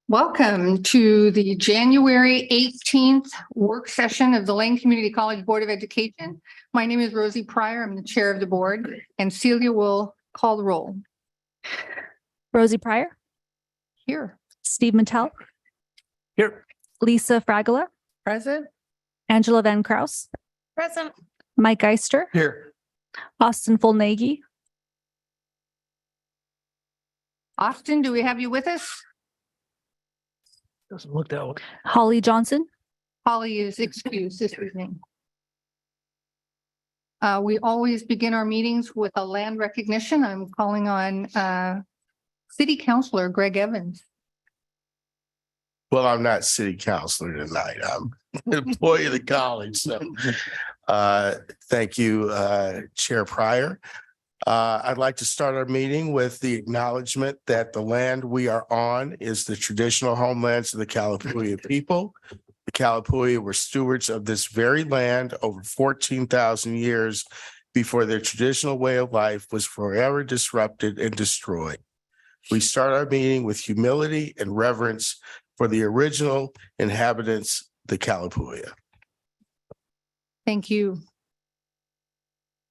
Welcome to the January 18th work session of the Lane Community College Board of Education. My name is Rosie Pryor. I'm the chair of the board, and Celia will call the roll. Rosie Pryor, Here. Steve Mattel, Here. Lisa Fragola, Present. Angela Van Kraus, Present. Mike Eister, Here. Austin Fulnagi, Austin, do we have you with us? Doesn't look that way. Holly Johnson, Holly is excused this evening. We always begin our meetings with a land recognition. I'm calling on City Councilor Greg Evans. Well, I'm not city councilor tonight. I'm an employee of the college. So thank you, Chair Pryor. I'd like to start our meeting with the acknowledgement that the land we are on is the traditional homelands of the Kalapuya people. The Kalapuya were stewards of this very land over 14,000 years before their traditional way of life was forever disrupted and destroyed. We start our meeting with humility and reverence for the original inhabitants, the Kalapuya. Thank you.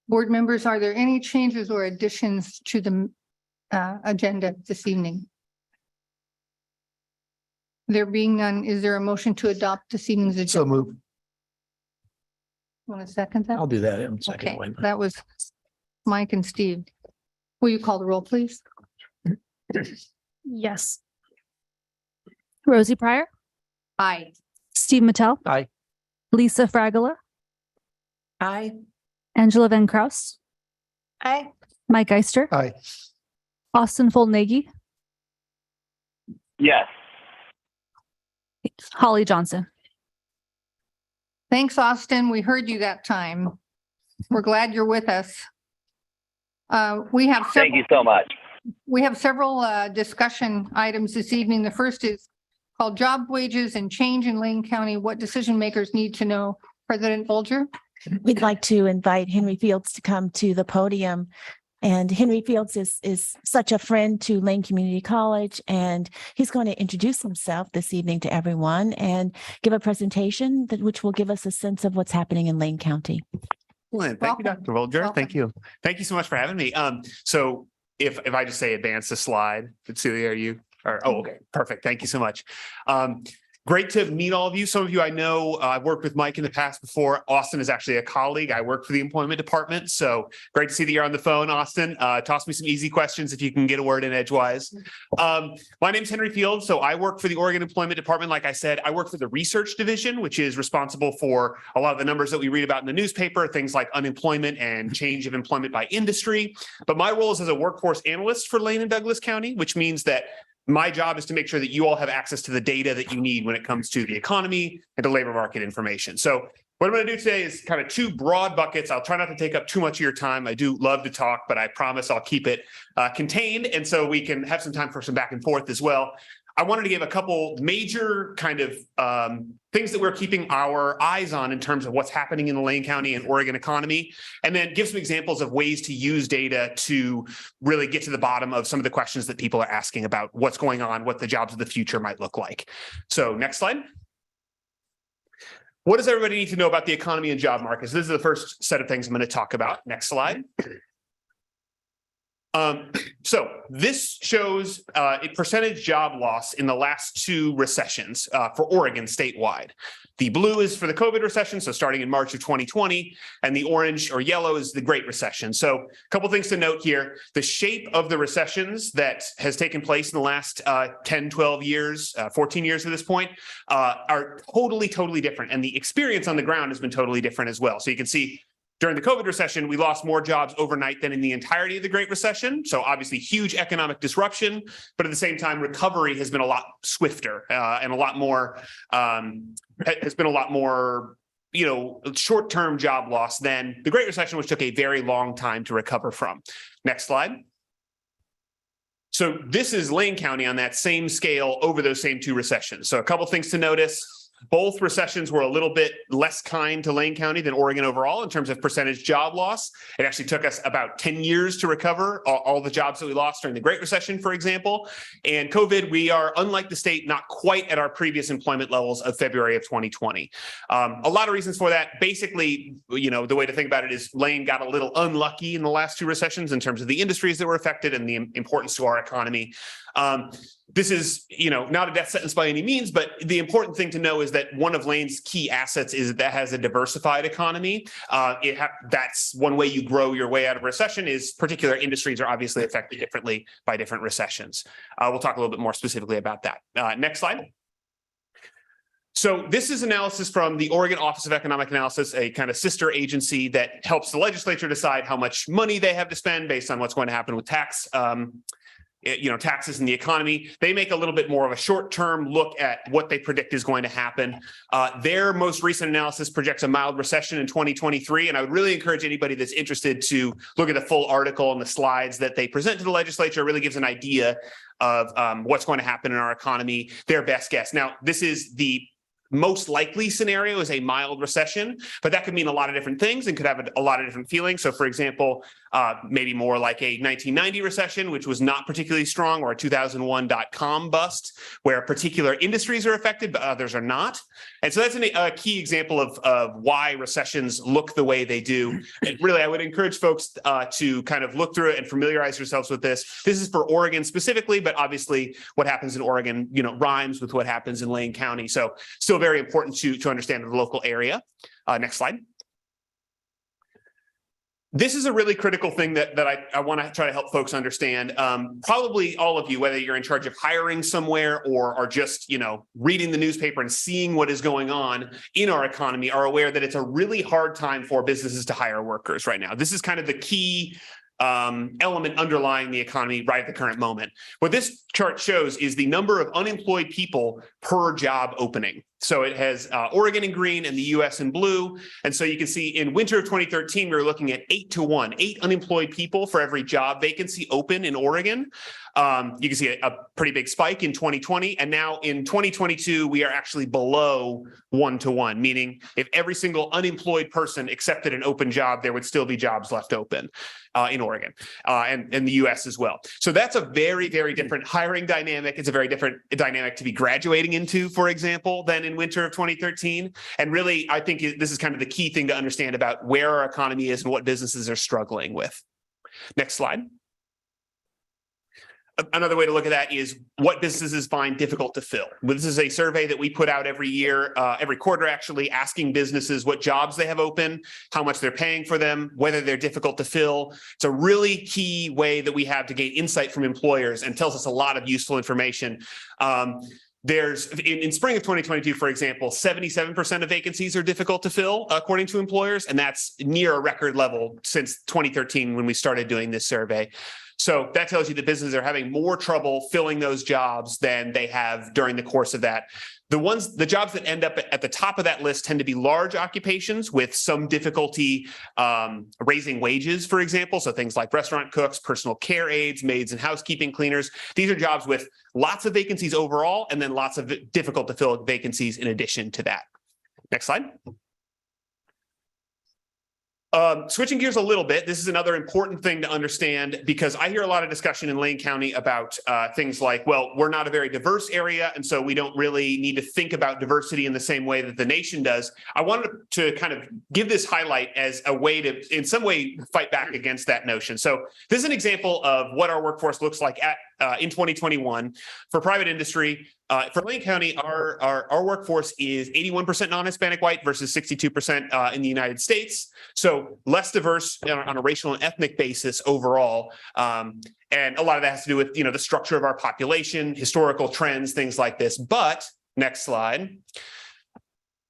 Board members, are there any changes or additions to the agenda this evening? There being none, is there a motion to adopt this evening's agenda? So move. Want to second that? I'll do that in a second. Okay, Wait a minute. that was Mike and Steve. Will you call the roll, please? yes. Rosie Pryor, Aye. Steve Mattel, Aye. Lisa Fragola, Aye. Angela Van Kraus, Aye. Mike Eister, Aye. Austin Fulnagi, Yes. Holly Johnson. Thanks, Austin. We heard you that time. We're glad you're with us. We have Thank you so much. several discussion items this evening. The first is called Job Wages and Change in Lane County. What decision makers need to know. President Bolger. We'd like to invite Henry Fields to come to the podium. And Henry Fields is such a friend to Lane Community College, and he's going to introduce himself this evening to everyone and give a presentation which will give us a sense of what's happening in Lane County. Excellent. Thank you, Welcome. Dr. Volger. Welcome. Thank you. Thank you so much for having me. So if I just say advance the slide, Celia, are you? Oh, okay, perfect. Thank you so much. Great to meet all of you. Some of you I know, I've worked with Mike in the past before. Austin is actually a colleague. I work for the employment department. So great to see that you're on the phone, Austin. Toss me some easy questions if you can get a word in edgewise. My name's Henry Fields. So I work for the Oregon Employment Department. Like I said, I work for the research division, which is responsible for a lot of the numbers that we read about in the newspaper, things like unemployment and change of employment by industry. But my role is as a workforce analyst for Lane and Douglas County, which means that my job is to make sure that you all have access to the data that you need when it comes to the economy and to labor market information. So what I'm going to do today is kind of two broad buckets. I'll try not to take up too much of your time. I do love to talk, but I promise I'll keep it contained. And so we can have some time for some back and forth as well. I wanted to give a couple major kind of things that we're keeping our eyes on in terms of what's happening in the Lane County and Oregon economy, and then give some examples of ways to use data to really get to the bottom of some of the questions that people are asking about what's going on, what the jobs of the future might look like. So next slide. What does everybody need to know about the economy and job markets? This is the first set of things I'm going to talk about. Next slide. So this shows a percentage job loss in the last two recessions for Oregon statewide. The blue is for the COVID recession, so starting in March of 2020, and the orange or yellow is the Great Recession. So a couple things to note here. The shape of the recessions that has taken place in the last 10, 12 years, 14 years at this point, are totally different. And the experience on the ground has been totally different as well. So you can see during the COVID recession, we lost more jobs overnight than in the entirety of the Great Recession. So obviously huge economic disruption, but at the same time, recovery has been a lot swifter and a lot more, short-term job loss than the Great Recession, which took a very long time to recover from. Next slide. So this is Lane County on that same scale over those same two recessions. So a couple things to notice. Both recessions were a little bit less kind to Lane County than Oregon overall in terms of percentage job loss. It actually took us about 10 years to recover all the jobs that we lost during the Great Recession, for example. And COVID, we are, unlike the state, not quite at our previous employment levels of February of 2020. A lot of reasons for that. Basically, the way to think about it is Lane got a little unlucky in the last two recessions in terms of the industries that were affected and the importance to our economy. This is, not a death sentence by any means, but the important thing to know is that one of Lane's key assets is that has a diversified economy. That's one way you grow your way out of recession is particular industries are obviously affected differently by different recessions. We'll talk a little bit more specifically about that. Next slide. So this is analysis from the Oregon Office of Economic Analysis, a kind of sister agency that helps the legislature decide how much money they have to spend based on what's going to happen with taxes in the economy. They make a little bit more of a short-term look at what they predict is going to happen. Their most recent analysis projects a mild recession in 2023, and I would really encourage anybody that's interested to look at the full article and the slides that they present to the legislature. It really gives an idea of what's going to happen in our economy, their best guess. Now, this is the most likely scenario is a mild recession, but that could mean a lot of different things and could have a lot of different feelings. So for example, maybe more like a 1990 recession, which was not particularly strong, or a 2001 dot-com bust, where particular industries are affected, but others are not. And so that's a key example of why recessions look the way they do. And really, I would encourage folks to kind of look through it and familiarize yourselves with this. This is for Oregon specifically, but obviously what happens in Oregon, rhymes with what happens in Lane County. So still very important to understand the local area. Next slide. This is a really critical thing that I want to try to help folks understand. Probably all of you, whether you're in charge of hiring somewhere or are just, reading the newspaper and seeing what is going on in our economy, are aware that it's a really hard time for businesses to hire workers right now. This is kind of the key element underlying the economy right at the current moment. What this chart shows is the number of unemployed people per job opening. So it has Oregon in green and the US in blue. And so you can see in winter of 2013, we were looking at 8-to-1, 8 unemployed people for every job vacancy open in Oregon. You can see a pretty big spike in 2020. And now in 2022, we are actually below 1-to-1, meaning if every single unemployed person accepted an open job, there would still be jobs left open in Oregon and in the US as well. So that's a very, very different hiring dynamic. It's a very different dynamic to be graduating into, for example, than in winter of 2013. And really, I think this is kind of the key thing to understand about where our economy is and what businesses are struggling with. Next slide. Another way to look at that is what businesses find difficult to fill. This is a survey that we put out every year, every quarter actually, asking businesses what jobs they have open, how much they're paying for them, whether they're difficult to fill. It's a really key way that we have to gain insight from employers and tells us a lot of useful information. There's in spring of 2022, for example, 77% of vacancies are difficult to fill, according to employers, and that's near a record level since 2013 when we started doing this survey. So that tells you that businesses are having more trouble filling those jobs than they have during the course of that. The jobs that end up at the top of that list tend to be large occupations with some difficulty raising wages, for example. So things like restaurant cooks, personal care aides, maids and housekeeping cleaners. These are jobs with lots of vacancies overall, and then lots of difficult to fill vacancies in addition to that. Next slide. Switching gears a little bit, this is another important thing to understand because I hear a lot of discussion in Lane County about things like, well, we're not a very diverse area, and so we don't really need to think about diversity in the same way that the nation does. I wanted to kind of give this highlight as a way to, in some way, fight back against that notion. So this is an example of what our workforce looks like in 2021 for private industry. For Lane County, our workforce is 81% non-Hispanic white versus 62% in the United States. So less diverse on a racial and ethnic basis overall. And a lot of that has to do with, the structure of our population, historical trends, things like this. But next slide.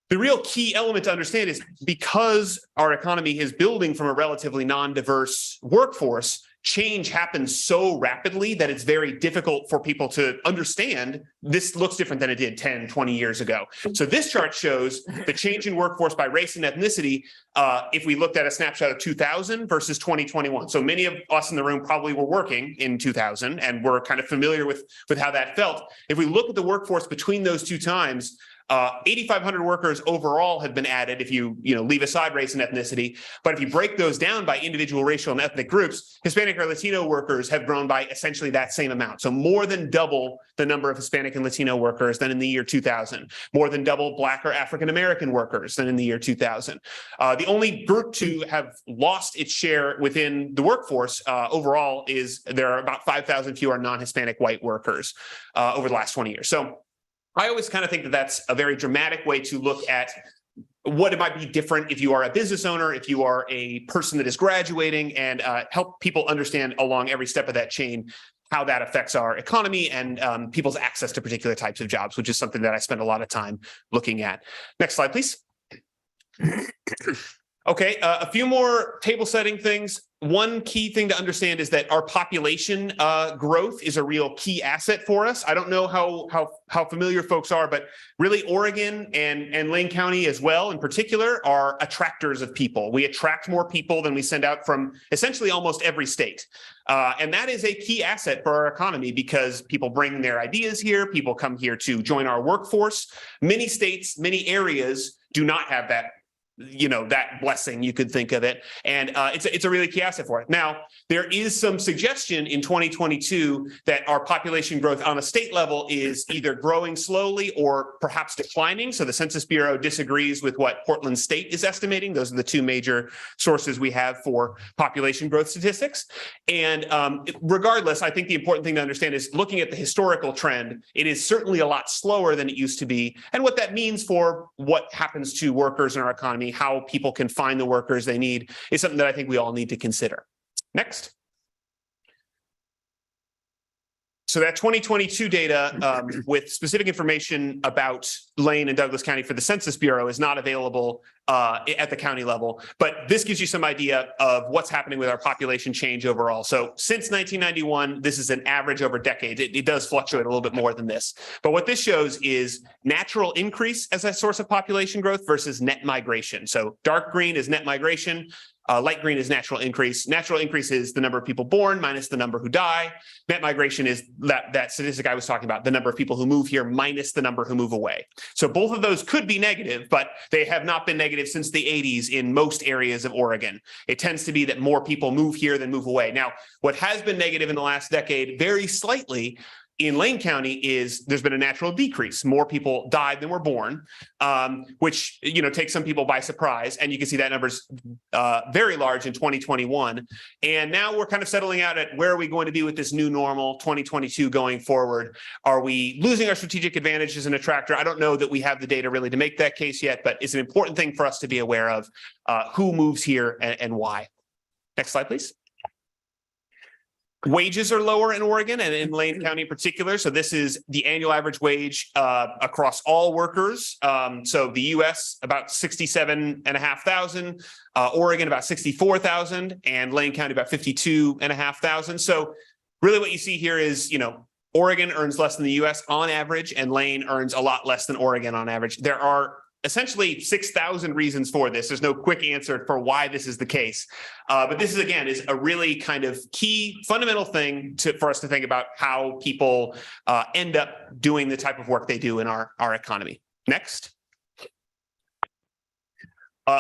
The real key element to understand is because our economy is building from a relatively non-diverse workforce, change happens so rapidly that it's very difficult for people to understand this looks different than it did 10, 20 years ago. So this chart shows the change in workforce by race and ethnicity if we looked at a snapshot of 2000 versus 2021. So many of us in the room probably were working in 2000 and we're kind of familiar with how that felt. If we look at the workforce between those two times, 8,500 workers overall have been added if you leave aside race and ethnicity. But if you break those down by individual racial and ethnic groups, Hispanic or Latino workers have grown by essentially that same amount. So more than double the number of Hispanic and Latino workers than in the year 2000, more than double Black or African American workers than in the year 2000. The only group to have lost its share within the workforce overall is there are about 5,000 fewer non-Hispanic white workers over the last 20 years. So I always kind of think that that's a very dramatic way to look at what it might be different if you are a business owner, if you are a person that is graduating, and help people understand along every step of that chain how that affects our economy and people's access to particular types of jobs, which is something that I spend a lot of time looking at. Next slide, please. Okay, a few more table setting things. One key thing to understand is that our population growth is a real key asset for us. I don't know how familiar folks are, but really Oregon and Lane County as well in particular are attractors of people. We attract more people than we send out from essentially almost every state. And that is a key asset for our economy because people bring their ideas here, people come here to join our workforce. Many states, many areas do not have that that blessing, you could think of it. And it's a really key asset for it. Now, there is some suggestion in 2022 that our population growth on a state level is either growing slowly or perhaps declining. So the Census Bureau disagrees with what Portland State is estimating. Those are the two major sources we have for population growth statistics. And regardless, I think the important thing to understand is looking at the historical trend, it is certainly a lot slower than it used to be. And what that means for what happens to workers in our economy, how people can find the workers they need is something that I think we all need to consider. Next. So that 2022 data with specific information about Lane and Douglas County for the Census Bureau is not available at the county level, but this gives you some idea of what's happening with our population change overall. So since 1991, this is an average over decades. It does fluctuate a little bit more than this. But what this shows is natural increase as a source of population growth versus net migration. So dark green is net migration. Light green is natural increase. Natural increase is the number of people born minus the number who die. Net migration is that statistic I was talking about, the number of people who move here minus the number who move away. So both of those could be negative, but they have not been negative since the 80s in most areas of Oregon. It tends to be that more people move here than move away. Now, what has been negative in the last decade, very slightly, in Lane County is there's been a natural decrease. More people died than were born, which takes some people by surprise. And you can see that number's very large in 2021. And now we're kind of settling out at where are we going to be with this new normal 2022 going forward? Are we losing our strategic advantage as an attractor? I don't know that we have the data really to make that case yet, but it's an important thing for us to be aware of who moves here and why. Next slide, please. Wages are lower in Oregon and in Lane County in particular. So this is the annual average wage across all workers. So the US about 67,500, Oregon about 64,000, and Lane County about 52,500. So really what you see here is, Oregon earns less than the US on average, and Lane earns a lot less than Oregon on average. There are essentially 6,000 reasons for this. There's no quick answer for why this is the case. But this is a really kind of key fundamental thing for us to think about how people end up doing the type of work they do in our economy. Next.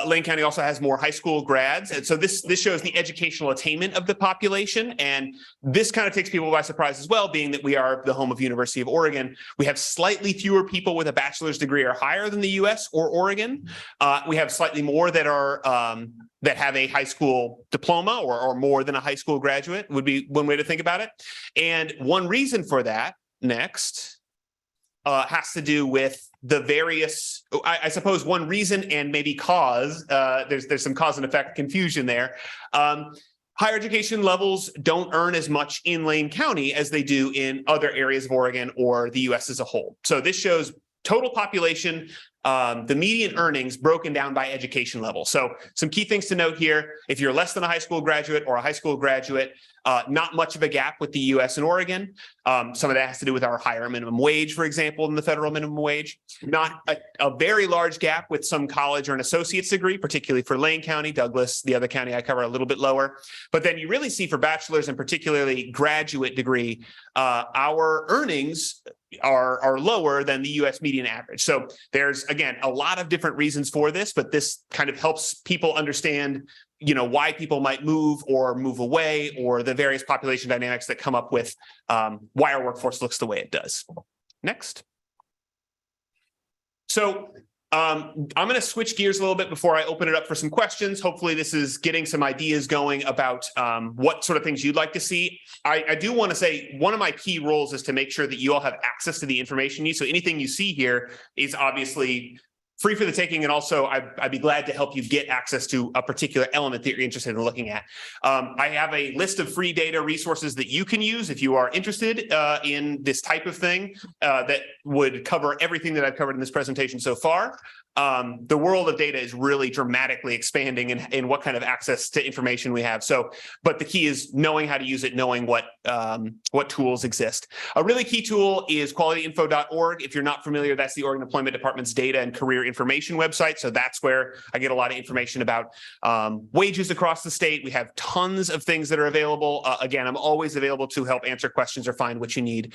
Lane County also has more high school grads. And so this shows the educational attainment of the population. And this kind of takes people by surprise as well, being that we are the home of University of Oregon. We have slightly fewer people with a bachelor's degree or higher than the US or Oregon. We have slightly more that are that have a high school diploma or more than a high school graduate would be one way to think about it. And one reason for that, next, has to do with the various, I suppose one reason and maybe cause, there's some cause and effect confusion there. Higher education levels don't earn as much in Lane County as they do in other areas of Oregon or the US as a whole. So this shows total population the median earnings broken down by education level. So some key things to note here: if you're less than a high school graduate or a high school graduate, not much of a gap with the US and Oregon. Some of that has to do with our higher minimum wage, for example, than the federal minimum wage. Not a very large gap with some college or an associate's degree, particularly for Lane County, Douglas, the other county I cover, a little bit lower. But then you really see for bachelor's and particularly graduate degree, our earnings are lower than the US median average. So there's, again, a lot of different reasons for this, but this kind of helps people understand, why people might move or move away, or the various population dynamics that come up with why our workforce looks the way it does. Next. So I'm going to switch gears a little bit before I open it up for some questions. Hopefully this is getting some ideas going about what sort of things you'd like to see. I do want to say one of my key roles is to make sure that you all have access to the information you need. So anything you see here is obviously free for the taking, and also I'd be glad to help you get access to a particular element that you're interested in looking at. I have a list of free data resources that you can use if you are interested in this type of thing that would cover everything that I've covered in this presentation so far. The world of data is really dramatically expanding in what kind of access to information we have. So, but the key is knowing how to use it, knowing what tools exist. A really key tool is qualityinfo.org. If you're not familiar, that's the Oregon Employment Department's data and career information website. So that's where I get a lot of information about wages across the state. We have tons of things that are available. Again, I'm always available to help answer questions or find what you need.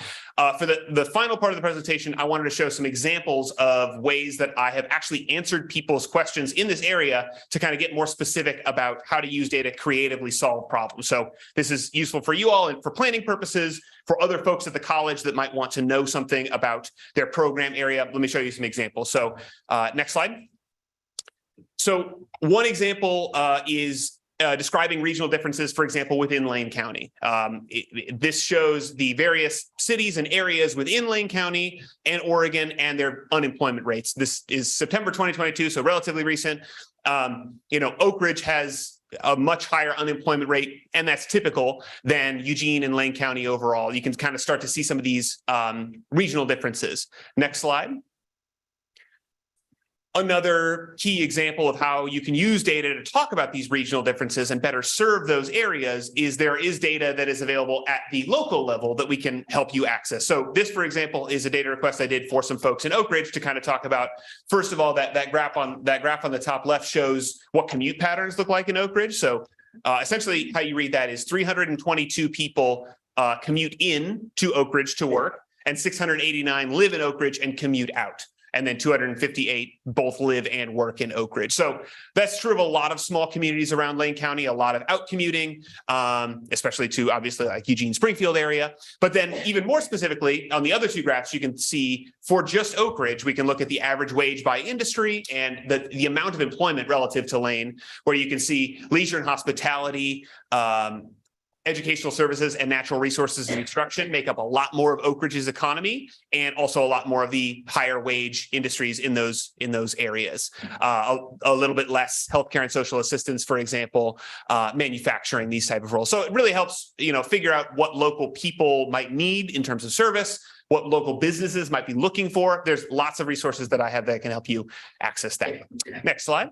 For the final part of the presentation, I wanted to show some examples of ways that I have actually answered people's questions in this area to kind of get more specific about how to use data creatively solve problems. So this is useful for you all and for planning purposes, for other folks at the college that might want to know something about their program area. Let me show you some examples. So next slide. So one example is describing regional differences, for example, within Lane County. This shows the various cities and areas within Lane County and Oregon and their unemployment rates. This is September 2022, so relatively recent. Oak Ridge has a much higher unemployment rate, and that's typical, than Eugene and Lane County overall. You can kind of start to see some of these regional differences. Next slide. Another key example of how you can use data to talk about these regional differences and better serve those areas is there is data that is available at the local level that we can help you access. So this, for example, is a data request I did for some folks in Oak Ridge to kind of talk about, first of all, that graph on the top left shows what commute patterns look like in Oak Ridge. So essentially how you read that is 322 people commute in to Oak Ridge to work, and 689 live in Oak Ridge and commute out. And then 258 both live and work in Oak Ridge. So that's true of a lot of small communities around Lane County, a lot of out commuting, especially to obviously like Eugene Springfield area. But then even more specifically on the other two graphs, you can see for just Oak Ridge, we can look at the average wage by industry and the amount of employment relative to Lane, where you can see leisure and hospitality, educational services, and natural resources and construction make up a lot more of Oak Ridge's economy, and also a lot more of the higher wage industries in those areas. A little bit less healthcare and social assistance, for example, manufacturing, these type of roles. So it really helps, figure out what local people might need in terms of service, what local businesses might be looking for. There's lots of resources that I have that can help you access that. Next slide.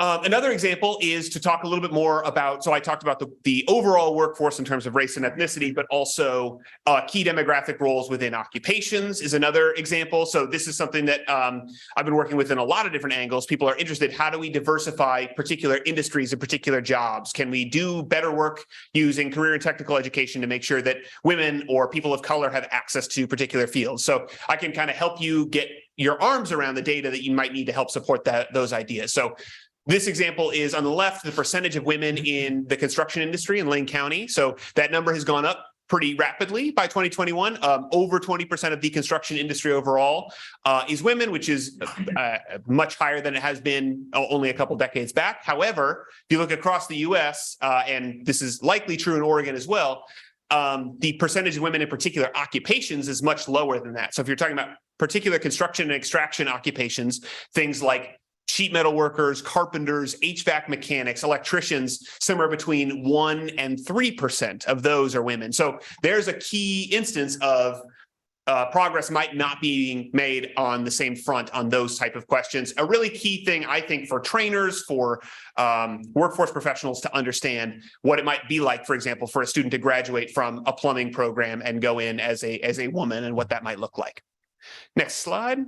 Another example is to talk a little bit more about, so I talked about the overall workforce in terms of race and ethnicity, but also key demographic roles within occupations is another example. So this is something that I've been working with in a lot of different angles. People are interested, how do we diversify particular industries and particular jobs? Can we do better work using career and technical education to make sure that women or people of color have access to particular fields? So I can kind of help you get your arms around the data that you might need to help support those ideas. So this example is on the left, the percentage of women in the construction industry in Lane County. So that number has gone up pretty rapidly by 2021. Over 20% of the construction industry overall is women, which is much higher than it has been only a couple decades back. However, if you look across the US, and this is likely true in Oregon as well, the percentage of women in particular occupations is much lower than that. So if you're talking about particular construction and extraction occupations, things like sheet metal workers, carpenters, HVAC mechanics, electricians, somewhere between 1% and 3% of those are women. So there's a key instance of progress might not be made on the same front on those type of questions. A really key thing, I think, for trainers, for workforce professionals to understand what it might be like, for example, for a student to graduate from a plumbing program and go in as a woman and what that might look like. Next slide.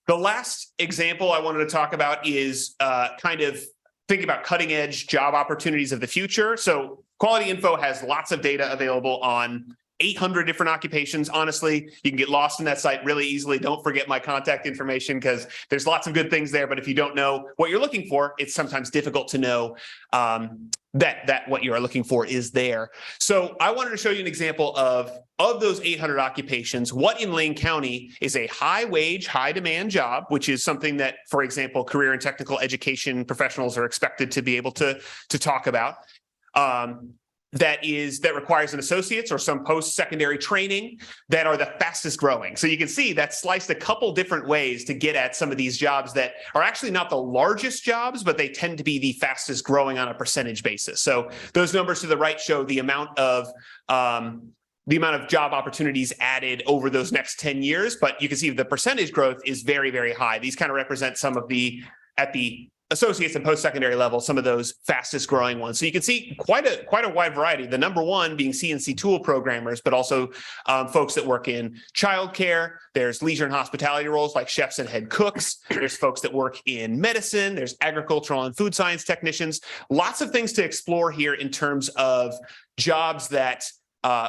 The last example I wanted to talk about is kind of thinking about cutting edge job opportunities of the future. So Quality Info has lots of data available on 800 different occupations. Honestly, you can get lost in that site really easily. Don't forget my contact information because there's lots of good things there. But if you don't know what you're looking for, it's sometimes difficult to know that what you are looking for is there. So I wanted to show you an example of those 800 occupations, what in Lane County is a high wage, high demand job, which is something that, for example, career and technical education professionals are expected to be able to talk about. That requires an associate's or some post-secondary training that are the fastest growing. So you can see that's sliced a couple different ways to get at some of these jobs that are actually not the largest jobs, but they tend to be the fastest growing on a percentage basis. So those numbers to the right show the amount of job opportunities added over those next 10 years. But you can see the percentage growth is very, very high. These kind of represent some of at the associates and post-secondary level, some of those fastest growing ones. So you can see quite a wide variety. The number one being CNC tool programmers, but also folks that work in childcare. There's leisure and hospitality roles like chefs and head cooks. There's folks that work in medicine. There's agricultural and food science technicians. Lots of things to explore here in terms of jobs that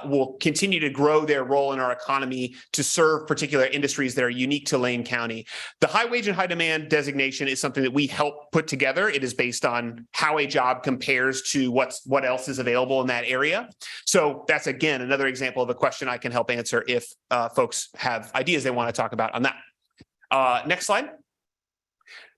will continue to grow their role in our economy to serve particular industries that are unique to Lane County. The high wage and high demand designation is something that we help put together. It is based on how a job compares to what else is available in that area. So that's, again, another example of a question I can help answer if folks have ideas they want to talk about on that. Next slide.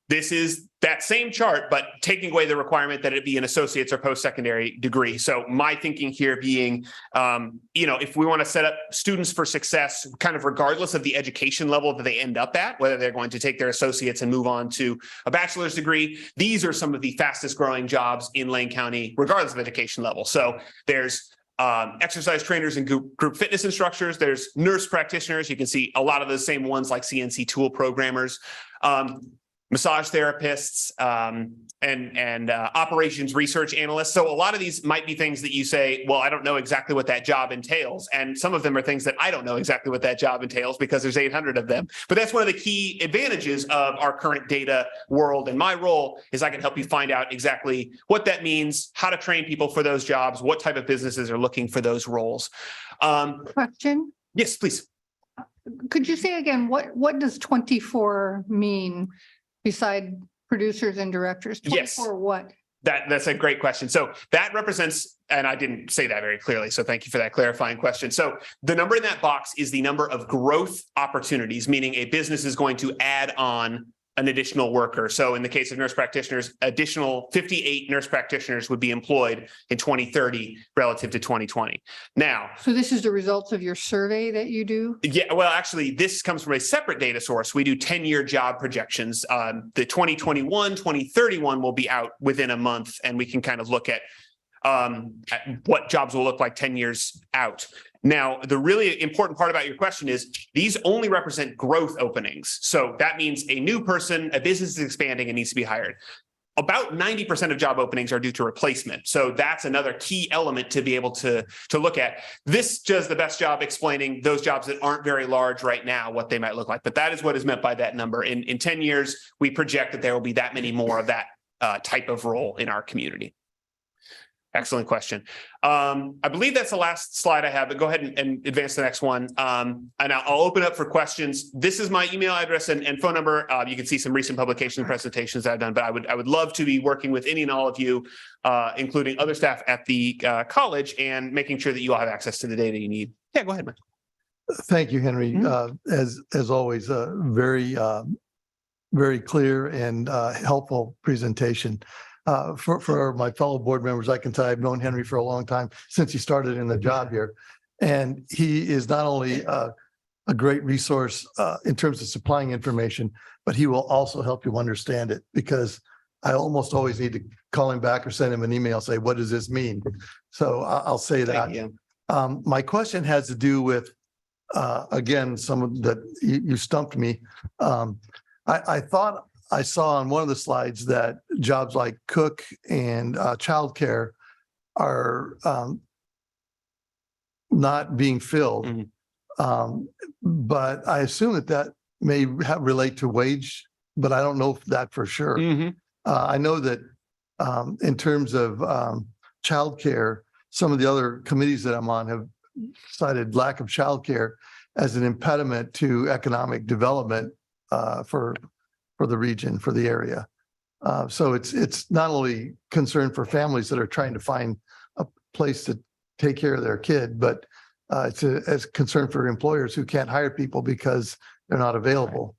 This is that same chart, but taking away the requirement that it be an associate's or post-secondary degree. So my thinking here being, if we want to set up students for success, kind of regardless of the education level that they end up at, whether they're going to take their associates and move on to a bachelor's degree, these are some of the fastest growing jobs in Lane County, regardless of education level. So there's exercise trainers and group fitness instructors. There's nurse practitioners. You can see a lot of those same ones like CNC tool programmers. Massage therapists, and operations research analysts. So a lot of these might be things that you say, well, I don't know exactly what that job entails. And some of them are things that I don't know exactly what that job entails because there's 800 of them. But that's one of the key advantages of our current data world. And my role is I can help you find out exactly what that means, how to train people for those jobs, what type of businesses are looking for those roles. Question? Yes, please. Could you say again, what does 24 mean beside producers and directors? 24 Yes. what? That's a great question. So that represents, and I didn't say that very clearly, so thank you for that clarifying question. So the number in that box is the number of growth opportunities, meaning a business is going to add on an additional worker. So in the case of nurse practitioners, additional 58 nurse practitioners would be employed in 2030 relative to 2020. Now, So this is the results of your survey that you do? yeah, well, actually, this comes from a separate data source. We do 10-year job projections. The 2021, 2031 will be out within a month, and we can kind of look at what jobs will look like 10 years out. Now, the really important part about your question is these only represent growth openings. So that means a new person, a business is expanding and needs to be hired. About 90% of job openings are due to replacement. So that's another key element to be able to look at. This does the best job explaining those jobs that aren't very large right now, what they might look like. But that is what is meant by that number. In 10 years, we project that there will be that many more of that type of role in our community. Excellent question. I believe that's the last slide I have, but go ahead and advance the next one. And I'll open up for questions. This is my email address and phone number. You can see some recent publication presentations that I've done, but I would love to be working with any and all of you, including other staff at the college, and making sure that you all have access to the data you need. Yeah, go ahead, Mike. Thank you, Henry. As always, very clear and helpful presentation. For my fellow board members, I can tell I've known Henry for a long time, since he started in the job here. And he is not only a great resource in terms of supplying information, but he will also help you understand it, because I almost always need to call him back or send him an email, say, what does this mean? So I'll say that. Thank you. My question has to do with again, some of that you stumped me. I thought I saw on one of the slides that jobs like cook and childcare are not being filled. But I assume that may relate to wage, but I don't know that for sure. I know that in terms of childcare, some of the other committees that I'm on have cited lack of childcare as an impediment to economic development for the region, for the area. So it's not only concern for families that are trying to find a place to take care of their kid, but it's a concern for employers who can't hire people because they're not available.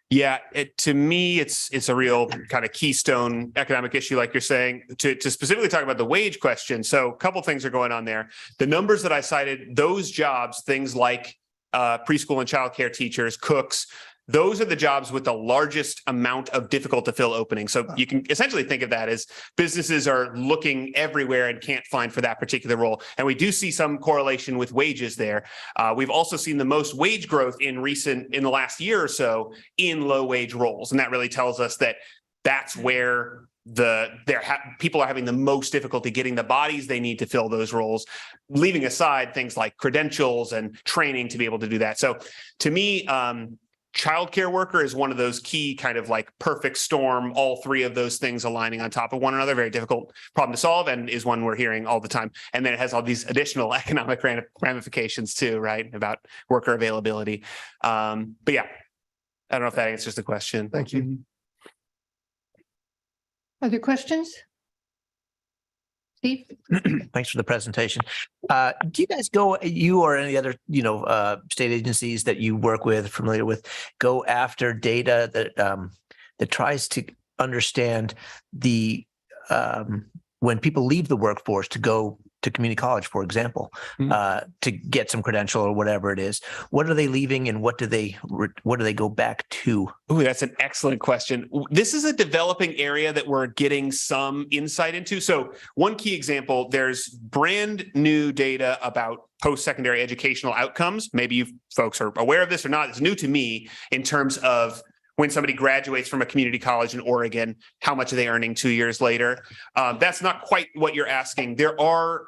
Yeah, to me, it's a real kind of keystone economic issue, like you're saying, to specifically talk about the wage question. So a couple things are going on there. The numbers that I cited, those jobs, things like preschool and childcare teachers, cooks, those are the jobs with the largest amount of difficult to fill openings. So you can essentially think of that as businesses are looking everywhere and can't find for that particular role. And we do see some correlation with wages there. We've also seen the most wage growth in the last year or so in low wage roles. And that really tells us that that's where people are having the most difficulty getting the bodies they need to fill those roles, leaving aside things like credentials and training to be able to do that. So to me, childcare worker is one of those key kind of like perfect storm, all three of those things aligning on top of one another, very difficult problem to solve, and is one we're hearing all the time. And then it has all these additional economic ramifications too, right, about worker availability. But yeah, I don't know if that answers the question. Thank you. Other questions? Steve? Thanks for the presentation. Do you guys you or any other, state agencies that you work with, familiar with, go after data that tries to understand when people leave the workforce to go to community college, for example, to get some credential or whatever it is? What are they leaving, and what do they go back to? Ooh, that's an excellent question. This is a developing area that we're getting some insight into. So one key example, there's brand new data about post-secondary educational outcomes. Maybe you folks are aware of this or not. It's new to me in terms of when somebody graduates from a community college in Oregon, how much are they earning 2 years later? That's not quite what you're asking. There are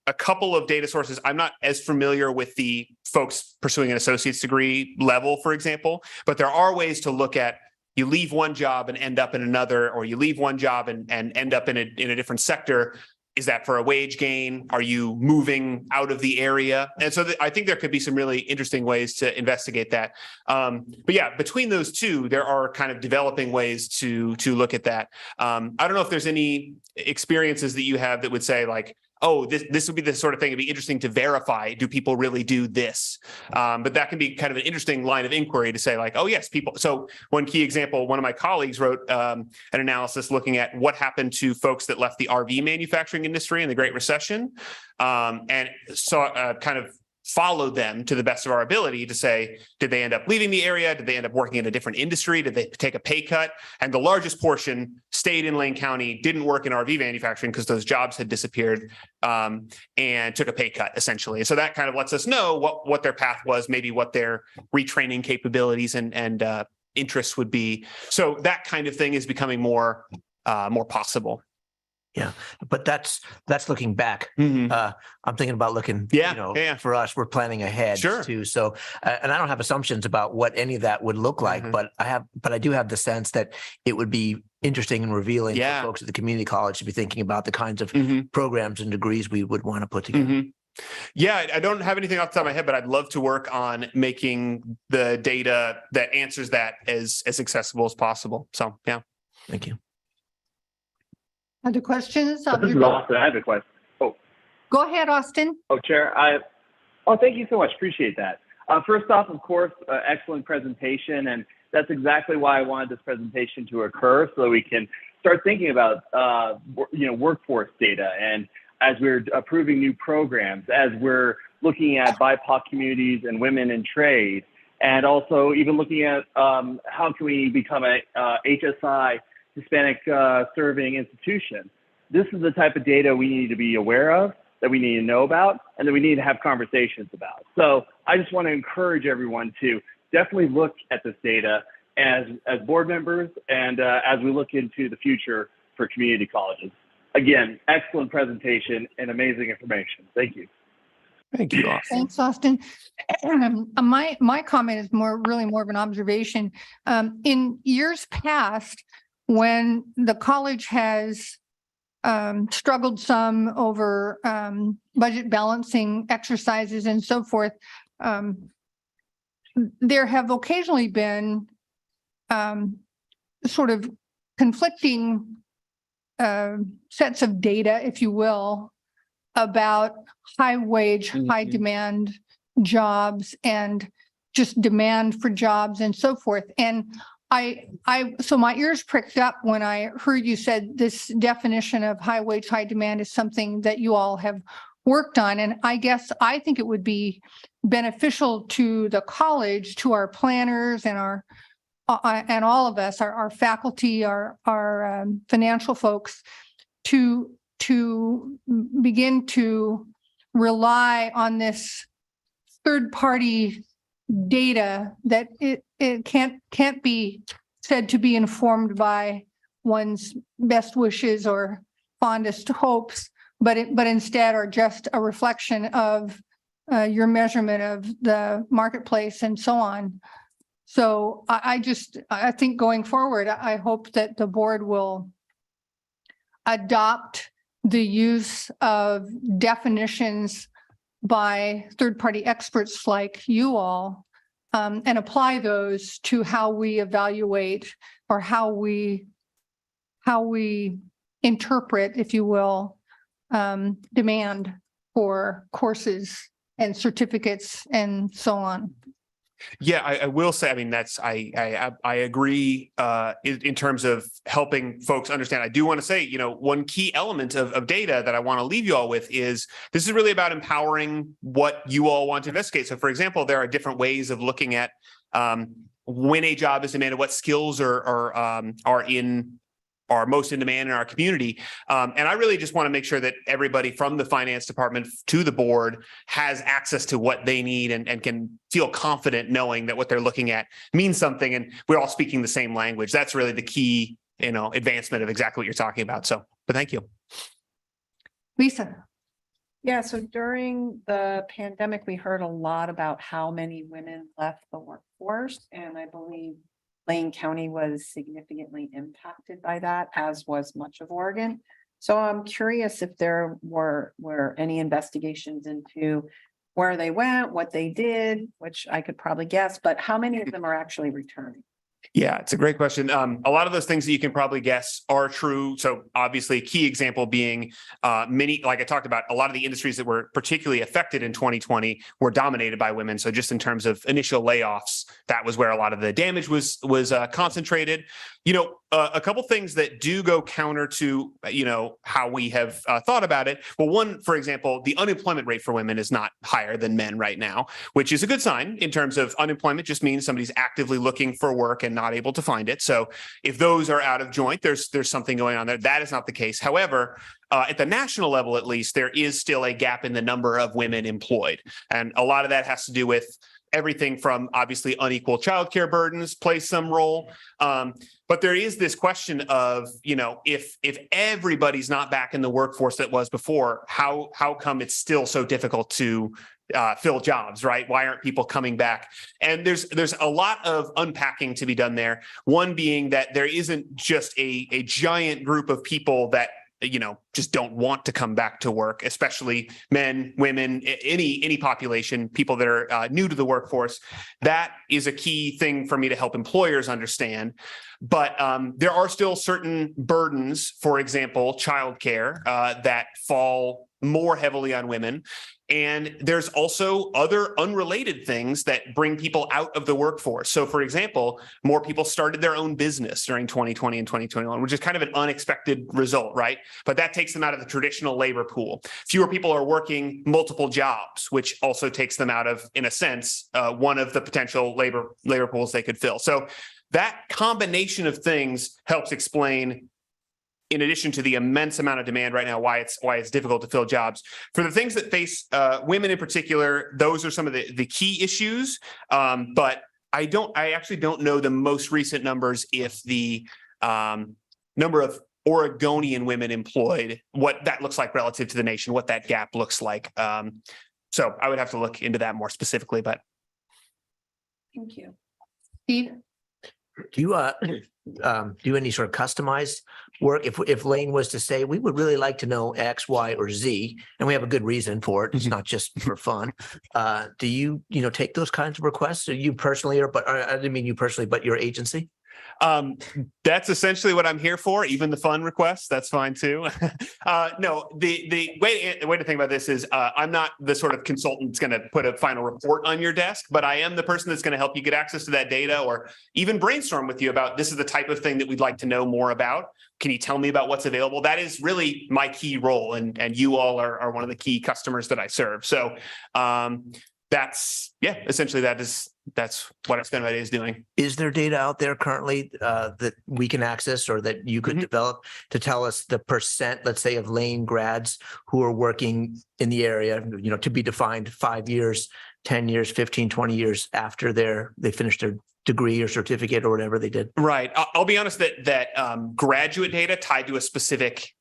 a couple of data sources. I'm not as familiar with the folks pursuing an associate's degree level, for example, but there are ways to look at, you leave one job and end up in another, or you leave one job and end up in a different sector. Is that for a wage gain? Are you moving out of the area? And so I think there could be some really interesting ways to investigate that. But yeah, between those two, there are kind of developing ways to look at that. I don't know if there's any experiences that you have that would say like, oh, this would be the sort of thing it'd be interesting to verify. Do people really do this? But that can be kind of an interesting line of inquiry to say like, oh yes, people. So one key example, one of my colleagues wrote an analysis looking at what happened to folks that left the RV manufacturing industry in the Great Recession, and saw kind of followed them to the best of our ability to say, did they end up leaving the area? Did they end up working in a different industry? Did they take a pay cut? And the largest portion stayed in Lane County, didn't work in RV manufacturing because those jobs had disappeared, and took a pay cut essentially. So that kind of lets us know what their path was, maybe what their retraining capabilities and interests would be. So that kind of thing is becoming more possible. Yeah, but that's looking back. Mhm. I'm thinking about looking, Yeah. for us, we're planning ahead Sure. too. So, and I don't have assumptions about what any of that would look like, Mhm. but I do have the sense that it would be interesting and revealing Yeah. for folks at the community college to be thinking about the kinds of Mhm. programs and degrees we would want to put together. Mhm. Yeah, I don't have anything off the top of my head, but I'd love to work on making the data that answers that as accessible as possible. So, yeah. Thank you. Other questions? This is Austin. I have a question. Go ahead, Austin. Chair, thank you so much. Appreciate that. First off, of course, excellent presentation. And that's exactly why I wanted this presentation to occur, so that we can start thinking about, workforce data. And as we're approving new programs, as we're looking at BIPOC communities and women in trade, and also even looking at how can we become a HSI, Hispanic serving institution. This is the type of data we need to be aware of that we need to know about and that we need to have conversations about. So I just want to encourage everyone to definitely look at this data as board members and as we look into the future for community colleges. Again, excellent presentation and amazing information. Thank you. Thank you, Austin. Thanks, Austin. My comment is really more of an observation. In years past, when the college has struggled some over budget balancing exercises and so forth, there have occasionally been sort of conflicting sets of data, if you will, about high wage, high demand jobs and just demand for jobs and so forth. And so my ears pricked up when I heard you said this definition of high wage, high demand is something that you all have worked on. And I guess I think it would be beneficial to the college, to our planners and and all of us, our faculty, our financial folks, to begin to rely on this third-party data that it can't be said to be informed by one's best wishes or fondest hopes, but instead are just a reflection of your measurement of the marketplace and so on. So I think going forward, I hope that the board will adopt the use of definitions by third-party experts like you all and apply those to how we evaluate or how we interpret, if you will, demand for courses and certificates and so on. Yeah, I will say, I mean, I agree in terms of helping folks understand. I do want to say, one key element of data that I want to leave you all with is this is really about empowering what you all want to investigate. So, for example, there are different ways of looking at when a job is demanded, what skills are most in demand in our community. And I really just want to make sure that everybody from the finance department to the board has access to what they need and can feel confident knowing that what they're looking at means something and we're all speaking the same language. That's really the key, advancement of exactly what you're talking about. So, but thank you. Lisa. Yeah, so during the pandemic, we heard a lot about how many women left the workforce, and I believe Lane County was significantly impacted by that, as was much of Oregon. So I'm curious if there were any investigations into where they went, what they did, which I could probably guess, but how many of them are actually returning? Yeah, it's a great question. A lot of those things that you can probably guess are true. So obviously a key example being like I talked about, a lot of the industries that were particularly affected in 2020 were dominated by women. So just in terms of initial layoffs, that was where a lot of the damage was concentrated. A couple things that do go counter to, how we have thought about it. Well, one, for example, the unemployment rate for women is not higher than men right now, which is a good sign in terms of unemployment just means somebody's actively looking for work and not able to find it. So if those are out of joint, there's something going on there. That is not the case. However, at the national level, at least, there is still a gap in the number of women employed. And a lot of that has to do with everything from obviously unequal childcare burdens plays some role. But there is this question of, if everybody's not back in the workforce that was before, how come it's still so difficult to fill jobs, right? Why aren't people coming back? And there's a lot of unpacking to be done there. One being that there isn't just a giant group of people that just don't want to come back to work, especially men, women, any population, people that are new to the workforce. That is a key thing for me to help employers understand. But there are still certain burdens, for example, childcare, that fall more heavily on women. And there's also other unrelated things that bring people out of the workforce. So, for example, more people started their own business during 2020 and 2021, which is kind of an unexpected result, right? But that takes them out of the traditional labor pool. Fewer people are working multiple jobs, which also takes them out of, in a sense, one of the potential labor pools they could fill. So that combination of things helps explain in addition to the immense amount of demand right now, why it's difficult to fill jobs. For the things that face women in particular, those are some of the key issues. But I actually don't know the most recent numbers if the number of Oregonian women employed, what that looks like relative to the nation, what that gap looks like. So I would have to look into that more specifically, but. Thank you. Steve? Do you do any sort of customized work? If Lane was to say, we would really like to know X, Y, or Z, and we have a good reason for it, it's not just for fun. Do you take those kinds of requests, or you personally, or I didn't mean you personally, but your agency? That's essentially what I'm here for. Even the fun requests, that's fine too. No, the way to think about this is I'm not the sort of consultant that's going to put a final report on your desk, but I am the person that's going to help you get access to that data, or even brainstorm with you about this is the type of thing that we'd like to know more about. Can you tell me about what's available? That is really my key role, and you all are one of the key customers that I serve. So essentially that's what I spend my days doing. Is there data out there currently that we can access or that you could develop to tell us the percent, let's say, of Lane grads who are working in the area, to be defined 5 years, 10 years, 15, 20 years after they finished their degree or certificate or whatever they did? Right. I'll be honest that graduate data tied to a specific,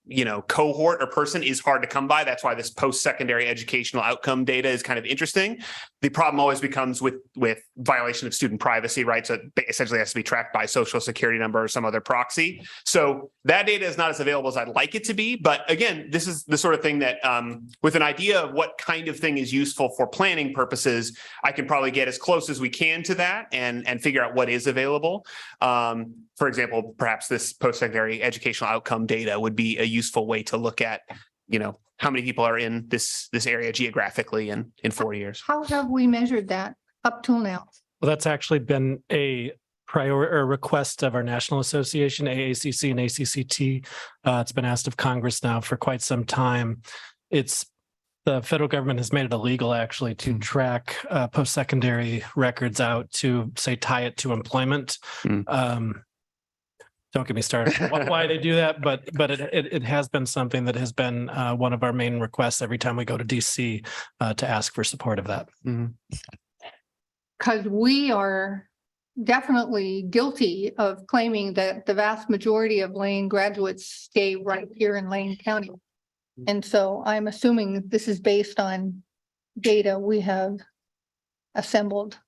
cohort or person is hard to come by. That's why this post-secondary educational outcome data is kind of interesting. The problem always becomes with violation of student privacy, right? So it essentially has to be tracked by social security number or some other proxy. So that data is not as available as I'd like it to be. But again, this is the sort of thing that with an idea of what kind of thing is useful for planning purposes, I can probably get as close as we can to that and figure out what is available. For example, perhaps this post-secondary educational outcome data would be a useful way to look at, how many people are in this area geographically in 4 years. How have we measured that up till now? Well, that's actually been a request of our national association, AACC and ACCT. It's been asked of Congress now for quite some time. The federal government has made it illegal actually to track post-secondary records out to, say, tie it to employment. Don't get me started on why they do that, but it has been something that has been one of our main requests every time we go to DC to ask for support of that. Because we are definitely guilty of claiming that the vast majority of Lane graduates stay right here in Lane County. And so I'm assuming this is based on data we have assembled.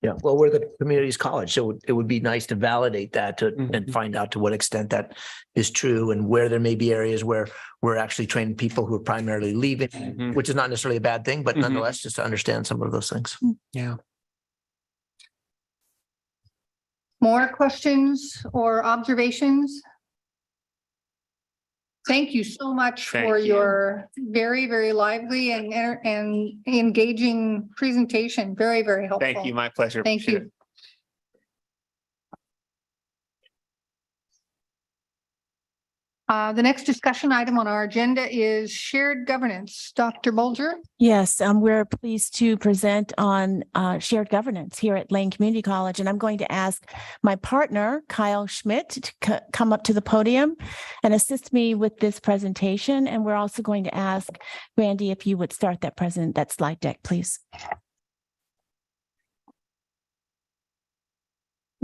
Yeah, well, we're the community's college, so it would be nice to validate that and find out to what extent that is true and where there may be areas where we're actually training people who are primarily leaving, which is not necessarily a bad thing, but nonetheless, just to understand some of those things. Yeah. More questions or observations? Thank you so much for your very, very lively and engaging presentation. Very, very helpful. Thank you. My pleasure. Thank Appreciate you. The next discussion item on our agenda is shared governance. Dr. Bulger? Yes, we're pleased to present on shared governance here at Lane Community College. And I'm going to ask my partner, Kyle Schmidt, to come up to the podium and assist me with this presentation. And we're also going to ask Randy if you would start that slide deck, please.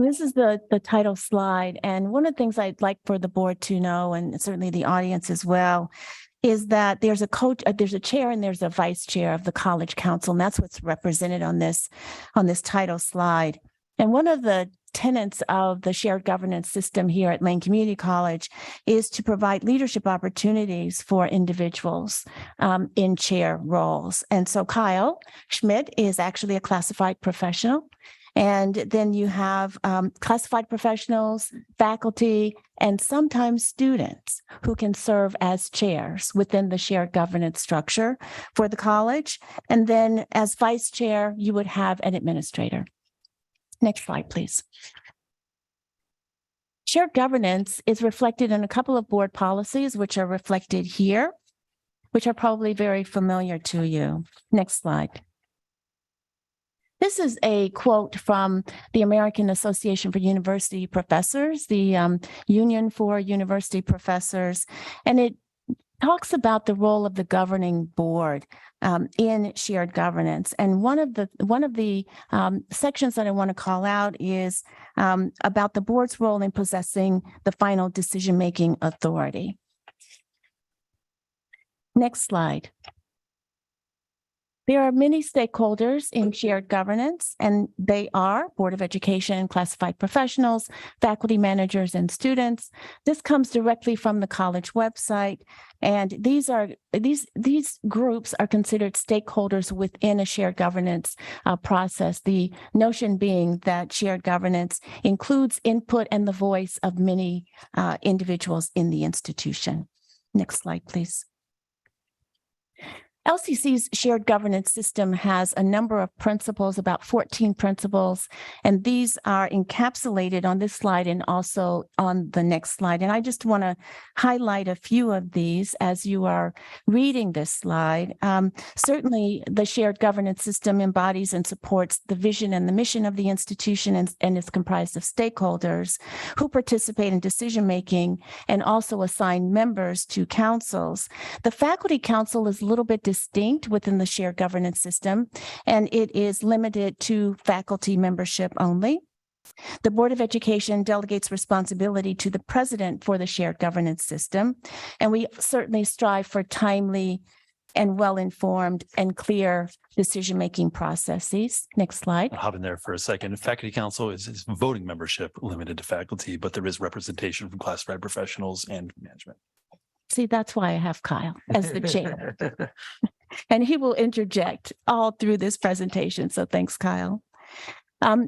This is the title slide. And one of the things I'd like for the board to know, and certainly the audience as well, is that there's a chair and there's a vice chair of the College Council. And that's what's represented on this title slide. And one of the tenets of the shared governance system here at Lane Community College is to provide leadership opportunities for individuals in chair roles. And so Kyle Schmidt is actually a classified professional. And then you have classified professionals, faculty, and sometimes students who can serve as chairs within the shared governance structure for the college. And then as vice chair, you would have an administrator. Next slide, please. Shared governance is reflected in a couple of board policies, which are reflected here, which are probably very familiar to you. Next slide. This is a quote from the American Association for University Professors, the Union for University Professors, and it talks about the role of the governing board in shared governance. And one of the sections that I want to call out is about the board's role in possessing the final decision-making authority. Next slide. There are many stakeholders in shared governance, and they are Board of Education, classified professionals, faculty managers, and students. This comes directly from the college website, and these groups are considered stakeholders within a shared governance process. The notion being that shared governance includes input and the voice of many individuals in the institution. Next slide, please. LCC's shared governance system has a number of principles, about 14 principles, and these are encapsulated on this slide and also on the next slide. And I just want to highlight a few of these as you are reading this slide. Certainly, the shared governance system embodies and supports the vision and the mission of the institution and is comprised of stakeholders who participate in decision-making and also assign members to councils. The faculty council is a little bit distinct within the shared governance system, and it is limited to faculty membership only. The Board of Education delegates responsibility to the president for the shared governance system, and we certainly strive for timely and well-informed and clear decision-making processes. Next slide. I'll hop in there for a second. Faculty council is voting membership limited to faculty, but there is representation from classified professionals and management. See, that's why I have Kyle as the chair. And he will interject all through this presentation. So thanks, Kyle.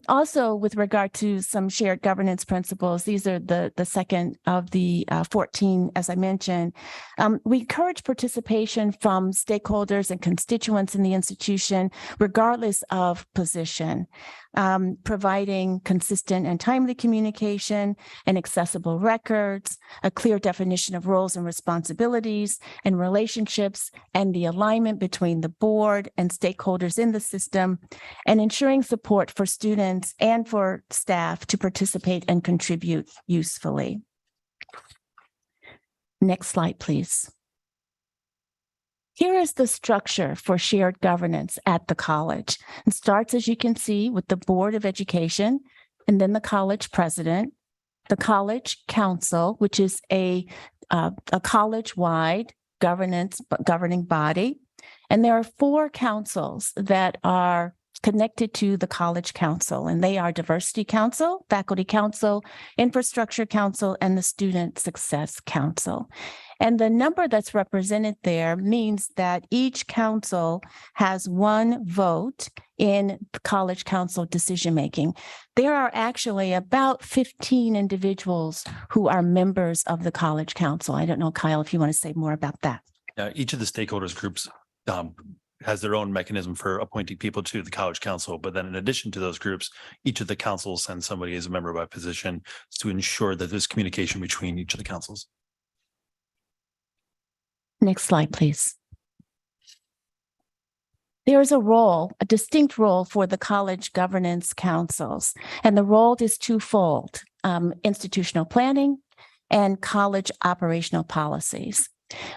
Also, with regard to some shared governance principles, these are the second of the 14, as I mentioned. We encourage participation from stakeholders and constituents in the institution, regardless of position, providing consistent and timely communication and accessible records, a clear definition of roles and responsibilities and relationships, and the alignment between the board and stakeholders in the system, and ensuring support for students and for staff to participate and contribute usefully. Next slide, please. Here is the structure for shared governance at the college. It starts, as you can see, with the Board of Education, and then the college president, the college council, which is a college-wide governing body. And there are 4 councils that are connected to the College Council, and they are Diversity Council, Faculty Council, Infrastructure Council, and the Student Success Council. And the number that's represented there means that each council has 1 vote in the College Council decision-making. There are actually about 15 individuals who are members of the College Council. I don't know, Kyle, if you want to say more about that. Each of the stakeholders groups has their own mechanism for appointing people to the College Council. But then in addition to those groups, each of the councils sends somebody as a member by position to ensure that there's communication between each of the councils. Next slide, please. There is a distinct role for the college governance councils, and the role is twofold: institutional planning and college operational policies.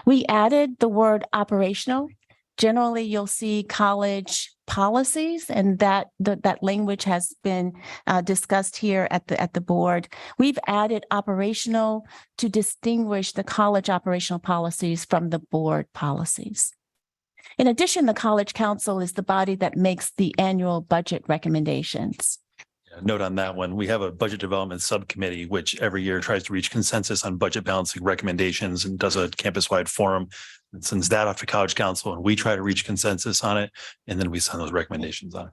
We added the word operational. Generally, you'll see college policies, and that language has been discussed here at the board. We've added operational to distinguish the college operational policies from the board policies. In addition, the College Council is the body that makes the annual budget recommendations. Note on that one, we have a budget development subcommittee, which every year tries to reach consensus on budget balancing recommendations and does a campus-wide forum and sends that off to College Council, and we try to reach consensus on it, and then we send those recommendations on.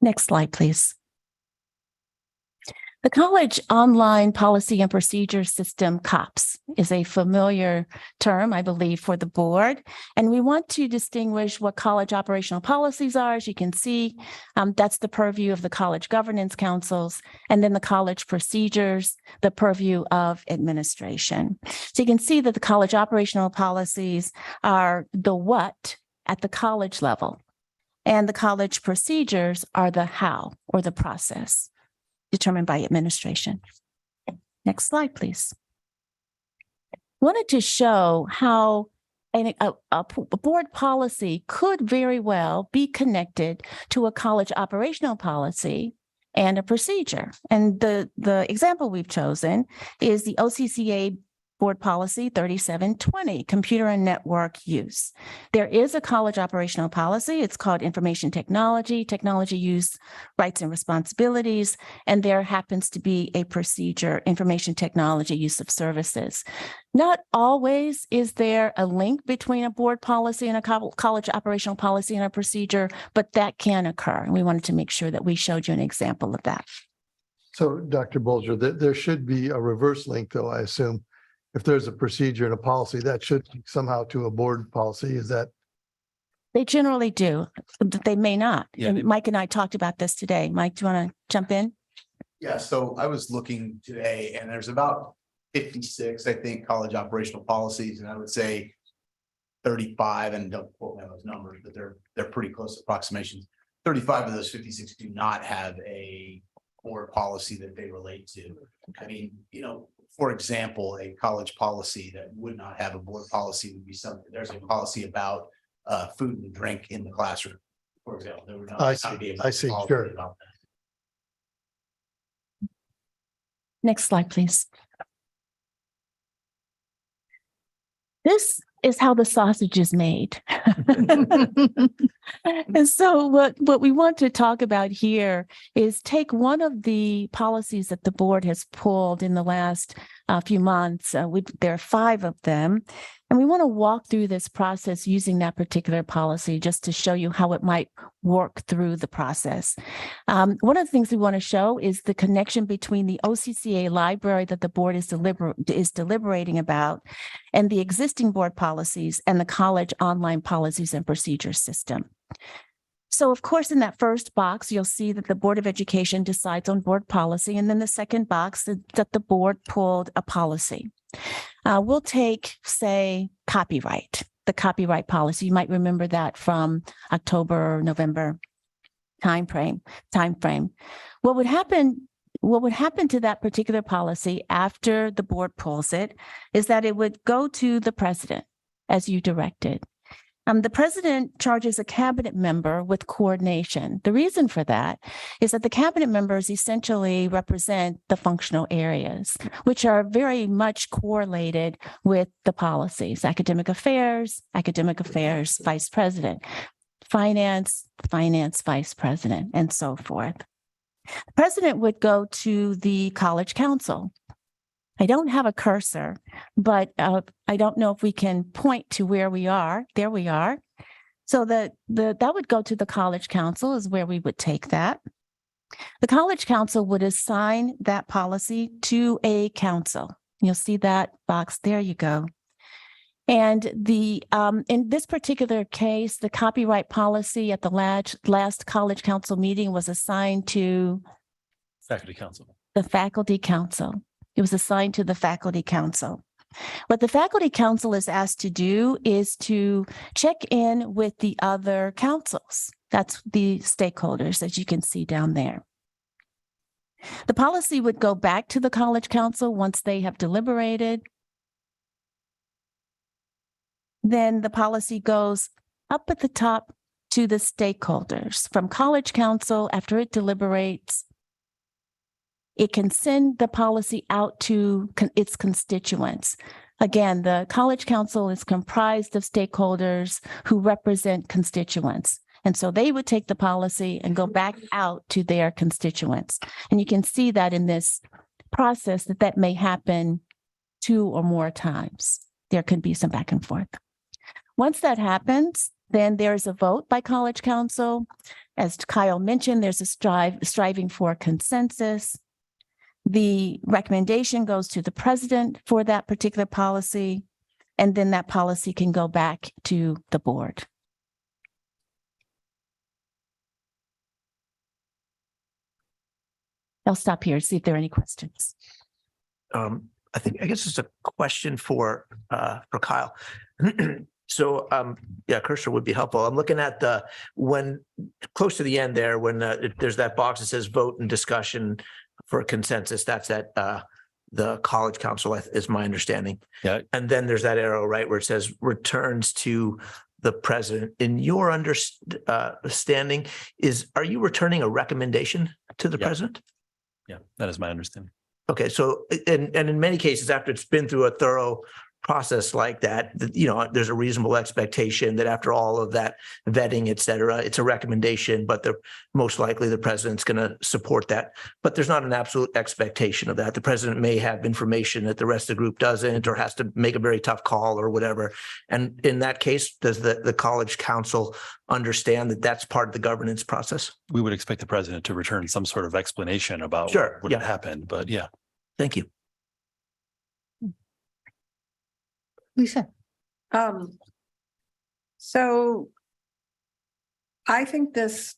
Next slide, please. The college online policy and procedure system, COPS, is a familiar term, I believe, for the board. And we want to distinguish what college operational policies are. As you can see, that's the purview of the college governance councils, and then the college procedures, the purview of administration. So you can see that the college operational policies are the what at the college level. And the college procedures are the how or the process determined by administration. Next slide, please. Wanted to show how a board policy could very well be connected to a college operational policy and a procedure. And the example we've chosen is the OCCA Board Policy 3720, Computer and Network Use. There is a college operational policy. It's called Information Technology, Technology Use, Rights and Responsibilities, and there happens to be a procedure, Information Technology Use of Services. Not always is there a link between a board policy and a college operational policy and a procedure, but that can occur. And we wanted to make sure that we showed you an example of that. So Dr. Bolger, there should be a reverse link though, I assume. If there's a procedure and a policy, that should link somehow to a board policy. Is that? They generally do, but they may not. Yeah. And Mike and I talked about this today. Mike, do you want to jump in? Yeah, so I was looking today and there's about 56, I think, college operational policies, and I would say 35, and don't quote me on those numbers, but they're pretty close approximations. 35 of those 56 do not have a board policy that they relate to. I mean, for example, a college policy that would not have a board policy would be something, there's a policy about food and drink in the classroom, for example. There would not I see, be a I see, policy sure. about that. Next slide, please. This is how the sausage is made. And so what we want to talk about here is take one of the policies that the board has pulled in the last few months. There are 5 of them. And we want to walk through this process using that particular policy just to show you how it might work through the process. One of the things we want to show is the connection between the OCCA library that the board is deliberating about and the existing board policies and the college online policies and procedures system. So of course, in that first box, you'll see that the Board of Education decides on board policy. And then the second box that the board pulled a policy. We'll take, say, copyright, the copyright policy. You might remember that from October, November timeframe. What would happen to that particular policy after the board pulls it is that it would go to the president as you directed. The president charges a cabinet member with coordination. The reason for that is that the cabinet members essentially represent the functional areas, which are very much correlated with the policies: academic affairs, vice president, finance, vice president, and so forth. The president would go to the college council. I don't have a cursor, but I don't know if we can point to where we are. There we are. So that would go to the college council is where we would take that. The college council would assign that policy to a council. You'll see that box. There you go. And in this particular case, the copyright policy at the last college council meeting was assigned to Faculty council. the faculty council. It was assigned to the faculty council. What the faculty council is asked to do is to check in with the other councils. That's the stakeholders, as you can see down there. The policy would go back to the college council once they have deliberated. Then the policy goes up at the top to the stakeholders. From college council, after it deliberates, it can send the policy out to its constituents. Again, the college council is comprised of stakeholders who represent constituents. And so they would take the policy and go back out to their constituents. And you can see that in this process that may happen 2 or more times. There could be some back and forth. Once that happens, then there's a vote by college council. As Kyle mentioned, there's a striving for consensus. The recommendation goes to the president for that particular policy, and then that policy can go back to the board. I'll stop here, see if there are any questions. I guess it's a question for Kyle. So, yeah, cursor would be helpful. I'm looking at when close to the end there, when there's that box that says vote and discussion for consensus, that's at the college council is my understanding. Yeah. And then there's that arrow, right, where it says returns to the president. In your understanding are you returning a recommendation to the Yeah. president? Yeah, that is my understanding. Okay, so and in many cases, after it's been through a thorough process like that, there's a reasonable expectation that after all of that vetting, et cetera, it's a recommendation, but most likely the president's going to support that. But there's not an absolute expectation of that. The president may have information that the rest of the group doesn't, or has to make a very tough call or whatever. And in that case, does the college council understand that that's part of the governance process? We would expect the president to return some sort of explanation about Sure, what yeah. had happened, but yeah. Thank you. Lisa. So I think this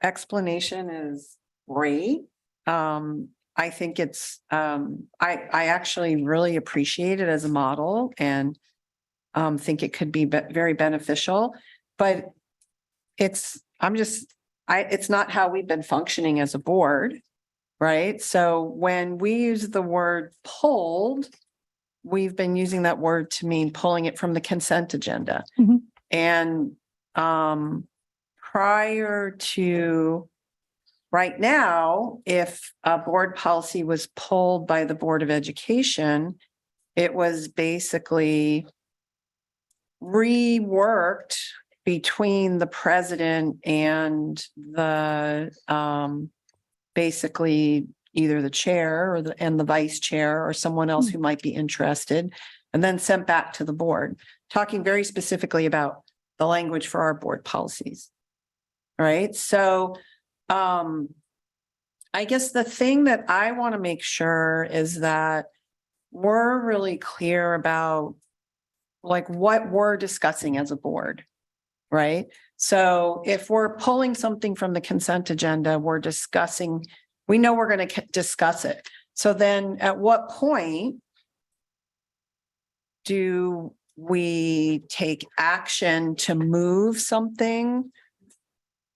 explanation is great. I think it's, I actually really appreciate it as a model and think it could be very beneficial, but it's not how we've been functioning as a board, right? So when we use the word pulled, we've been using that word to mean pulling it from the consent agenda. Mhm. And prior to right now, if a board policy was pulled by the Board of Education, it was basically reworked between the president and the basically either the chair or the vice chair or someone else who might be interested, and then sent back to the board, talking very specifically about the language for our board policies. All right. So I guess the thing that I want to make sure is that we're really clear about like what we're discussing as a board, right? So if we're pulling something from the consent agenda, we know we're going to discuss it. So then at what point do we take action to move something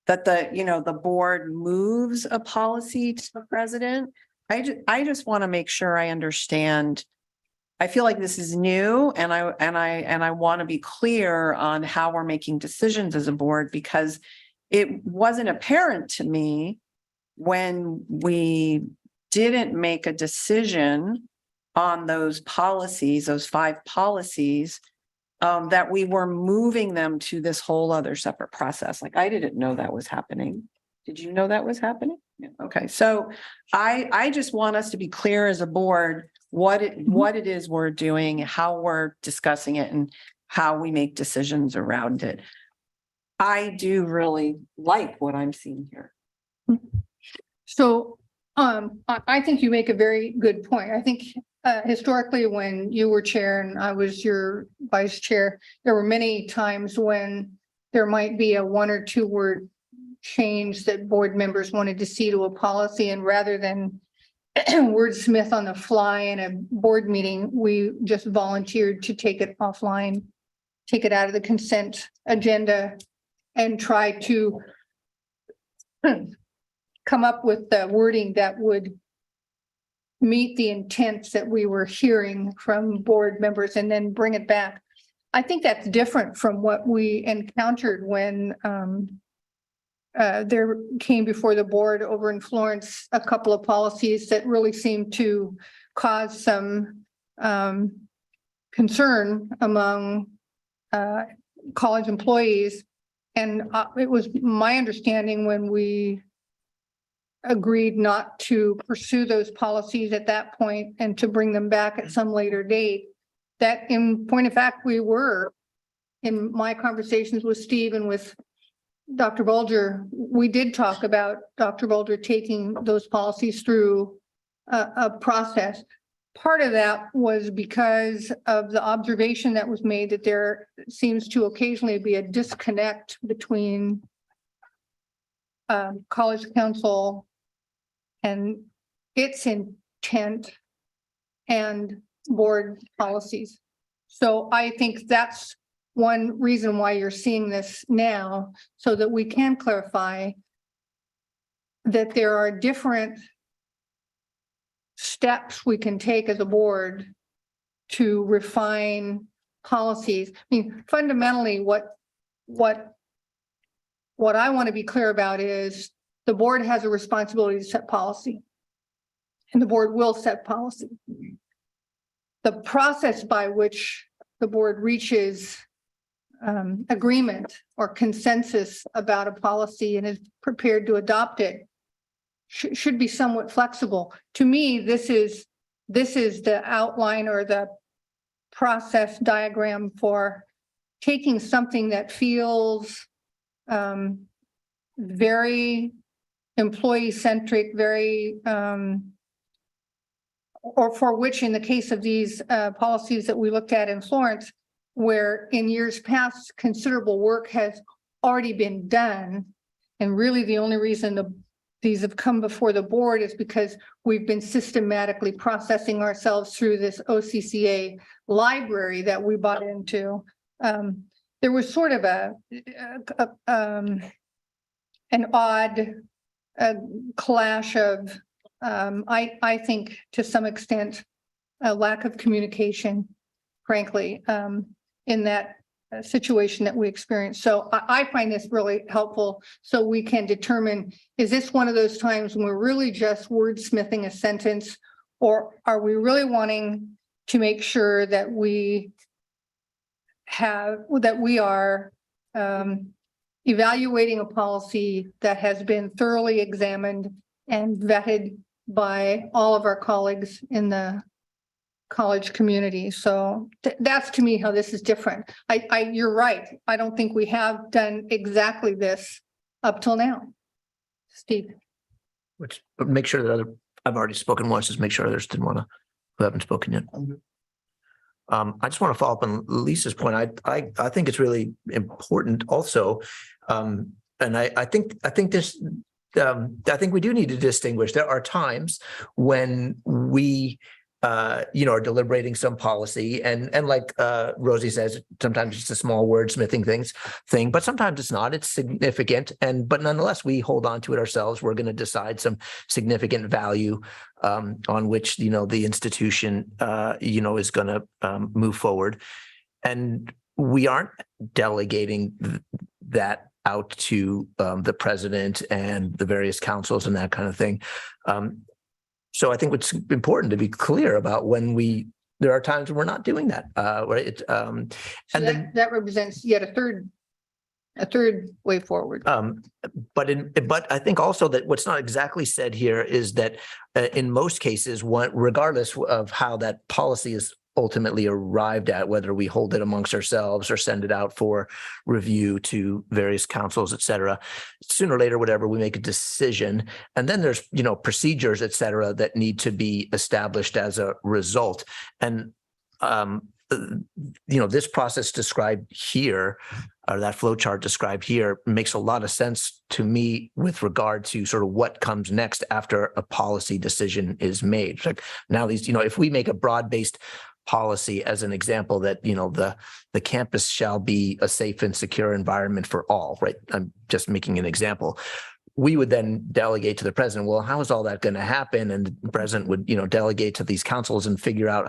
that the board moves a policy to the president? I just want to make sure I understand. I feel like this is new and I want to be clear on how we're making decisions as a board, because it wasn't apparent to me when we didn't make a decision on those policies, those 5 policies, that we were moving them to this whole other separate process. Like I didn't know that was happening. Did you know that was happening? Yeah. Okay. So I just want us to be clear as a board what it is we're doing, how we're discussing it, and how we make decisions around it. I do really like what I'm seeing here. So I think you make a very good point. I think historically, when you were chair and I was your vice chair, there were many times when there might be a 1 or 2 word change that board members wanted to see to a policy, and rather than wordsmith on the fly in a board meeting, we just volunteered to take it offline, take it out of the consent agenda, and try to come up with the wording that would meet the intents that we were hearing from board members and then bring it back. I think that's different from what we encountered when there came before the board over in Florence a couple of policies that really seemed to cause some concern among college employees. And it was my understanding when we agreed not to pursue those policies at that point and to bring them back at some later date, that in point of fact, we were, in my conversations with Steve and with Dr. Bulger, we did talk about Dr. Bulger taking those policies through a process. Part of that was because of the observation that was made that there seems to occasionally be a disconnect between college council and its intent and board policies. So I think that's one reason why you're seeing this now, so that we can clarify that there are different steps we can take as a board to refine policies. I mean, fundamentally, what I want to be clear about is the board has a responsibility to set policy, and the board will set policy. The process by which the board reaches agreement or consensus about a policy and is prepared to adopt it should be somewhat flexible. To me, this is the outline or the process diagram for taking something that feels very employee-centric, very or for which, in the case of these policies that we looked at in Florence, where in years past considerable work has already been done, and really the only reason these have come before the board is because we've been systematically processing ourselves through this OCCA library that we bought into. There was sort of an odd clash of, I think, to some extent, a lack of communication, frankly, in that situation that we experienced. So I find this really helpful, so we can determine, is this one of those times when we're really just wordsmithing a sentence, or are we really wanting to make sure that we are evaluating a policy that has been thoroughly examined and vetted by all of our colleagues in the college community. So that's, to me, how this is different. You're right. I don't think we have done exactly this up till now. Steve. Which, but make sure that I've already spoken once, just make sure others who haven't spoken yet. I just want to follow up on Lisa's point. I think it's really important also. And I think we do need to distinguish. There are times when we are deliberating some policy, and like Rosie says, sometimes it's a small wordsmithing thing, but sometimes it's not. It's significant, but nonetheless, we hold on to it ourselves. We're going to decide some significant value on which the institution is going to move forward, and we aren't delegating that out to the president and the various councils and that kind of thing. So I think it's important to be clear about when there are times when we're not doing that, right? So that represents yet a third way forward. But I think also that what's not exactly said here is that in most cases, regardless of how that policy is ultimately arrived at, whether we hold it amongst ourselves or send it out for review to various councils, et cetera, sooner or later, whatever, we make a decision. And then there's, procedures, et cetera, that need to be established as a result. And, this process described here, or that flow chart described here, makes a lot of sense to me with regard to sort of what comes next after a policy decision is made. Like now these, if we make a broad-based policy as an example that, the campus shall be a safe and secure environment for all, right? I'm just making an example. We would then delegate to the president, well, how is all that going to happen? And the president would, delegate to these councils and figure out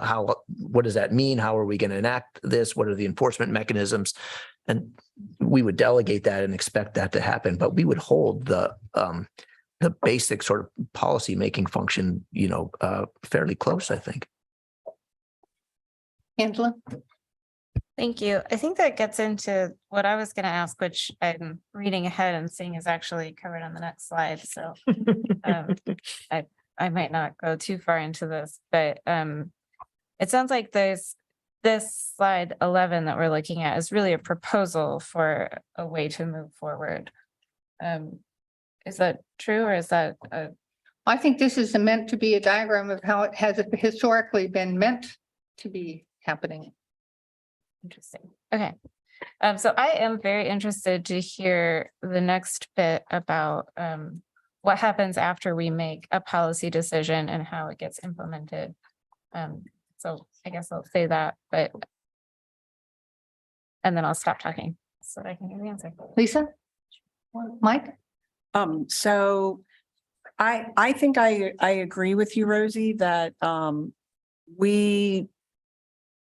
what does that mean? How are we going to enact this? What are the enforcement mechanisms? And we would delegate that and expect that to happen, but we would hold the basic sort of policy making function, fairly close, I think. Angela? Thank you. I think that gets into what I was going to ask, which I'm reading ahead and seeing is actually covered on the next slide. So I might not go too far into this, but it sounds like this slide 11 that we're looking at is really a proposal for a way to move forward. Is that true, or is that I think this is meant to be a diagram of how it has historically been meant to be happening. Interesting. Okay. So I am very interested to hear the next bit about what happens after we make a policy decision and how it gets implemented. So I guess I'll say that, but And then I'll stop talking so that I can hear the answer. Lisa? Mike? So I think I agree with you, Rosie, that we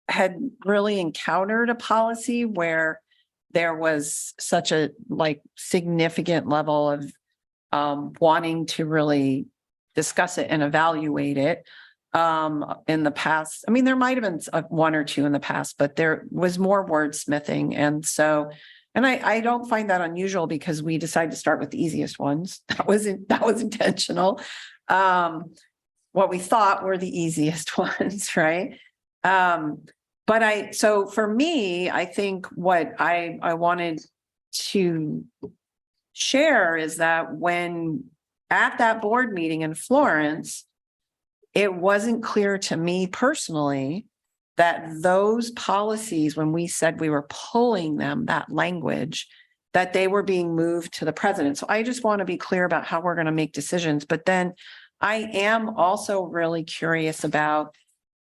had really encountered a policy where there was such a significant level of wanting to really discuss it and evaluate it in the past. I mean, there might have been one or two in the past, but there was more wordsmithing. And so, and I don't find that unusual because we decided to start with the easiest ones. That was intentional. What we thought were the easiest ones, right? So for me, I think what I wanted to share is that when at that board meeting in Florence, it wasn't clear to me personally that those policies, when we said we were pulling them, that language, that they were being moved to the president. So I just want to be clear about how we're going to make decisions. But then I am also really curious about,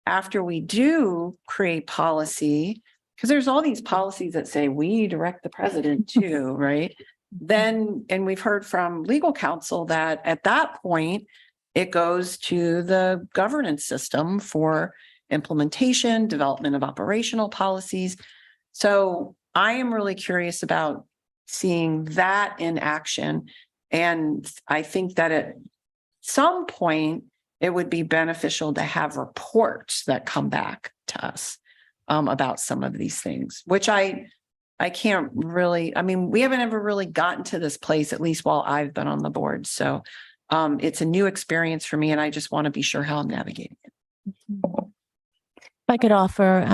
after we do create policy, because there's all these policies that say we direct the president to, right? Then, and we've heard from legal counsel that at that point, it goes to the governance system for implementation, development of operational policies. So I am really curious about seeing that in action. And I think that at some point, it would be beneficial to have reports that come back to us about some of these things, which I can't really, I mean, we haven't ever really gotten to this place, at least while I've been on the board. So it's a new experience for me, and I just want to be sure how I'm navigating it. If I could offer,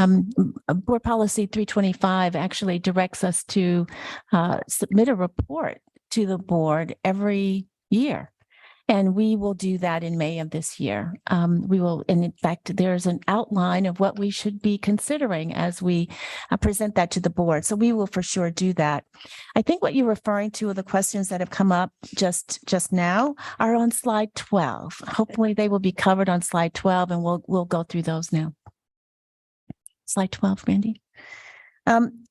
Board Policy 325 actually directs us to submit a report to the board every year. And we will do that in May of this year. We will, and in fact, there's an outline of what we should be considering as we present that to the board. So we will for sure do that. I think what you're referring to are the questions that have come up just now are on slide 12. Hopefully they will be covered on slide 12, and we'll go through those now. Slide 12, Randy.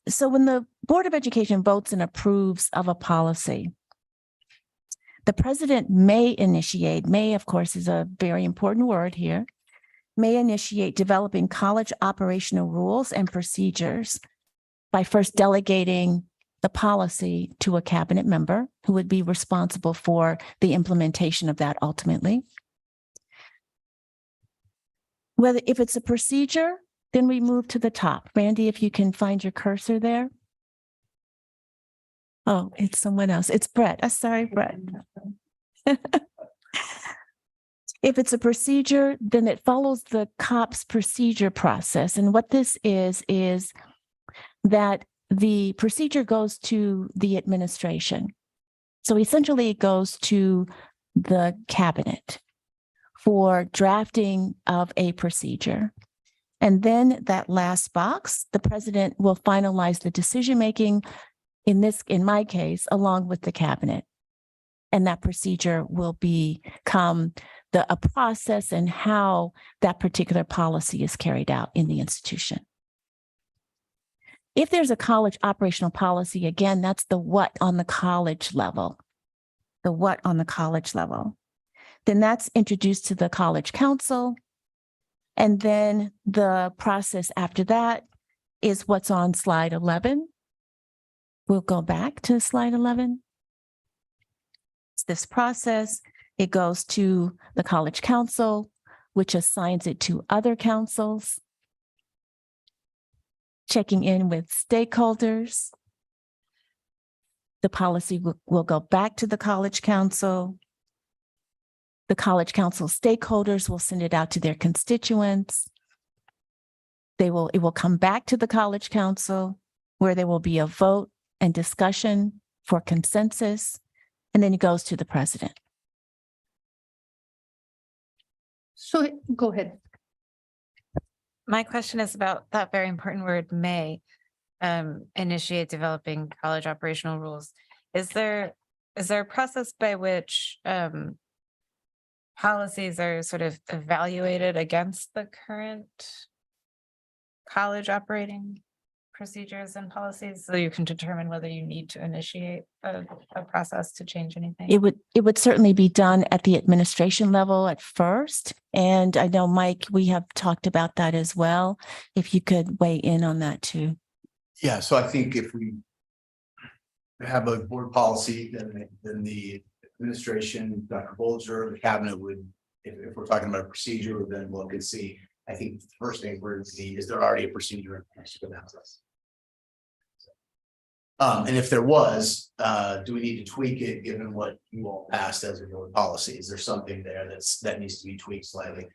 So when the Board of Education votes and approves of a policy, the president may initiate, may, of course, is a very important word here, may initiate developing college operational rules and procedures by first delegating the policy to a cabinet member who would be responsible for the implementation of that ultimately. If it's a procedure, then we move to the top. Randy, if you can find your cursor there. Oh, it's someone else. It's Brett. Sorry, Brett. If it's a procedure, then it follows the COPS procedure process. And what this is that the procedure goes to the administration. So essentially it goes to the cabinet for drafting of a procedure. And then that last box, the president will finalize the decision-making, in my case, along with the cabinet. And that procedure will become a process and how that particular policy is carried out in the institution. If there's a college operational policy, again, that's the what on the college level. The what on the college level. Then that's introduced to the college council. And then the process after that is what's on slide 11. We'll go back to slide 11. It's this process. It goes to the college council, which assigns it to other councils, checking in with stakeholders. The policy will go back to the college council. The college council stakeholders will send it out to their constituents. It will come back to the college council where there will be a vote and discussion for consensus, and then it goes to the president. So go ahead. My question is about that very important word, may, initiate developing college operational rules. Is there a process by which policies are sort of evaluated against the current college operating procedures and policies so you can determine whether you need to initiate a process to change anything? It would certainly be done at the administration level at first. And I know, Mike, we have talked about that as well. If you could weigh in on that too. Yeah, so I think if we have a board policy, then the administration, Dr. Bolger, the cabinet would, if we're talking about a procedure, then look and see. I think the first thing we're going to see, is there already a procedure in place for that? And if there was, do we need to tweak it given what you all passed as a board policy? Is there something there that needs to be tweaked slightly?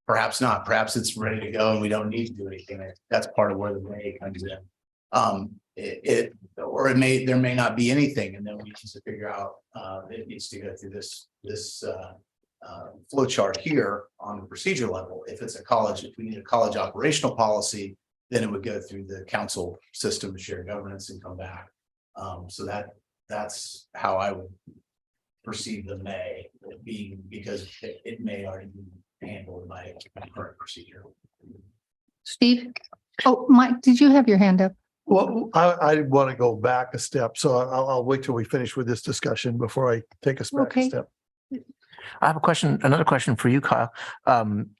Perhaps not. Perhaps it's ready to go and we don't need to do anything. That's part of where the may comes in. There may not be anything, and then we need to figure out it needs to go through this flow chart here on the procedure level. If it's a college, if we need a college operational policy, then it would go through the council system of shared governance and come back. So that's how I would perceive the may being, because it may already be handled by current procedure. Steve? Oh, Mike, did you have your hand up? Well, I want to go back a step, so I'll wait till we finish with this discussion before I take us back a Okay. step. I have a question, another question for you, Kyle. In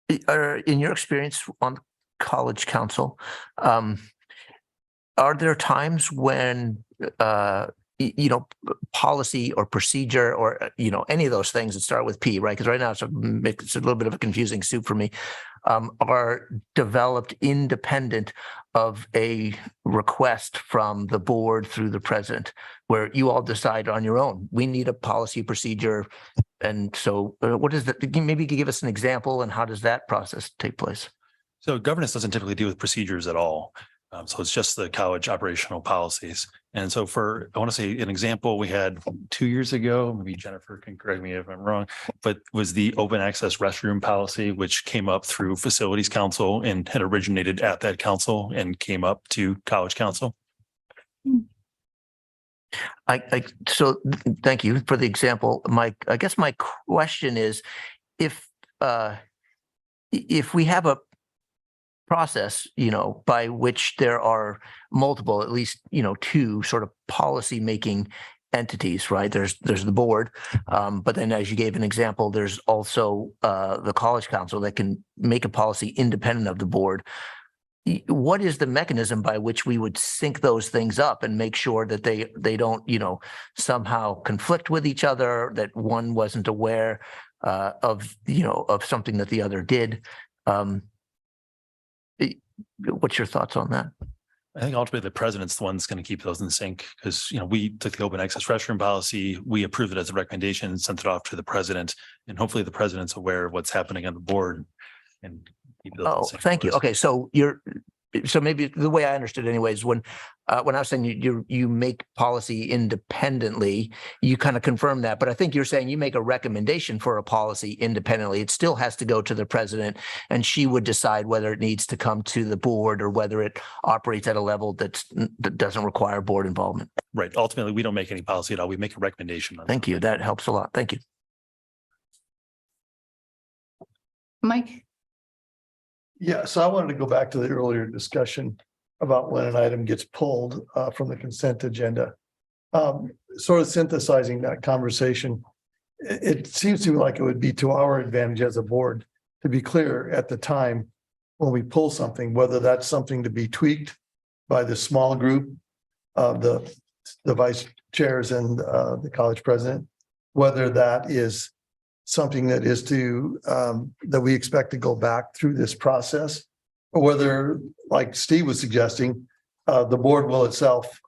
your experience on college council, are there times when policy or procedure or any of those things that start with P, right? Because right now it's a little bit of a confusing soup for me. Are developed independent of a request from the board through the president, where you all decide on your own, we need a policy procedure. And so what is that? Maybe you could give us an example, and how does that process take place? So governance doesn't typically deal with procedures at all. So it's just the college operational policies. And so I want to say an example we had 2 years ago, maybe Jennifer can correct me if I'm wrong, but was the open access restroom policy, which came up through facilities council and had originated at that council and came up to college council. So thank you for the example, Mike. I guess my question is, if we have a process, by which there are multiple, at least, two sort of policy making entities, right? There's the board, but then, as you gave an example, there's also the college council that can make a policy independent of the board. What is the mechanism by which we would sync those things up and make sure that they don't, somehow conflict with each other, that one wasn't aware of something that the other did? What's your thoughts on that? I think ultimately the president's the one that's going to keep those in sync, because, we took the open access restroom policy, we approved it as a recommendation, sent it off to the president, and hopefully the president's aware of what's happening on the board. And keep those in sync Thank for you. us. Okay, so maybe the way I understood anyways, when I was saying you make policy independently, you kind of confirm that, but I think you're saying you make a recommendation for a policy independently. It still has to go to the president, and she would decide whether it needs to come to the board or whether it operates at a level that doesn't require board involvement. Right. Ultimately, we don't make any policy at all. We make a recommendation. Thank you. That helps a lot. Thank you. Mike? Yeah, so I wanted to go back to the earlier discussion about when an item gets pulled from the consent agenda. Sort of synthesizing that conversation, it seems to me like it would be to our advantage as a board to be clear at the time when we pull something, whether that's something to be tweaked by the small group of the vice chairs and the college president, whether that is something that is that we expect to go back through this process, or whether, like Steve was suggesting, the board will itself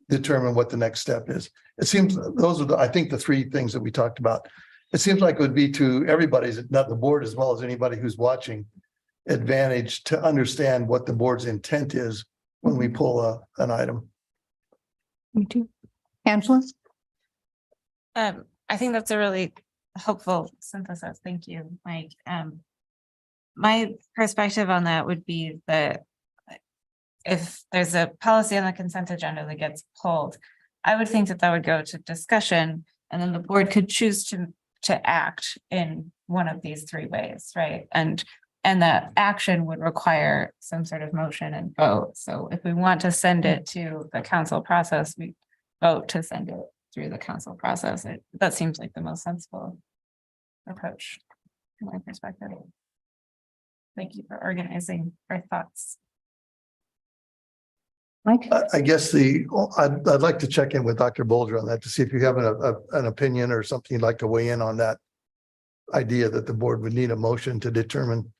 determine what the next step is. It seems those are I think the three things that we talked about. It seems like it would be to everybody's, not the board as well as anybody who's watching, advantage to understand what the board's intent is when we pull an item. Me too. Angela? I think that's a really helpful synthesis. Thank you, Mike. My perspective on that would be that if there's a policy on the consent agenda that gets pulled, I would think that would go to discussion, and then the board could choose to act in one of these three ways, right? And And that action would require some sort of motion and vote. So if we want to send it to the council process, we vote to send it through the council process. That seems like the most sensible approach from my perspective. Thank you for organizing our thoughts. Mike? I guess I'd like to check in with Dr. Bolger on that to see if you have an opinion or something you'd like to weigh in on that idea that the board would need a motion to determine.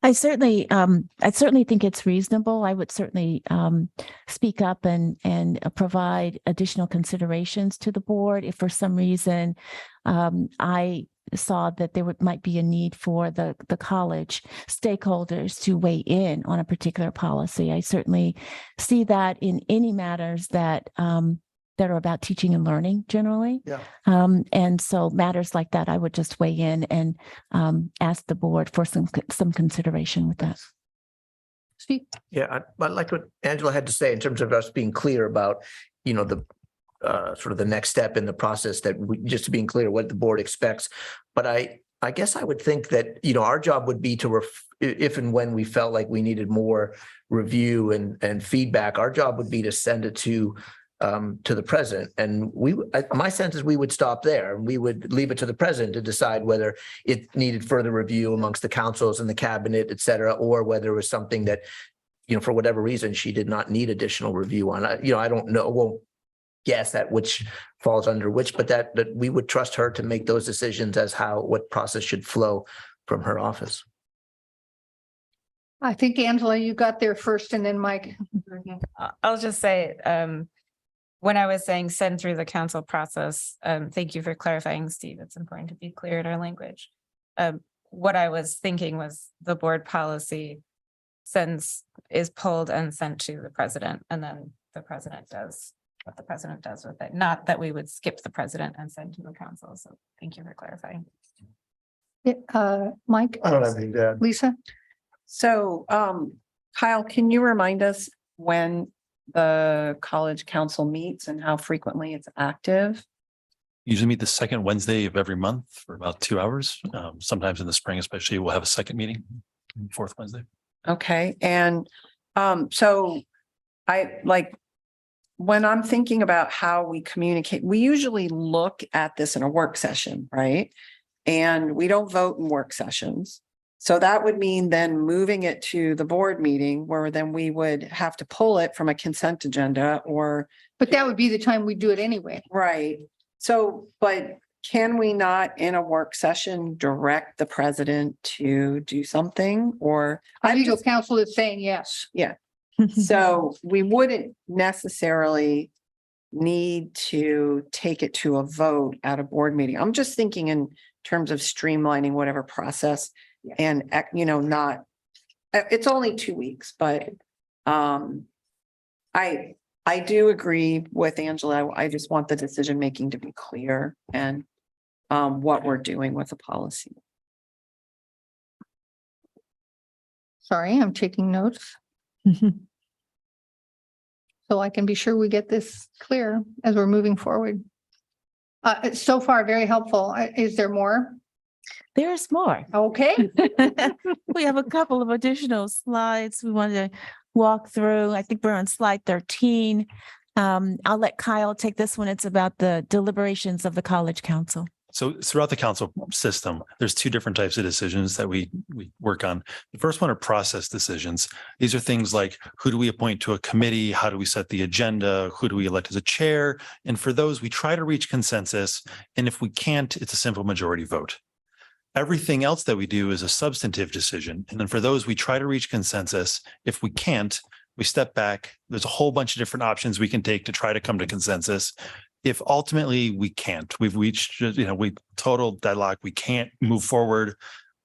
I certainly think it's reasonable. I would certainly speak up and provide additional considerations to the board if for some reason I saw that there might be a need for the college stakeholders to weigh in on a particular policy. I certainly see that in any matters that that are about teaching and learning generally. Yeah. And so matters like that, I would just weigh in and ask the board for some consideration with that. Steve? Yeah, I like what Angela had to say in terms of us being clear about, the sort of the next step in the process that just being clear what the board expects. But I guess I would think that, our job would be to, if and when we felt like we needed more review and feedback, our job would be to send it to the president. And my sense is we would stop there and we would leave it to the president to decide whether it needed further review amongst the councils and the cabinet, et cetera, or whether it was something that, for whatever reason, she did not need additional review on. I don't know, won't guess at which falls under which, but that we would trust her to make those decisions as what process should flow from her office. I think Angela, you got there first and then Mike. I'll just say, when I was saying send through the council process, thank you for clarifying, Steve. It's important to be clear in our language. What I was thinking was the board policy is pulled and sent to the president, and then the president does what the president does with it. Not that we would skip the president and send to the council. So thank you for clarifying. Mike? I don't have anything to add. Lisa? So, Kyle, can you remind us when the college council meets and how frequently it's active? Usually meet the second Wednesday of every month for about 2 hours. Sometimes in the spring, especially, we'll have a second meeting, fourth Wednesday. Okay. And so when I'm thinking about how we communicate, we usually look at this in a work session, right? And we don't vote in work sessions. So that would mean then moving it to the board meeting where then we would have to pull it from a consent agenda But that would be the time we do it anyway. Right. So, but can we not in a work session direct the president to do something or? Our legal counsel is saying yes. Yeah. So we wouldn't necessarily need to take it to a vote at a board meeting. I'm just thinking in terms of streamlining whatever process and, it's only 2 weeks, but I do agree with Angela. I just want the decision-making to be clear and what we're doing with the policy. Sorry, I'm taking notes. So I can be sure we get this clear as we're moving forward. It's so far very helpful. Is there more? There's more. Okay. We have a couple of additional slides we wanted to walk through. I think we're on slide 13. I'll let Kyle take this one. It's about the deliberations of the College Council. So throughout the council system, there's two different types of decisions that we work on. The first one are process decisions. These are things like who do we appoint to a committee? How do we set the agenda? Who do we elect as a chair? And for those, we try to reach consensus. And if we can't, it's a simple majority vote. Everything else that we do is a substantive decision. And then for those, we try to reach consensus. If we can't, we step back. There's a whole bunch of different options we can take to try to come to consensus. If ultimately we can't, we've reached, we total deadlock, we can't move forward,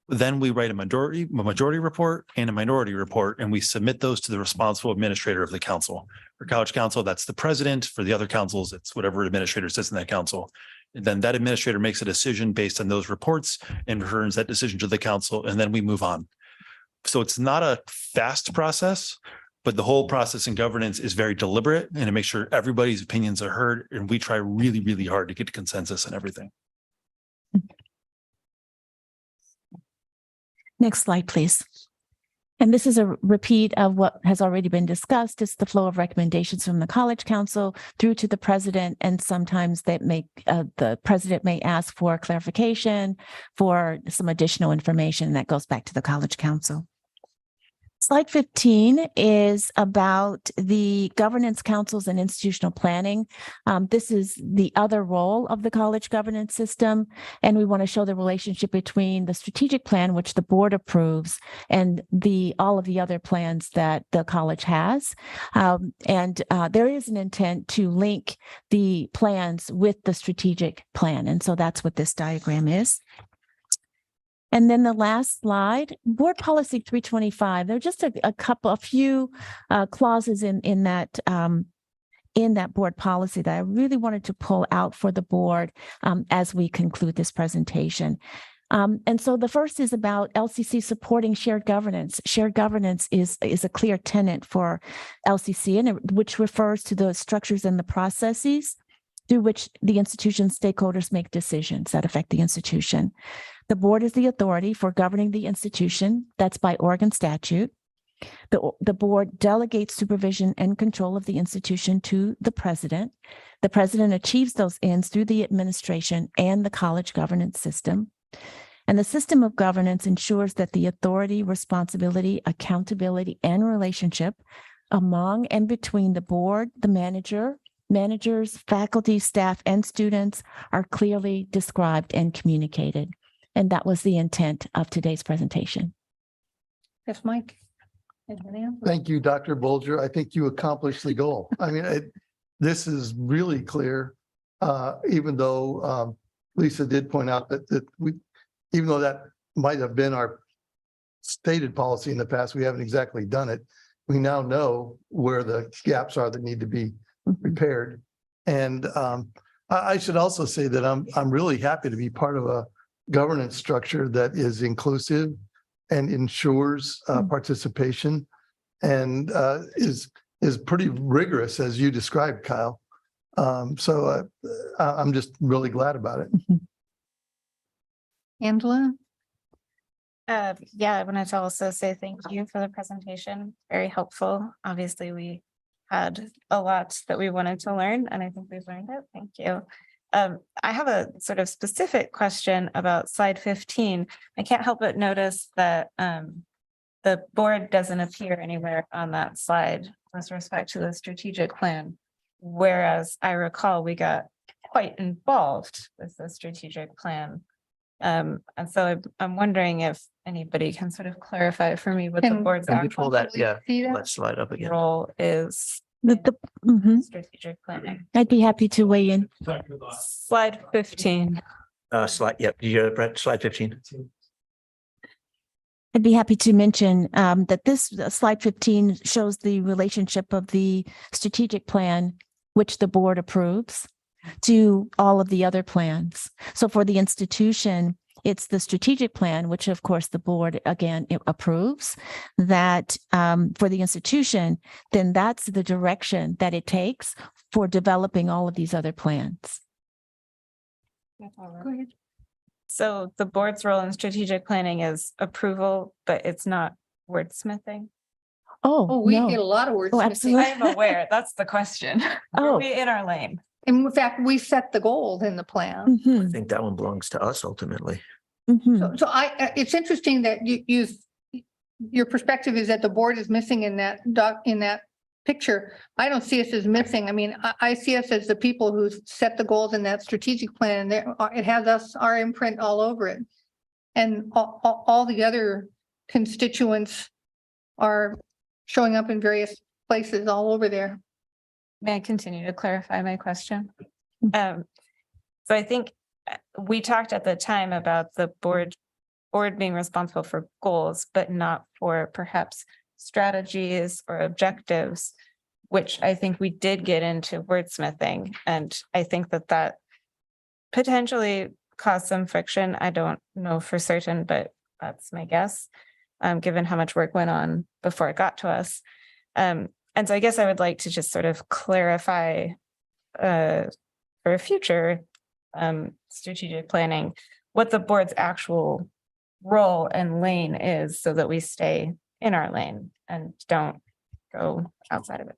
then we write a majority report and a minority report, and we submit those to the responsible administrator of the council. For College Council, that's the president. For the other councils, it's whatever administrator sits in that council. And then that administrator makes a decision based on those reports and returns that decision to the council, and then we move on. So it's not a fast process, but the whole process and governance is very deliberate and to make sure everybody's opinions are heard. And we try really, really hard to get to consensus and everything. Next slide, please. And this is a repeat of what has already been discussed. It's the flow of recommendations from the College Council through to the president. And sometimes the president may ask for clarification, for some additional information that goes back to the College Council. Slide 15 is about the governance councils and institutional planning. This is the other role of the college governance system. And we want to show the relationship between the strategic plan, which the board approves, and all of the other plans that the college has. There is an intent to link the plans with the strategic plan. And so that's what this diagram is. And then the last slide, Board Policy 325. There are just a few clauses in that board policy that I really wanted to pull out for the board as we conclude this presentation. And so the first is about LCC supporting shared governance. Shared governance is a clear tenet for LCC, and which refers to the structures and the processes through which the institution stakeholders make decisions that affect the institution. The board is the authority for governing the institution. That's by Oregon statute. The board delegates supervision and control of the institution to the president. The president achieves those ends through the administration and the college governance system. And the system of governance ensures that the authority, responsibility, accountability, and relationship among and between the board, the managers, faculty, staff, and students are clearly described and communicated. And that was the intent of today's presentation. Yes, Mike. Thank you, Dr. Bolger. I think you accomplished the goal. I mean, this is really clear, even though Lisa did point out that even though that might have been our stated policy in the past, we haven't exactly done it. We now know where the gaps are that need to be repaired. And I should also say that I'm really happy to be part of a governance structure that is inclusive and ensures participation and is pretty rigorous, as you described, Kyle. So I'm just really glad about it. Angela? Yeah, I wanted to also say thank you for the presentation. Very helpful. Obviously, we had a lot that we wanted to learn, and I think we've learned it. Thank you. I have a sort of specific question about slide 15. I can't help but notice that the board doesn't appear anywhere on that slide with respect to the strategic plan. Whereas I recall we got quite involved with the strategic plan. And so I'm wondering if anybody can sort of clarify for me what the board's Can we pull that, See that? let's slide up again. role is strategic planning. I'd be happy to weigh in. Slide 15. Slide 15. I'd be happy to mention that this slide 15 shows the relationship of the strategic plan, which the board approves, to all of the other plans. So for the institution, it's the strategic plan, which of course the board again approves. That for the institution, then that's the direction that it takes for developing all of these other plans. Go ahead. So the board's role in strategic planning is approval, but it's not wordsmithing. Oh, we no. get a lot of words. Oh, I absolutely. am aware. That's the question. Are Oh. we in our lane? In fact, we set the goals in the plan. Mhm, I think that one belongs to us ultimately. mhm. So it's interesting that your perspective is that the board is missing in that picture. I don't see us as missing. I mean, I see us as the people who set the goals in that strategic plan. It has our imprint all over it. And all the other constituents are showing up in various places all over there. May I continue to clarify my question? So I think we talked at the time about the board being responsible for goals, but not for perhaps strategies or objectives, which I think we did get into wordsmithing. And I think that potentially caused some friction. I don't know for certain, but that's my guess, given how much work went on before it got to us. And so I guess I would like to just sort of clarify for future strategic planning, what the board's actual role and lane is so that we stay in our lane and don't go outside of it.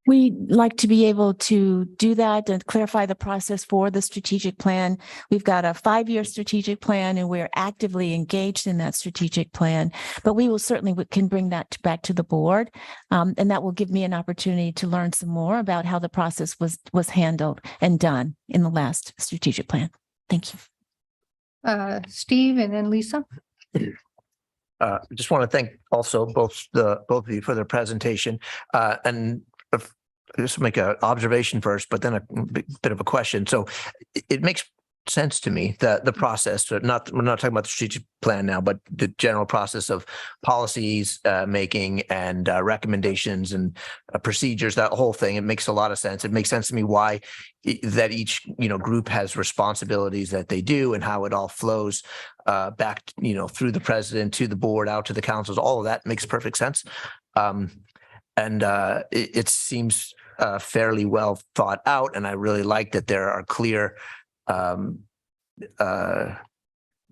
We'd like to be able to do that and clarify the process for the strategic plan. We've got a 5-year strategic plan and we're actively engaged in that strategic plan, but we will certainly can bring that back to the board. And that will give me an opportunity to learn some more about how the process was handled and done in the last strategic plan. Thank you. Steve and then Lisa. Just want to thank also both of you for their presentation. And just make an observation first, but then a bit of a question. So it makes sense to me that the process, we're not talking about the strategic plan now, but the general process of policies making and recommendations and procedures, that whole thing, it makes a lot of sense. It makes sense to me why that each group has responsibilities that they do and how it all flows back through the president to the board, out to the councils. All of that makes perfect sense. And it seems fairly well thought out. And I really like that there are clear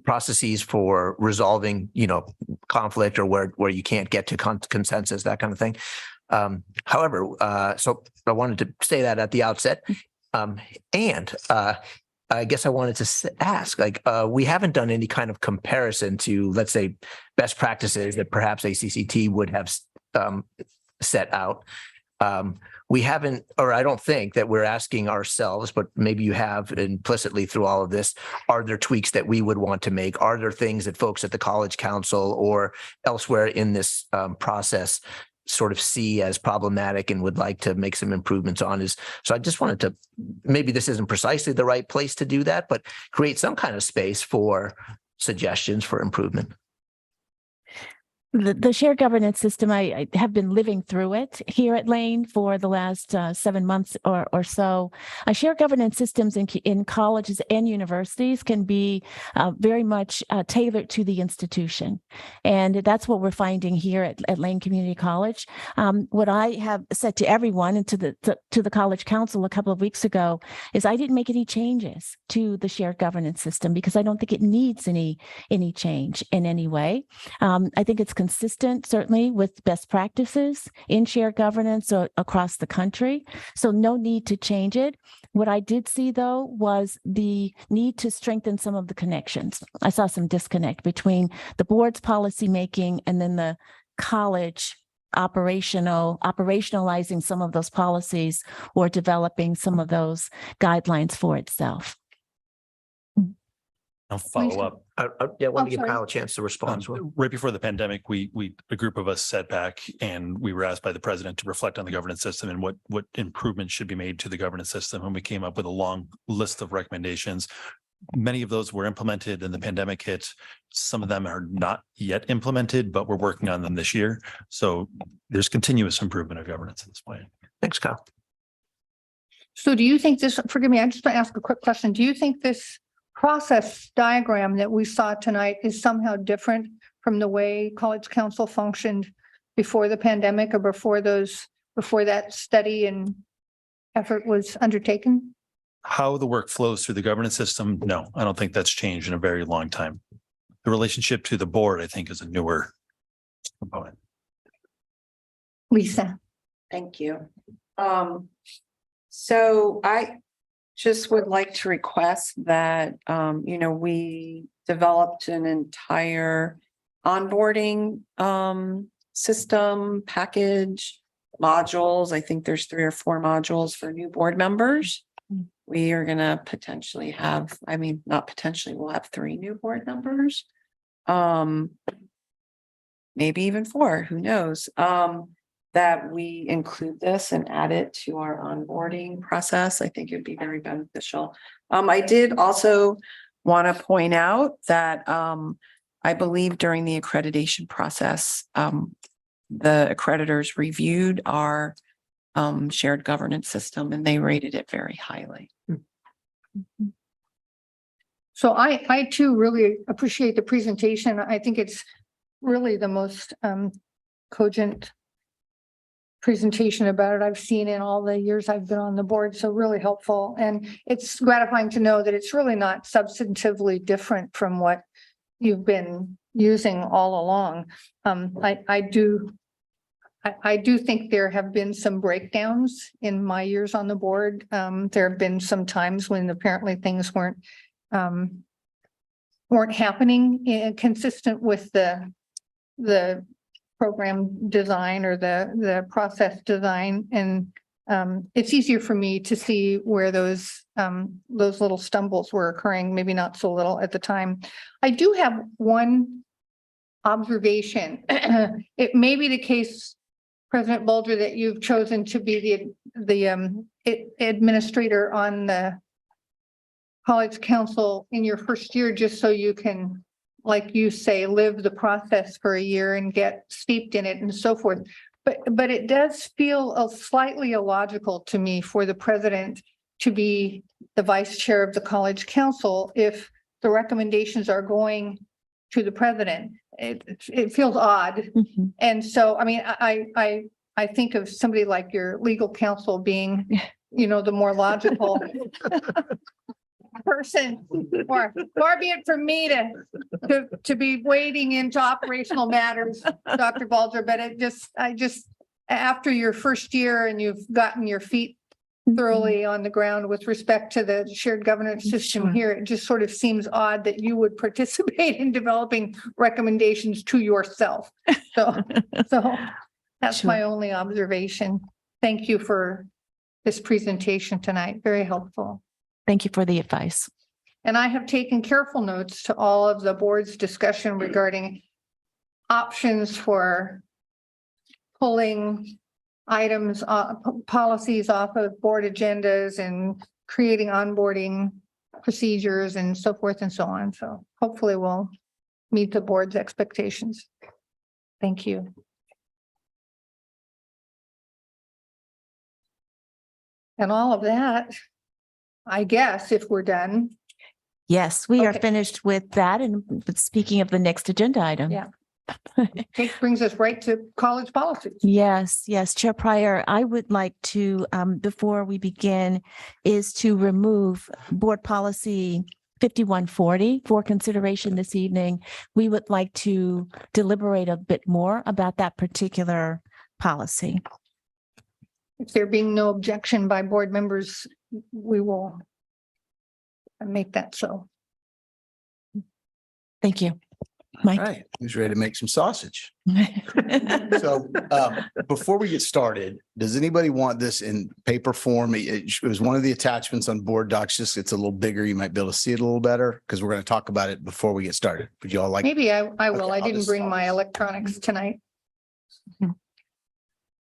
processes for resolving, conflict or where you can't get to consensus, that kind of thing. However, so I wanted to say that at the outset. And I guess I wanted to ask, we haven't done any kind of comparison to, let's say, best practices that perhaps ACCT would have set out. We haven't, or I don't think that we're asking ourselves, but maybe you have implicitly through all of this, are there tweaks that we would want to make? Are there things that folks at the College Council or elsewhere in this process sort of see as problematic and would like to make some improvements on? So I just wanted to, maybe this isn't precisely the right place to do that, but create some kind of space for suggestions for improvement. The shared governance system, I have been living through it here at Lane for the last 7 months or so. Shared governance systems in colleges and universities can be very much tailored to the institution. And that's what we're finding here at Lane Community College. What I have said to everyone and to the College Council a couple of weeks ago is I didn't make any changes to the shared governance system because I don't think it needs any change in any way. I think it's consistent, certainly, with best practices in shared governance across the country. So no need to change it. What I did see, though, was the need to strengthen some of the connections. I saw some disconnect between the board's policymaking and then the college operationalizing some of those policies or developing some of those guidelines for itself. I'll follow up. I want to give sorry. Kyle a chance to respond. Right before the pandemic, a group of us sat back and we were asked by the president to reflect on the governance system and what improvements should be made to the governance system. And we came up with a long list of recommendations. Many of those were implemented and the pandemic hit. Some of them are not yet implemented, but we're working on them this year. So there's continuous improvement of governance at this point. Thanks, Kyle. So do you think this, forgive me, I just want to ask a quick question. Do you think this process diagram that we saw tonight is somehow different from the way College Council functioned before the pandemic or before that study and effort was undertaken? How the work flows through the governance system? No, I don't think that's changed in a very long time. The relationship to the board, I think, is a newer component. Lisa. Thank you. So I just would like to request that, we developed an entire onboarding system package, modules. I think there's 3 or 4 modules for new board members. We are going to potentially have, not potentially, we'll have 3 new board members. Maybe even 4, who knows? That we include this and add it to our onboarding process. I think it would be very beneficial. I did also want to point out that I believe during the accreditation process, the accreditors reviewed our shared governance system and they rated it very highly. So I too really appreciate the presentation. I think it's really the most cogent presentation about it I've seen in all the years I've been on the board. So really helpful. And it's gratifying to know that it's really not substantively different from what you've been using all along. I do think there have been some breakdowns in my years on the board. There have been some times when apparently things weren't happening consistent with the program design or the process design. And it's easier for me to see where those little stumbles were occurring, maybe not so little at the time. I do have one observation. It may be the case, President Bulger, that you've chosen to be the administrator on the college council in your first year, just so you can, like you say, live the process for a year and get steeped in it and so forth. But it does feel slightly illogical to me for the president to be the vice chair of the college council if the recommendations are going to the president. It feels odd. Mhm. And so, I mean, I think of somebody like your legal counsel being, the more logical person, or far be it from me to be wading into operational matters, Dr. Bulger, but I just, after your first year and you've gotten your feet thoroughly on the ground with respect to the shared governance system Sure. here, it just sort of seems odd that you would participate in developing recommendations to yourself. So that's my only observation. Thank you for this presentation tonight. Very helpful. Thank you for the advice. And I have taken careful notes to all of the board's discussion regarding options for pulling items, policies off of board agendas and creating onboarding procedures and so forth and so on. So hopefully we'll meet the board's expectations. Thank you. And all of that, I guess, if we're done. Yes, we are Okay. finished with that. And speaking of the next agenda item. Yeah. It brings us right to college policies. Yes, Chair Pryor, I would like to, before we begin, is to remove board policy 5140 for consideration this evening. We would like to deliberate a bit more about that particular policy. If there being no objection by board members, we will make that so. Thank you. All Mike? right, who's ready to make some sausage? So before we get started, does anybody want this in paper form? It was one of the attachments on board docs, just it's a little bigger. You might be able to see it a little better because we're going to talk about it before we get started. Would you all like? Maybe I will. Okay, I I'll didn't just- bring I'll my just- electronics tonight.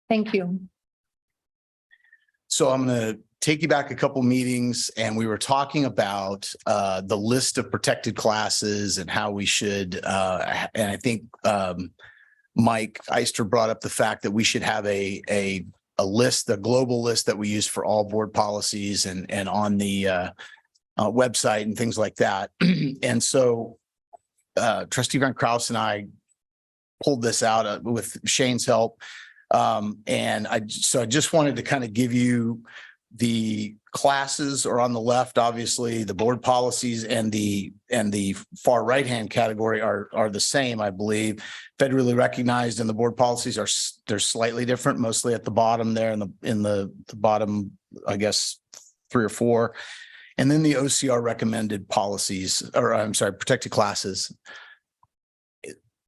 Thank you. So I'm going to take you back a couple meetings and we were talking about the list of protected classes and how we should, and I think Mike Eister brought up the fact that we should have a list, a global list that we use for all board policies and on the website and things like that. And so Trustee Van Kraus and I pulled this out with Shane's help. And I just wanted to kind of give you the classes are on the left, obviously the board policies and the far right-hand category are the same, I believe. Federally recognized and the board policies they're slightly different, mostly at the bottom there in the bottom, I guess, 3 or 4. And then the OCR recommended policies, or I'm sorry, protected classes.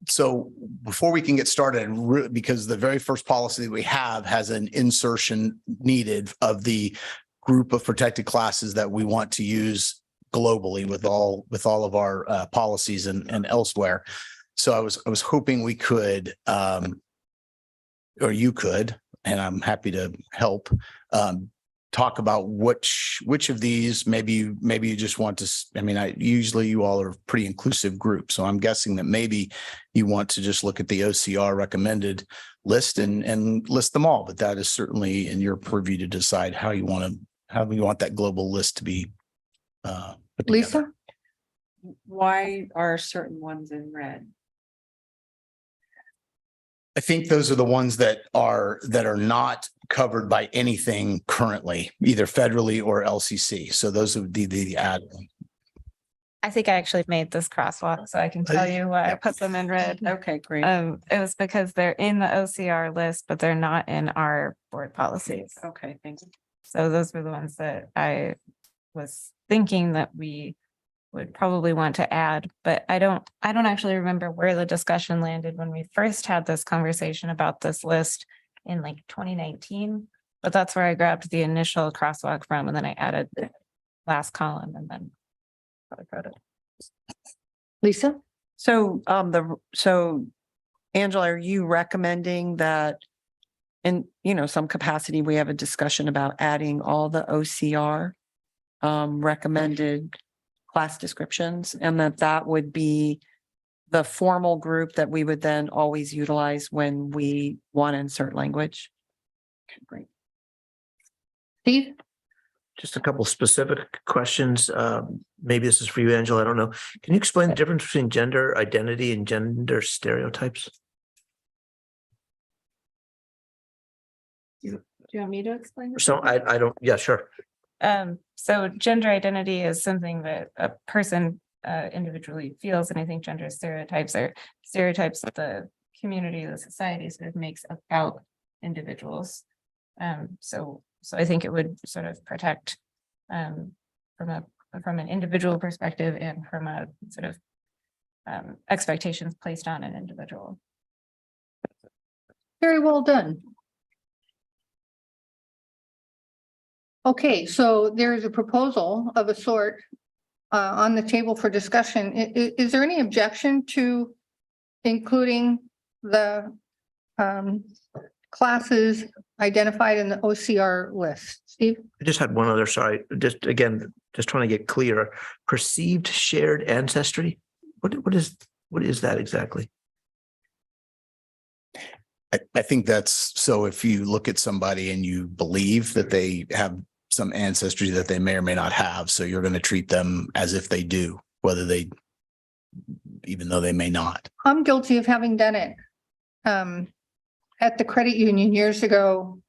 So before we can get started, because the very first policy that we have has an insertion needed of the group of protected classes that we want to use globally with all of our policies and elsewhere. So I was hoping we could, or you could, and I'm happy to help, talk about which of these maybe you just want to, I mean, usually you all are a pretty inclusive group. So I'm guessing that maybe you want to just look at the OCR recommended list and list them all, but that is certainly in your purview to decide how you want that global list to be put together. Lisa? Why are certain ones in red? I think those are the ones that are not covered by anything currently, either federally or LCC. So those would be the add. I think I actually made this crosswalk, so I can tell you why I put them in red. Okay, great. It was because they're in the OCR list, but they're not in our board policies. Okay, thank you. So those were the ones that I was thinking that we would probably want to add, but I don't actually remember where the discussion landed when we first had this conversation about this list in like 2019. But that's where I grabbed the initial crosswalk from, and then I added the last column and then wrote it. Lisa? So, so Angela, are you recommending that in, some capacity, we have a discussion about adding all the OCR recommended class descriptions, and that would be the formal group that we would then always utilize when we want to insert language? Okay, great. Steve? Just a couple specific questions. Maybe this is for you, Angela. I don't know. Can you explain the difference between gender identity and gender stereotypes? Do you want me to explain? So I don't, yeah, sure. So gender identity is something that a person individually feels, and I think gender stereotypes are stereotypes that the community, the society sort of makes about individuals. So I think it would sort of protect from an individual perspective and from a sort of expectations placed on an individual. Very well done. Okay, so there is a proposal of a sort on the table for discussion. Is there any objection to including the classes identified in the OCR list? Steve? I just had one other, sorry, just trying to get clearer. Perceived shared ancestry? What is that exactly? I think that's, so if you look at somebody and you believe that they have some ancestry that they may or may not have, so you're going to treat them as if they do, even though they may not. I'm guilty of having done it. At the credit union years ago,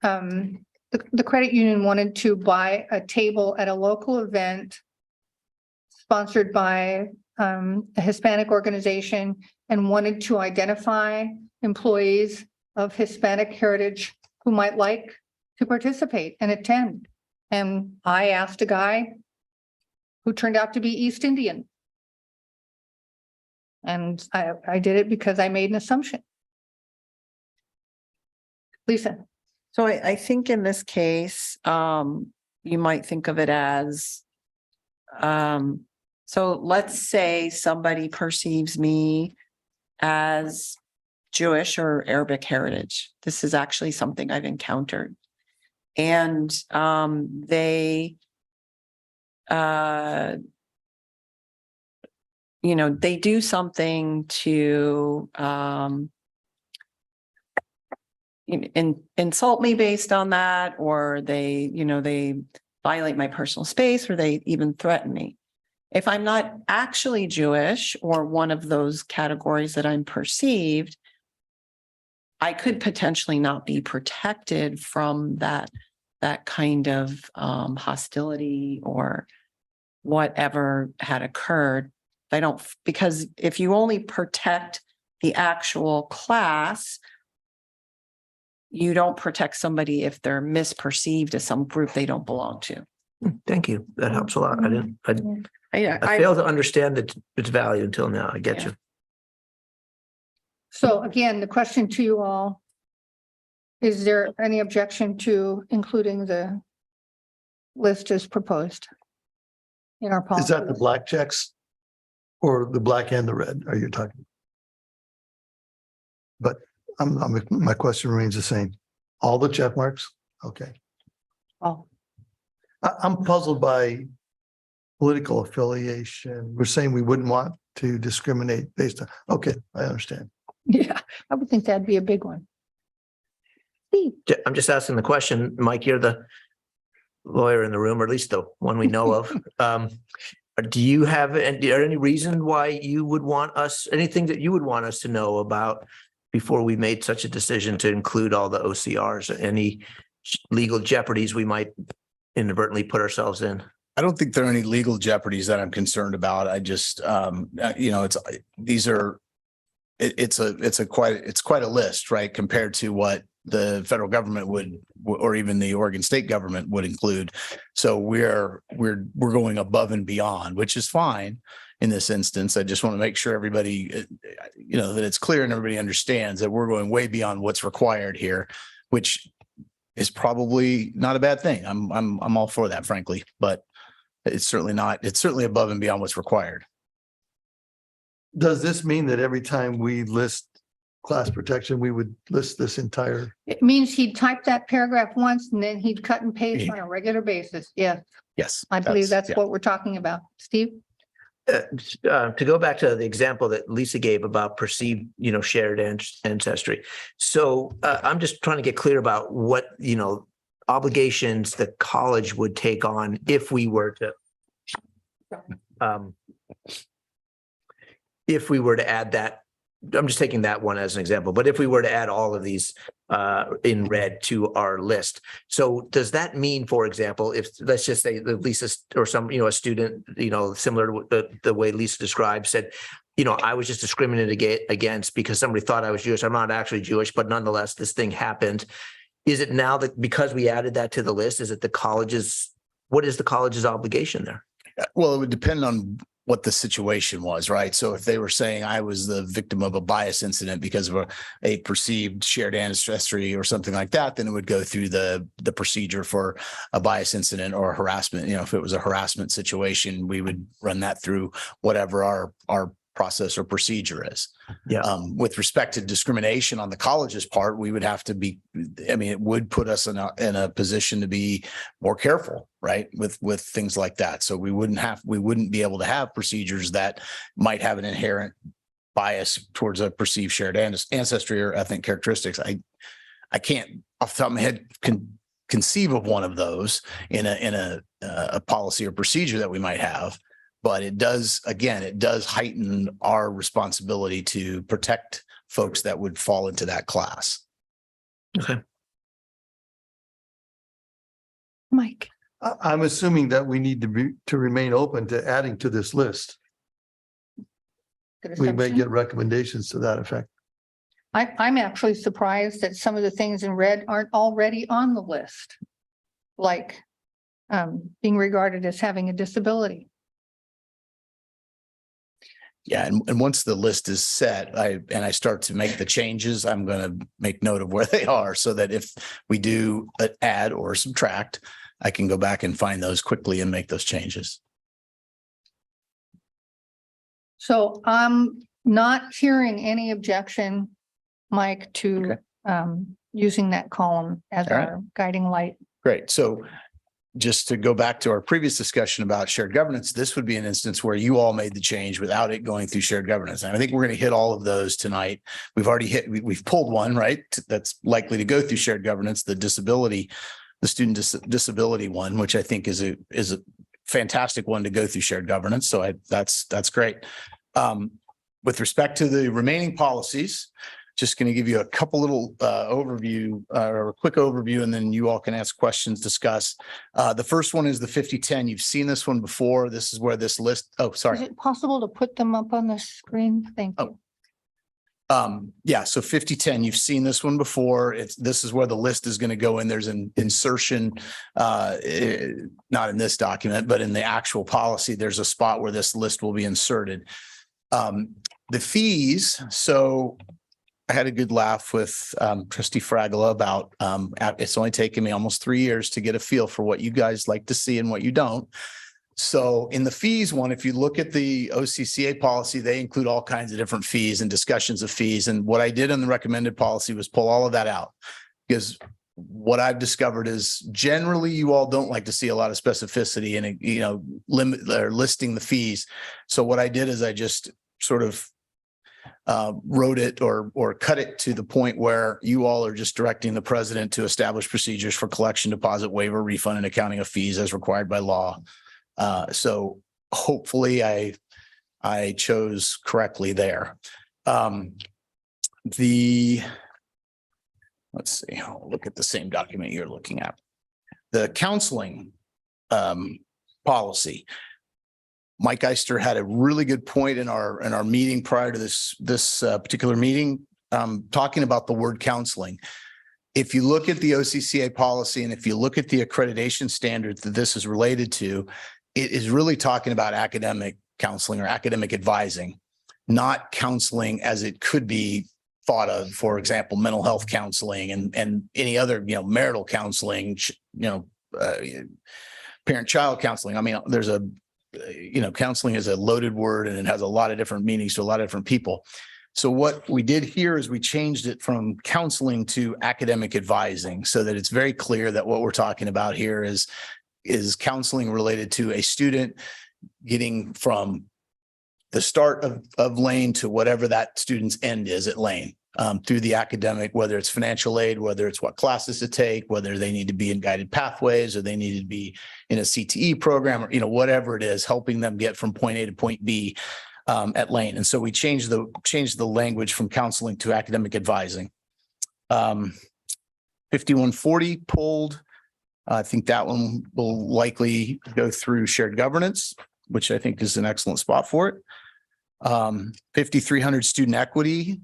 the credit union wanted to buy a table at a local event sponsored by a Hispanic organization, and wanted to identify employees of Hispanic heritage who might like to participate and attend. And I asked a guy who turned out to be East Indian. And I did it because I made an assumption. Lisa? So I think in this case, you might think of it as, so let's say somebody perceives me as Jewish or Arabic heritage. This is actually something I've encountered. And they, they do something to insult me based on that, or they violate my personal space, or they even threaten me. If I'm not actually Jewish or one of those categories that I'm perceived, I could potentially not be protected from that kind of hostility or whatever had occurred. Because if you only protect the actual class, you don't protect somebody if they're misperceived as some group they don't belong to. Thank you. That helps a lot. I failed to understand its value until now. I get you. So again, the question to you all, is there any objection to including the list as proposed in our policy? Is that the black checks or the black and the red are you talking? But my question remains the same. All the check marks? Okay. Oh, I'm puzzled by political affiliation. We're saying we wouldn't want to discriminate based on, okay, I understand. yeah, I would think that'd be a big one. Steve? I'm just asking the question, Mike, you're the lawyer in the room, or at least the one we know of. Do you have any reason why you would want us, anything that you would want us to know about before we made such a decision to include all the OCRs, any legal jeopardies we might inadvertently put ourselves in? I don't think there are any legal jeopardies that I'm concerned about. I just, it's quite a list, right? Compared to what the federal government would, or even the Oregon state government would include. So we're going above and beyond, which is fine in this instance. I just want to make sure everybody, that it's clear and everybody understands that we're going way beyond what's required here, which is probably not a bad thing. I'm all for that, frankly, but it's certainly above and beyond what's required. Does this mean that every time we list class protection, we would list this entire? It means he'd type that paragraph once and then he'd cut and paste on a regular basis. Yeah, Yes. I believe that's yeah. what we're talking about. Steve? To go back to the example that Lisa gave about perceived, shared ancestry. So I'm just trying to get clear about what, obligations the college would take on if we were to add that. I'm just taking that one as an example, but if we were to add all of these in red to our list. So does that mean, for example, if let's just say that Lisa or some, a student, similar to the way Lisa described said, I was just discriminated against because somebody thought I was Jewish. I'm not actually Jewish, but nonetheless, this thing happened. Is it now that because we added that to the list, what is the college's obligation there? Well, it would depend on what the situation was, right? So if they were saying I was the victim of a bias incident because of a perceived shared ancestry or something like that, then it would go through the procedure for a bias incident or harassment. If it was a harassment situation, we would run that through whatever our process or procedure is. Yeah. With respect to discrimination on the college's part, we would have to be, it would put us in a position to be more careful, right? With things like that. So we wouldn't be able to have procedures that might have an inherent bias towards a perceived shared ancestry or ethnic characteristics. I can't off the top of my head conceive of one of those in a policy or procedure that we might have. But it does heighten our responsibility to protect folks that would fall into that class. Okay. Mike? I'm assuming that we need to remain open to adding to this list. Good We may assumption. get recommendations to that effect. I'm actually surprised that some of the things in red aren't already on the list. Like being regarded as having a disability. Yeah, and once the list is set, I start to make the changes, I'm going to make note of where they are so that if we do add or subtract, I can go back and find those quickly and make those changes. So I'm not hearing any objection, Mike, to using that column as All right. our guiding light. Great. So just to go back to our previous discussion about shared governance, this would be an instance where you all made the change without it going through shared governance. And I think we're going to hit all of those tonight. We've pulled one, right? That's likely to go through shared governance, the student disability one, which I think is a fantastic one to go through shared governance. So that's great. With respect to the remaining policies, just going to give you a couple little overview or a quick overview, and then you all can ask questions, discuss. The first one is the 5010. You've seen this one before. This is where this list. Oh, sorry. Is it possible to put them up on the screen? Thank you. Yeah. So 5010, you've seen this one before. This is where the list is going to go in. There's an insertion, not in this document, but in the actual policy, there's a spot where this list will be inserted. The fees. So I had a good laugh with Trustee Fragola about it's only taken me almost 3 years to get a feel for what you guys like to see and what you don't. So in the fees one, if you look at the OCCA policy, they include all kinds of different fees and discussions of fees. And what I did in the recommended policy was pull all of that out, because what I've discovered is generally you all don't like to see a lot of specificity and, limit or listing the fees. So what I did is I just sort of wrote it or cut it to the point where you all are just directing the president to establish procedures for collection, deposit, waiver, refund, and accounting of fees as required by law. So hopefully I chose correctly there. Let's see, I'll look at the same document you're looking at. The counseling policy. Mike Geister had a really good point in our meeting prior to this particular meeting, talking about the word counseling. If you look at the OCCA policy and if you look at the accreditation standards that this is related to, it is really talking about academic counseling or academic advising, not counseling as it could be thought of, for example, mental health counseling and any other, marital counseling, parent-child counseling. I mean, there's counseling is a loaded word and it has a lot of different meanings to a lot of different people. So what we did here is we changed it from counseling to academic advising so that it's very clear that what we're talking about here is counseling related to a student getting from the start of Lane to whatever that student's end is at Lane, through the academic, whether it's financial aid, whether it's what classes to take, whether they need to be in guided pathways or they need to be in a CTE program or, whatever it is, helping them get from point A to point B at Lane. And so we changed the language from counseling to academic advising. 5140 pulled. I think that one will likely go through shared governance, which I think is an excellent spot for it. 5300 student equity.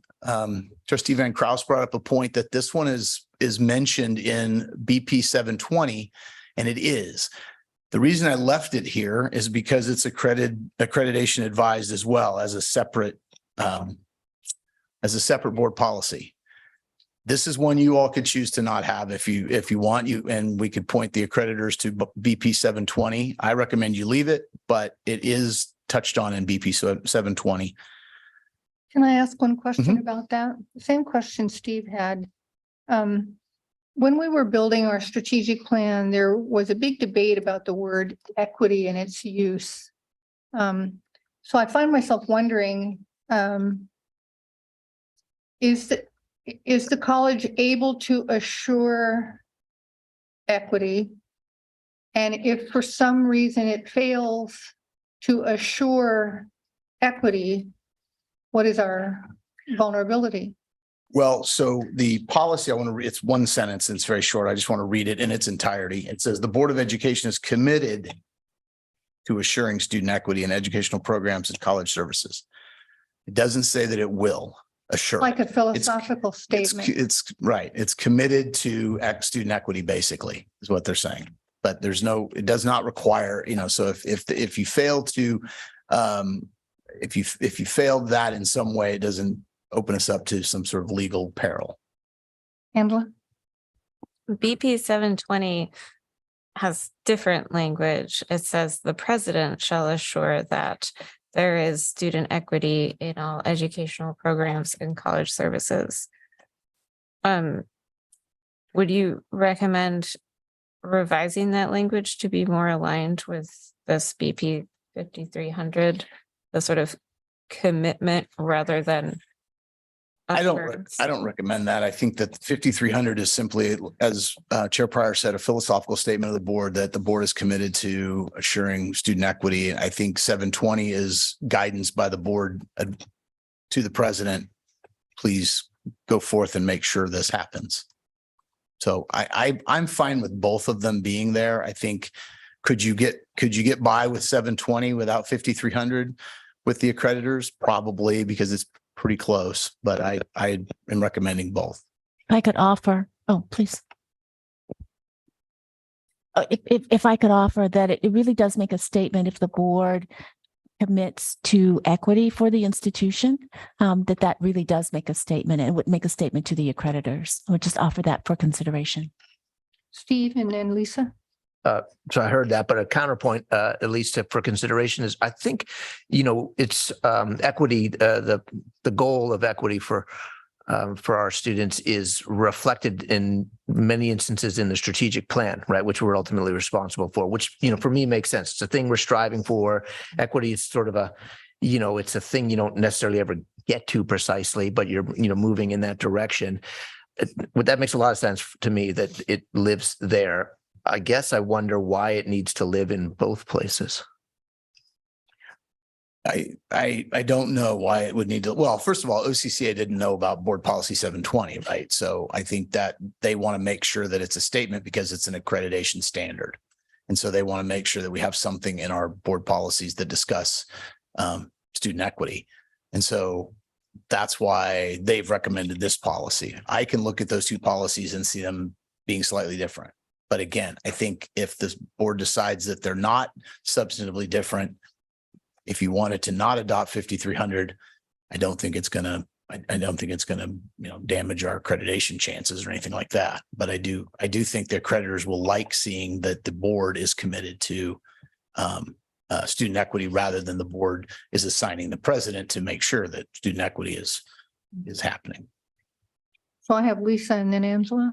Trustee Van Kraus brought up a point that this one is mentioned in BP 720, and it is. The reason I left it here is because it's accreditation advised as well as a separate board policy. This is one you all could choose to not have if you want, and we could point the accreditors to BP 720. I recommend you leave it, but it is touched on in BP 720. Can I ask one question about that? Same question Steve had. When we were building our strategic plan, there was a big debate about the word equity and its use. So I find myself wondering, is the college able to assure equity? And if for some reason it fails to assure equity, what is our vulnerability? Well, so the policy, it's one sentence and it's very short. I just want to read it in its entirety. It says the Board of Education is committed to assuring student equity in educational programs and college services. It doesn't say that it will assure. Like a philosophical statement. It's right. It's committed to student equity, basically, is what they're saying. But it does not require, so if you fail to, if you failed that in some way, it doesn't open us up to some sort of legal peril. Angela? BP 720 has different language. It says the president shall assure that there is student equity in all educational programs and college services. Would you recommend revising that language to be more aligned with this BP 5300, the sort of commitment rather than I don't recommend that. I think that 5300 is simply, as Chair Pryor said, a philosophical statement of the board that the board is committed to assuring student equity. I think 720 is guidance by the board to the president. Please go forth and make sure this happens. So I'm fine with both of them being there. I think could you get by with 720 without 5300 with the accreditors? Probably, because it's pretty close, but I am recommending both. I could offer, please. If I could offer that it really does make a statement if the board commits to equity for the institution, that really does make a statement and would make a statement to the accreditors. I would just offer that for consideration. Steve and then Lisa. So I heard that, but a counterpoint, at least for consideration, is I think, it's equity. The goal of equity for our students is reflected in many instances in the strategic plan, right? Which we're ultimately responsible for. Which for me makes sense. It's a thing we're striving for. Equity is sort of it's a thing you don't necessarily ever get to precisely, but you're moving in that direction. That makes a lot of sense to me that it lives there. I guess I wonder why it needs to live in both places. I don't know why it would need to. Well, first of all, OCCA didn't know about board policy 720, right? So I think that they want to make sure that it's a statement because it's an accreditation standard. And so they want to make sure that we have something in our board policies that discuss student equity. And so that's why they've recommended this policy. I can look at those two policies and see them being slightly different. But again, I think if this board decides that they're not substantively different, if you wanted to not adopt 5,300, I don't think it's gonna, damage our accreditation chances or anything like that. But I do think the accreditors will like seeing that the board is committed to student equity rather than the board is assigning the president to make sure that student equity is happening. So I have Lisa and then Angela.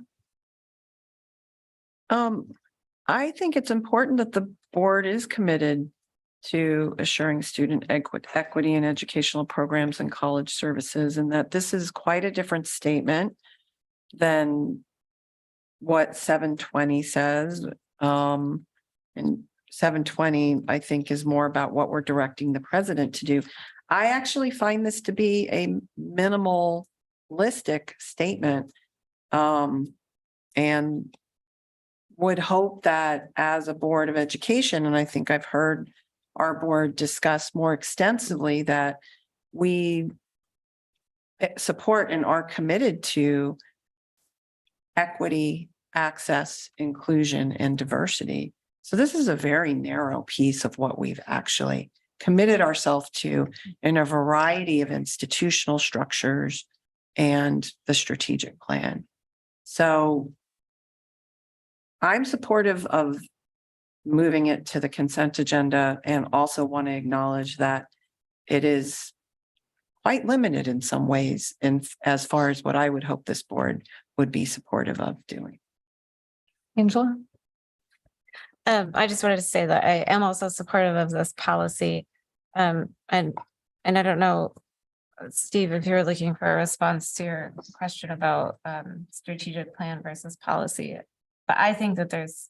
I think it's important that the board is committed to assuring student equity in educational programs and college services, and that this is quite a different statement than what 720 says. And 720, I think, is more about what we're directing the president to do. I actually find this to be a minimalistic statement, and would hope that as a board of education, and I think I've heard our board discuss more extensively, that we support and are committed to equity, access, inclusion, and diversity. So this is a very narrow piece of what we've actually committed ourselves to in a variety of institutional structures and the strategic plan. So I'm supportive of moving it to the consent agenda, and also want to acknowledge that it is quite limited in some ways, and as far as what I would hope this board would be supportive of doing. Angela? I just wanted to say that I am also supportive of this policy. And I don't know, Steve, if you're looking for a response to your question about strategic plan versus policy, but I think that there's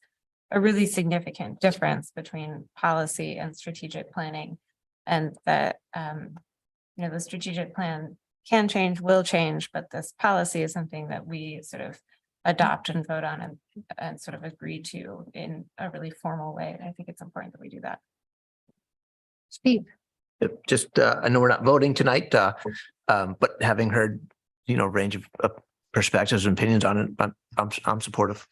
a really significant difference between policy and strategic planning, and that the strategic plan can change, will change, but this policy is something that we sort of adopt and vote on and sort of agree to in a really formal way. And I think it's important that we do that. Steve? Just, I know we're not voting tonight, but having heard, range of perspectives and opinions on it, I'm supportive.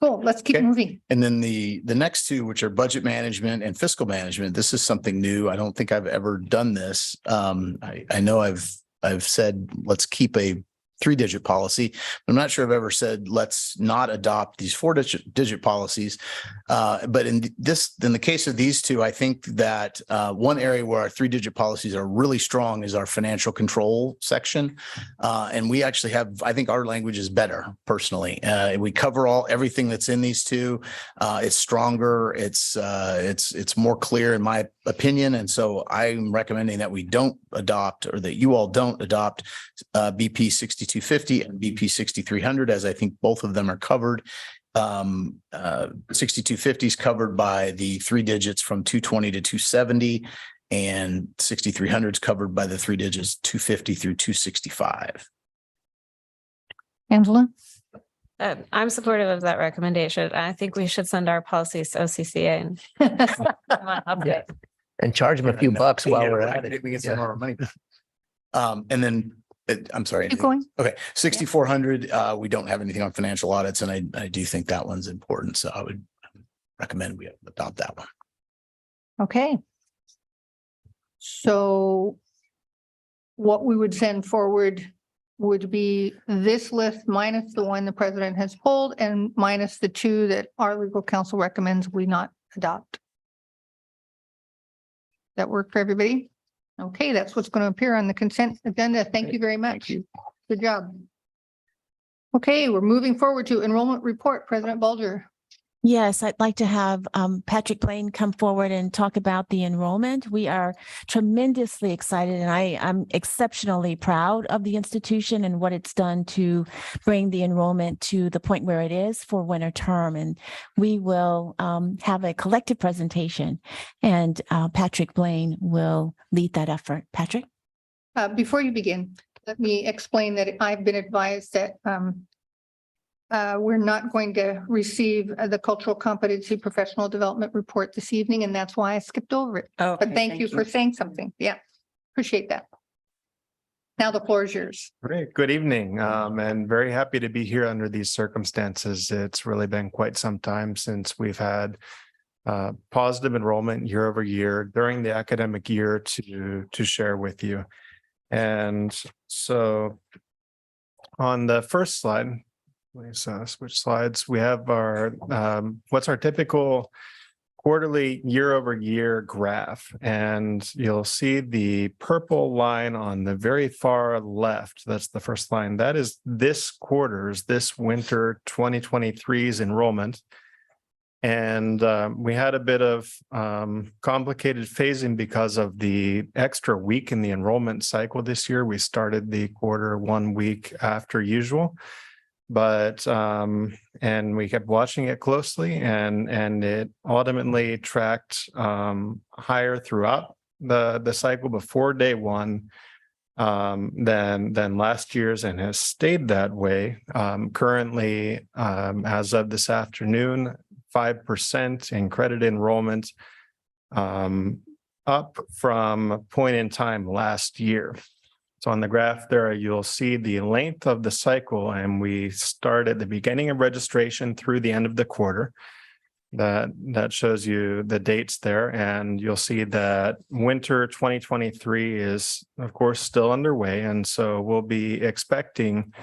Cool, let's keep Okay. moving. And then the next two, which are budget management and fiscal management, this is something new. I don't think I've ever done this. I know I've said, let's keep a 3-digit policy. I'm not sure I've ever said, let's not adopt these 4-digit policies. But in the case of these two, I think that one area where our 3-digit policies are really strong is our financial control section. And we actually have, I think our language is better personally. We cover everything that's in these two. It's stronger. It's more clear in my opinion. And so I'm recommending that we don't adopt, or that you all don't adopt BP 6250 and BP 6300, as I think both of them are covered. 6250 is covered by the 3 digits from 220 to 270, and 6300 is covered by the 3 digits 250 through 265. Angela? I'm supportive of that recommendation. I think we should send our policies to OCCA and update. And charge them a few bucks while we're at it. We get some more money. And then, I'm sorry. Keep going. Okay, 6400, we don't have anything on financial audits, and I do think that one's important. So I would recommend we adopt that one. Okay. So what we would send forward would be this list minus the one the president has pulled and minus the 2 that our legal counsel recommends we not adopt. That work for everybody? Okay, that's what's going to appear on the consent agenda. Thank you very much. Good job. Okay, we're moving forward to enrollment report. President Bulger. Yes, I'd like to have Patrick Blaine come forward and talk about the enrollment. We are tremendously excited, and I'm exceptionally proud of the institution and what it's done to bring the enrollment to the point where it is for winter term. And we will have a collective presentation, and Patrick Blaine will lead that effort. Patrick? Before you begin, let me explain that I've been advised that we're not going to receive the cultural competency professional development report this evening, and that's why I skipped over it. Okay, But thank you for saying something. Yeah, appreciate that. Now the floor is yours. Great. Good evening. And very happy to be here under these circumstances. It's really been quite some time since we've had positive enrollment year over year during the academic year to share with you. And so on the first slide, please switch slides. We have our what's our typical quarterly year over year graph, and you'll see the purple line on the very far left. That's the first line. That is this winter 2023's enrollment. And we had a bit of complicated phasing because of the extra week in the enrollment cycle this year. We started the quarter 1 week after usual, but and we kept watching it closely, and it ultimately tracked higher throughout the cycle before day one than last year's, and has stayed that way. Currently, as of this afternoon, 5% in credit enrollment, up from a point in time last year. So on the graph there, you'll see the length of the cycle, and we start at the beginning of registration through the end of the quarter. That shows you the dates there, and you'll see that winter 2023 is, of course, still underway. And so we'll be expecting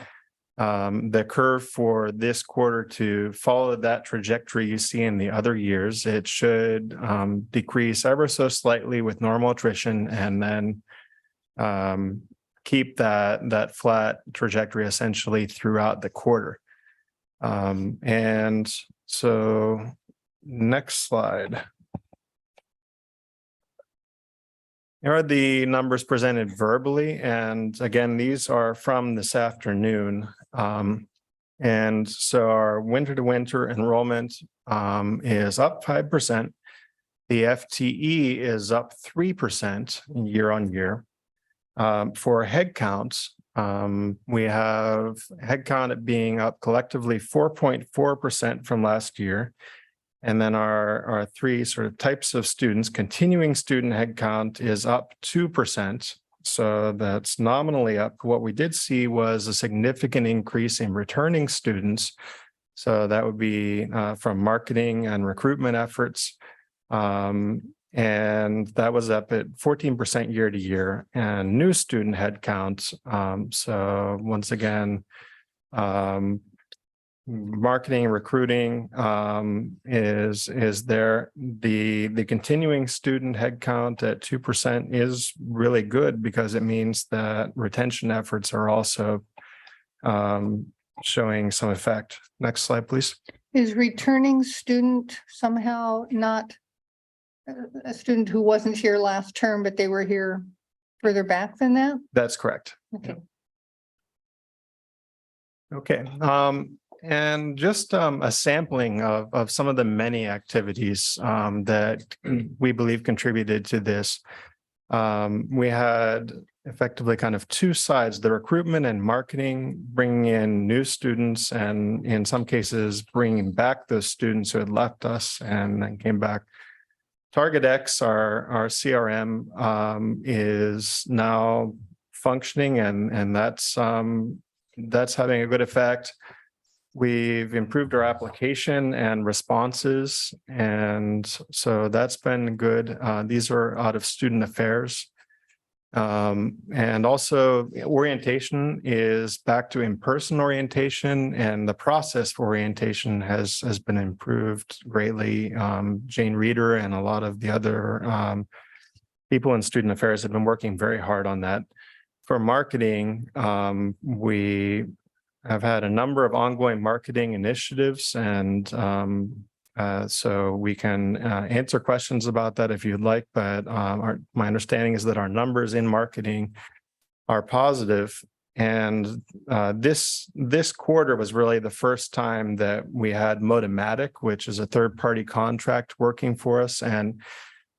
the curve for this quarter to follow that trajectory you see in the other years. It should decrease ever so slightly with normal attrition, and then keep that flat trajectory essentially throughout the quarter. And so next slide. Here are the numbers presented verbally. And again, these are from this afternoon. And so our winter to winter enrollment is up 5%. The FTE is up 3% year on year. For headcounts, we have headcount being up collectively 4.4% from last year. And then our three sort of types of students, continuing student headcount is up 2%. So that's nominally up. What we did see was a significant increase in returning students. So that would be from marketing and recruitment efforts. And that was up at 14% year to year, and new student headcounts. So once again, marketing and recruiting is there. The continuing student headcount at 2% is really good, because it means that retention efforts are also showing some effect. Next slide, please. Is returning student somehow not a student who wasn't here last term, but they were here further back than that? That's correct. Okay. Okay. And just a sampling of some of the many activities that we believe contributed to this. We had effectively kind of two sides: the recruitment and marketing, bringing in new students, and in some cases bringing back those students who had left us and then came back. TargetX, our CRM, is now functioning, and that's having a good effect. We've improved our application and responses, and so that's been good. These are out of student affairs. And also orientation is back to in-person orientation, and the process for orientation has been improved greatly. Jane Reeder and a lot of the other people in student affairs have been working very hard on that. For marketing, we have had a number of ongoing marketing initiatives, and so we can answer questions about that if you'd like, but my understanding is that our numbers in marketing are positive. And this quarter was really the first time that we had Modomatic, which is a third-party contract working for us. And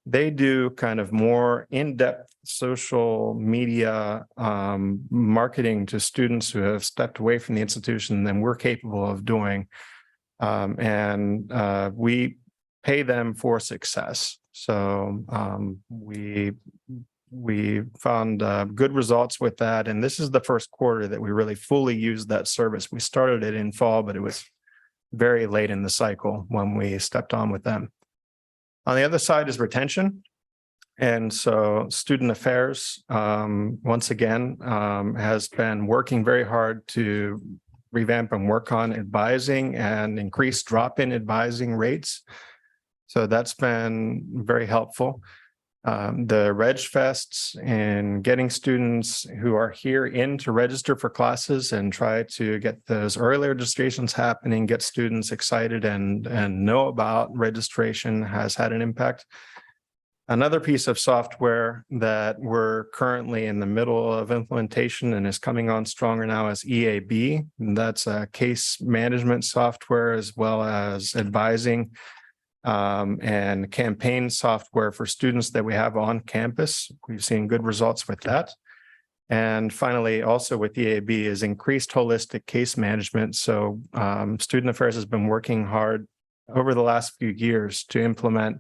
They do kind of more in-depth social media marketing to students who have stepped away from the institution than we're capable of doing. We pay them for success. So we found good results with that. And this is the first quarter that we really fully used that service. We started it in fall, but it was very late in the cycle when we stepped on with them. On the other side is retention. And so student affairs, once again, has been working very hard to revamp and work on advising and increase drop-in advising rates. So that's been very helpful. The Reg Fests and getting students who are here in to register for classes and try to get those early registrations happening, get students excited and know about registration has had an impact. Another piece of software that we're currently in the middle of implementation and is coming on stronger now is EAB. And that's a case management software as well as advising and campaign software for students that we have on campus. We've seen good results with that. And finally, also with EAB is increased holistic case management. So Student Affairs has been working hard over the last few years to implement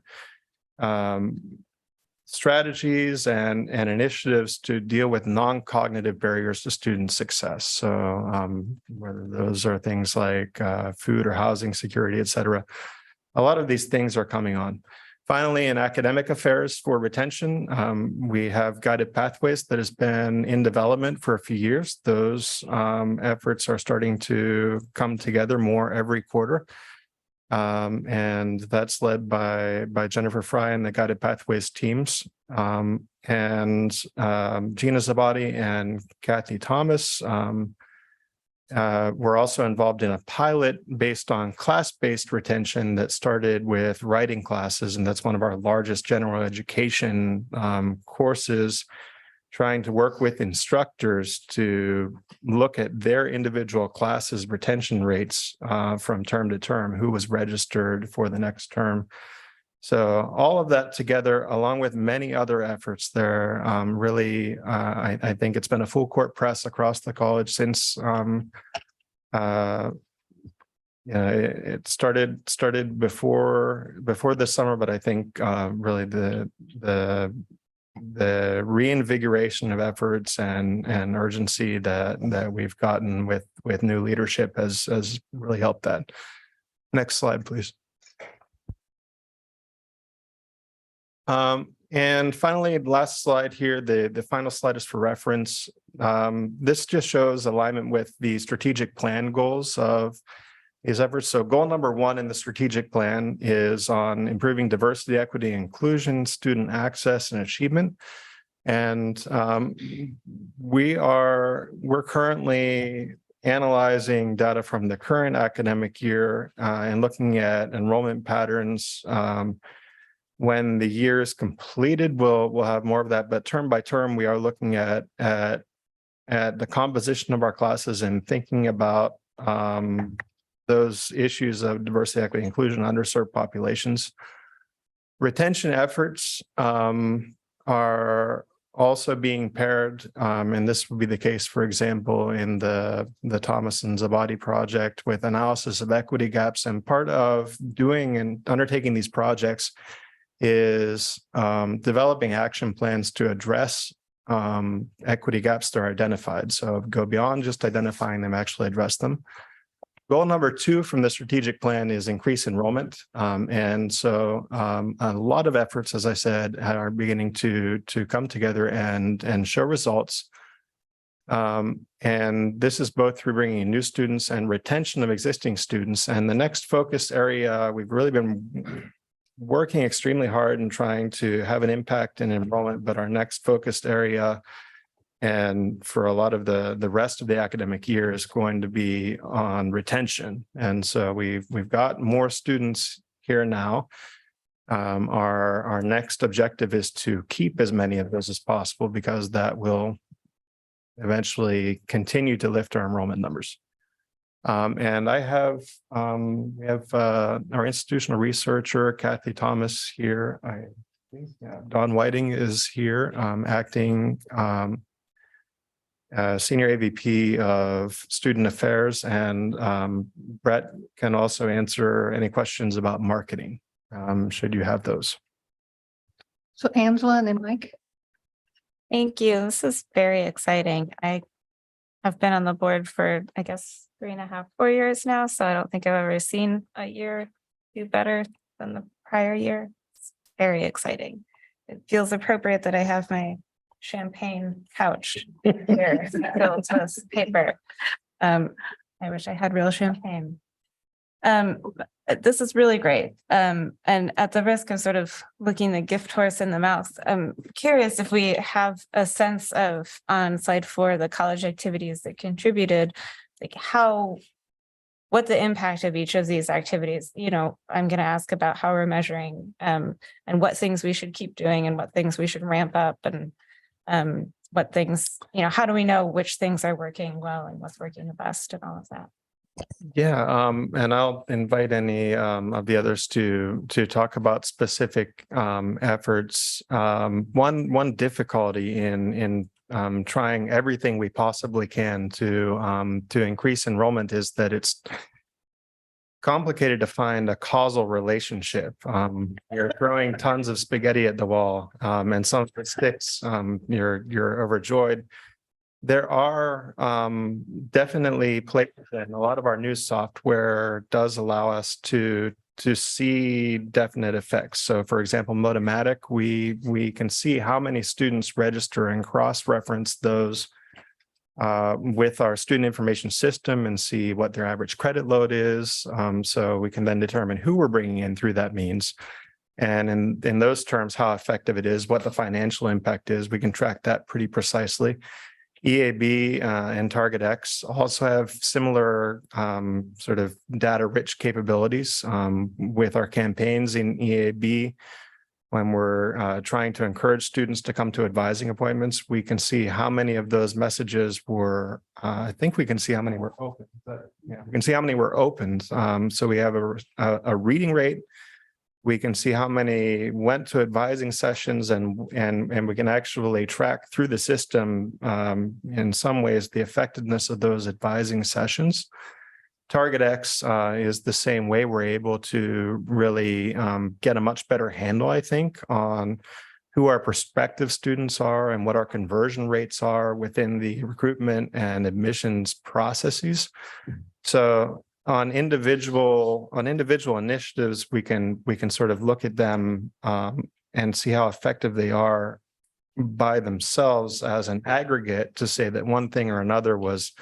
strategies and initiatives to deal with non-cognitive barriers to student success. So whether those are things like food or housing security, et cetera. A lot of these things are coming on. Finally, in academic affairs for retention, we have guided pathways that has been in development for a few years. Those efforts are starting to come together more every quarter. And that's led by Jennifer Fry and the Guided Pathways teams. Gina Zabadi and Kathy Thomas were also involved in a pilot based on class-based retention that started with writing classes. And that's one of our largest general education courses, trying to work with instructors to look at their individual classes' retention rates from term to term, who was registered for the next term. So all of that together, along with many other efforts there, really, I think it's been a full court press across the college since it started before this summer, but I think really the reinvigoration of efforts and urgency that we've gotten with new leadership has really helped that. Next slide, please. And finally, the last slide here, the final slide is for reference. This just shows alignment with the strategic plan goals of these efforts. So goal number 1 in the strategic plan is on improving diversity, equity, inclusion, student access and achievement. And we're currently analyzing data from the current academic year and looking at enrollment patterns. When the year is completed, we'll have more of that. But term by term, we are looking at the composition of our classes and thinking about those issues of diversity, equity, inclusion, underserved populations. Retention efforts are also being paired, and this would be the case, for example, in the Thomas and Zabadi project with analysis of equity gaps. And part of doing and undertaking these projects is developing action plans to address equity gaps that are identified. So go beyond just identifying them, actually address them. Goal number 2 from the strategic plan is increase enrollment. And so a lot of efforts, as I said, are beginning to come together and show results. And this is both through bringing in new students and retention of existing students. And the next focus area, we've really been working extremely hard and trying to have an impact in enrollment, but our next focused area and for a lot of the rest of the academic year is going to be on retention. And so we've got more students here now. Our next objective is to keep as many of those as possible, because that will eventually continue to lift our enrollment numbers. And we have our institutional researcher, Kathy Thomas, here. Yeah, Don Whiting is here, acting Senior AVP of Student Affairs, and Brett can also answer any questions about marketing, should you have those. So Angela and then Mike. Thank you. This is very exciting. I have been on the board for, I guess, 3.5, 4 years now. So I don't think I've ever seen a year do better than the prior year. It's very exciting. It feels appropriate that I have my champagne couch here filled with paper. I wish I had real champagne. This is really great. And at the risk of sort of looking the gift horse in the mouth, I'm curious if we have a sense of, on slide 4, the college activities that contributed, like what the impact of each of these activities. You know, I'm going to ask about how we're measuring and what things we should keep doing and what things we should ramp up, and what things, you know, how do we know which things are working well and what's working the best and all of that. Yeah, and I'll invite any of the others to talk about specific efforts. One difficulty in trying everything we possibly can to increase enrollment is that it's complicated to find a causal relationship. You're throwing tons of spaghetti at the wall, and some of it sticks. You're overjoyed. There are definitely places, and a lot of our new software does allow us to see definite effects. So for example, Modomatic, we can see how many students register and cross-reference those with our student information system and see what their average credit load is. So we can then determine who we're bringing in through that means. And in those terms, how effective it is, what the financial impact is, we can track that pretty precisely. EAB and TargetX also have similar sort of data-rich capabilities with our campaigns in EAB. When we're trying to encourage students to come to advising appointments, we can see how many of those messages were, I think we can see how many were open, but yeah, we can see how many were opened. So we have a reading rate. We can see how many went to advising sessions, and we can actually track through the system in some ways the effectiveness of those advising sessions. TargetX is the same way. We're able to really get a much better handle, I think, on who our prospective students are and what our conversion rates are within the recruitment and admissions processes. So on individual initiatives, we can sort of look at them and see how effective they are by themselves as an aggregate to say that one thing or another was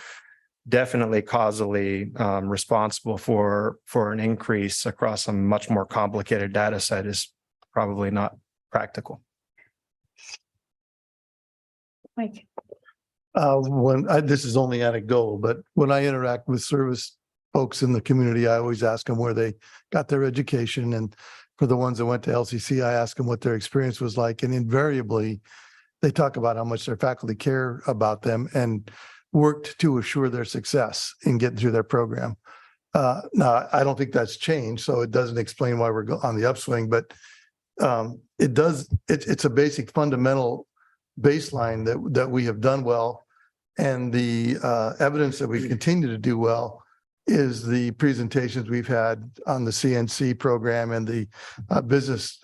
definitely causally responsible for an increase across a much more complicated data set is probably not practical. Mike. This is only anecdotal, but when I interact with service folks in the community, I always ask them where they got their education. And for the ones that went to LCC, I ask them what their experience was like. And invariably, they talk about how much their faculty care about them and worked to assure their success in getting through their program. Now, I don't think that's changed, so it doesn't explain why we're on the upswing, but it does. It's a basic fundamental baseline that we have done well. And the evidence that we continue to do well is the presentations we've had on the CNC program and the business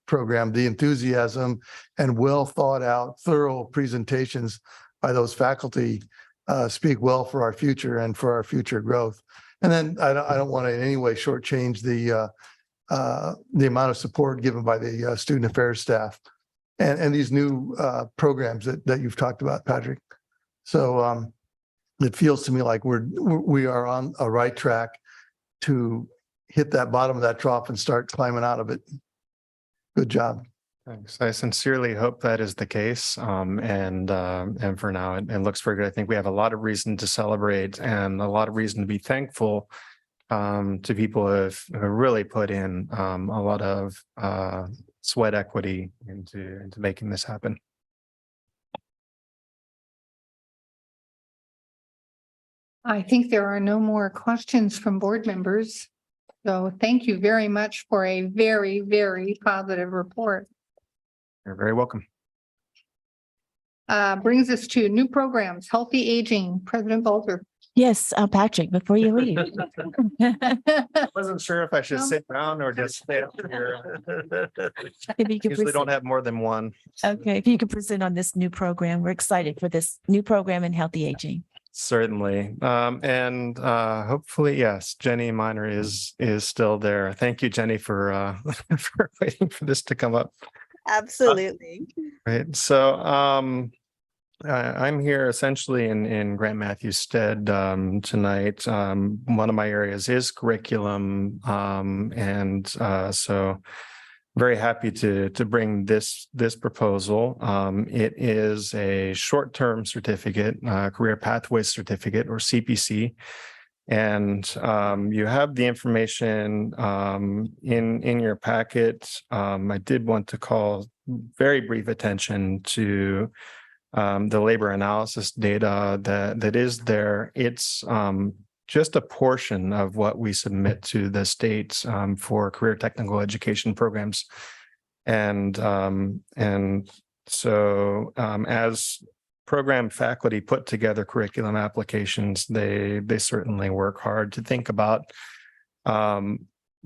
program, the enthusiasm and well thought out, thorough presentations by those faculty speak well for our future and for our future growth. And then I don't want to in any way shortchange the amount of support given by the student affairs staff and these new programs that you've talked about, Patrick. So it feels to me like we are on a right track to hit that bottom of that trough and start climbing out of it. Good job. Thanks. I sincerely hope that is the case. And for now, it looks very good. I think we have a lot of reason to celebrate and a lot of reason to be thankful to people who have really put in a lot of sweat equity into making this happen. I think there are no more questions from board members. So thank you very much for a very, very positive report. You're very welcome. Brings us to new programs, Healthy Aging, President Balzer. Yes, Patrick, before you leave. Wasn't sure if I should No. sit down or just stay up here. If you could Usually don't present, have more than one. okay, if you could present on this new program, we're excited for this new program in healthy aging. Certainly. And hopefully, yes, Jenny Miner is still there. Thank you, Jenny, for for waiting for this to come up. Absolutely. Right. So I'm here essentially in Grant Matthews' stead tonight. One of my areas is curriculum. And so very happy to bring this proposal. It is a short-term certificate, career pathways certificate, or CPC. And you have the information in your packet. I did want to call very brief attention to the labor analysis data that is there. It's just a portion of what we submit to the state for career technical education programs. And so as program faculty put together curriculum applications, they certainly work hard to think about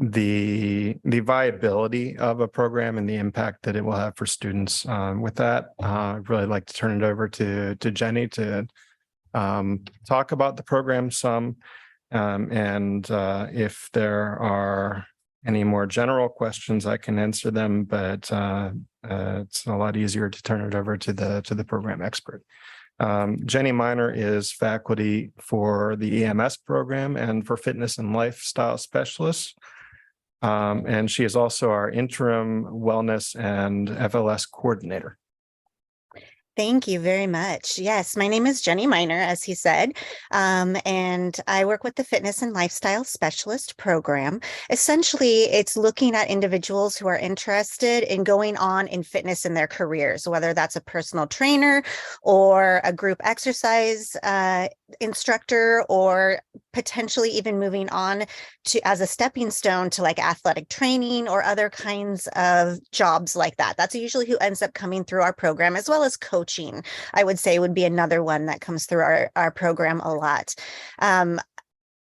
the viability of a program and the impact that it will have for students. With that, I'd really like to turn it over to Jenny to talk about the program some. And if there are any more general questions, I can answer them, but it's a lot easier to turn it over to the program expert. Jenny Miner is faculty for the EMS program and for fitness and lifestyle specialists. And she is also our interim wellness and FLS coordinator. Thank you very much. Yes, my name is Jenny Miner, as he said, and I work with the Fitness and Lifestyle Specialist program. Essentially, it's looking at individuals who are interested in going on in fitness in their careers, whether that's a personal trainer or a group exercise instructor, or potentially even moving on to as a stepping stone to like athletic training or other kinds of jobs like that. That's usually who ends up coming through our program, as well as coaching, I would say, would be another one that comes through our program a lot. I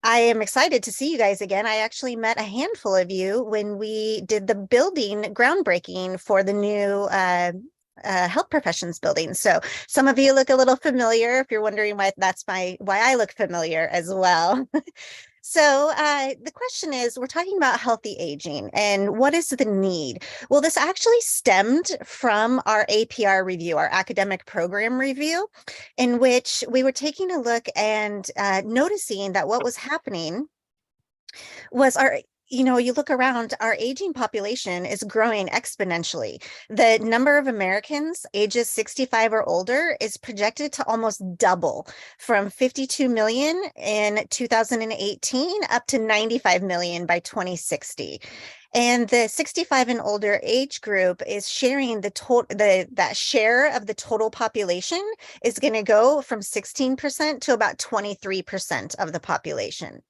am excited to see you guys again. I actually met a handful of you when we did the building groundbreaking for the new health professions building. So some of you look a little familiar. If you're wondering why I look familiar as well. So the question is, we're talking about healthy aging and what is the need? Well, this actually stemmed from our APR review, our academic program review, in which we were taking a look and noticing that what was happening was you look around, our aging population is growing exponentially. The number of Americans ages 65 or older is projected to almost double from 52 million in 2018 up to 95 million by 2060. And the 65 and older age group is sharing that share of the total population is going to go from 16% to about 23% of the population.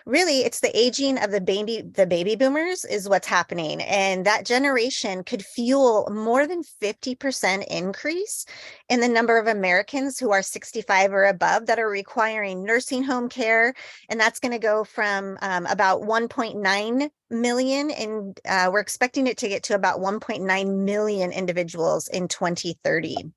Really, it's the aging of the baby boomers is what's happening. And that generation could fuel more than 50% increase in the number of Americans who are 65 or above that are requiring nursing home care. And that's going to go from about 1.9 million, and we're expecting it to get to about 1.9 million individuals in 2030.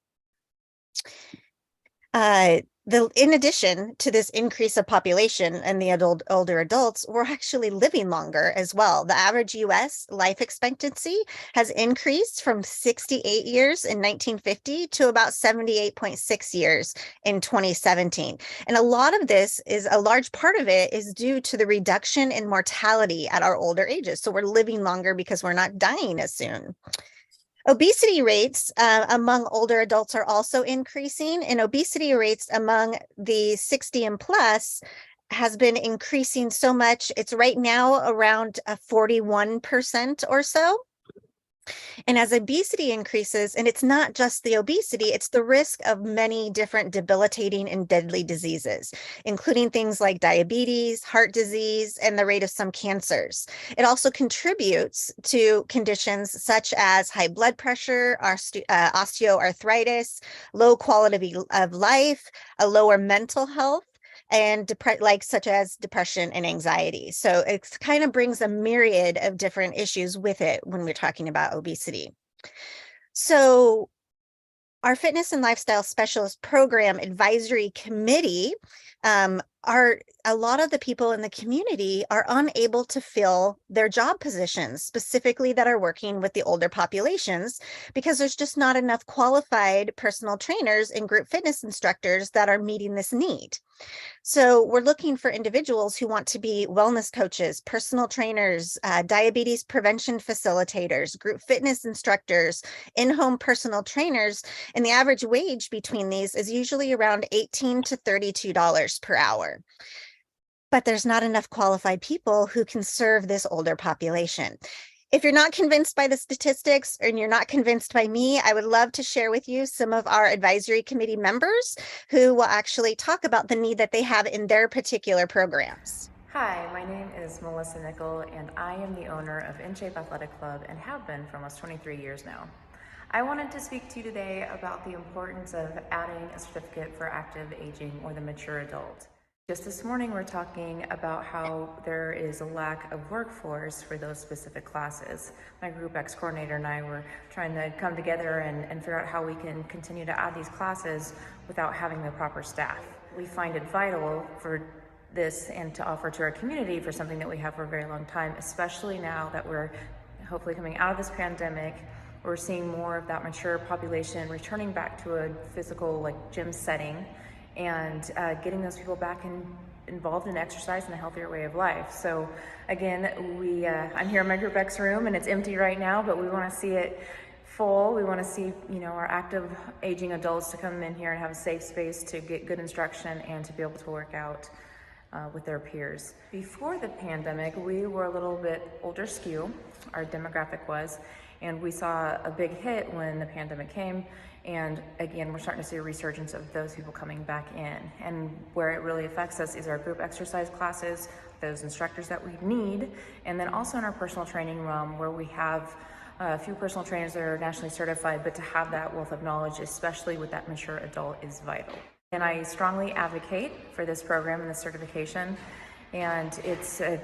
In addition to this increase of population and the older adults, we're actually living longer as well. The average US life expectancy has increased from 68 years in 1950 to about 78.6 years in 2017. And a large part of it is due to the reduction in mortality at our older ages. So we're living longer because we're not dying as soon. Obesity rates among older adults are also increasing, and obesity rates among the 60 and plus has been increasing so much. It's right now around 41% or so. And as obesity increases, and it's not just the obesity, it's the risk of many different debilitating and deadly diseases, including things like diabetes, heart disease, and the rate of some cancers. It also contributes to conditions such as high blood pressure, osteoarthritis, low quality of life, a lower mental health, and such as depression and anxiety. So it kind of brings a myriad of different issues with it when we're talking about obesity. So our Fitness and Lifestyle Specialist Program Advisory Committee, a lot of the people in the community are unable to fill their job positions, specifically that are working with the older populations, because there's just not enough qualified personal trainers and group fitness instructors that are meeting this need. So we're looking for individuals who want to be wellness coaches, personal trainers, diabetes prevention facilitators, group fitness instructors, in-home personal trainers. And the average wage between these is usually around $18 to $32 per hour. But there's not enough qualified people who can serve this older population. If you're not convinced by the statistics and you're not convinced by me, I would love to share with you some of our advisory committee members who will actually talk about the need that they have in their particular programs. Hi, my name is Melissa Nickel, and I am the owner of In Shape Athletic Club and have been for almost 23 years now. I wanted to speak to you today about the importance of adding a certificate for active aging or the mature adult. Just this morning, we're talking about how there is a lack of workforce for those specific classes. My Group X coordinator and I were trying to come together and figure out how we can continue to add these classes without having the proper staff. We find it vital for this and to offer to our community for something that we have for a very long time, especially now that we're hopefully coming out of this pandemic. We're seeing more of that mature population returning back to a physical gym setting, and getting those people back involved in exercise and a healthier way of life. So again, I'm here in my Group X room and it's empty right now, but we want to see it full. We want to see, our active aging adults to come in here and have a safe space to get good instruction and to be able to work out with their peers. Before the pandemic, we were a little bit older skew, our demographic was, and we saw a big hit when the pandemic came. And again, we're starting to see a resurgence of those people coming back in. And where it really affects us is our group exercise classes, those instructors that we need, and then also in our personal training realm where we have a few personal trainers that are nationally certified, but to have that wealth of knowledge, especially with that mature adult, is vital. And I strongly advocate for this program and this certification. And it's a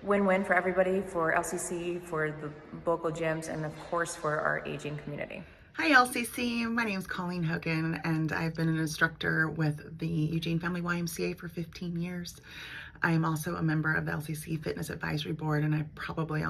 win-win for everybody, for LCC, for the local gyms, and of course for our aging community. Hi LCC, my name is Colleen Hogan and I've been an instructor with the Eugene Family YMCA for 15 years. I am also a member of the LCC Fitness Advisory Board, and I probably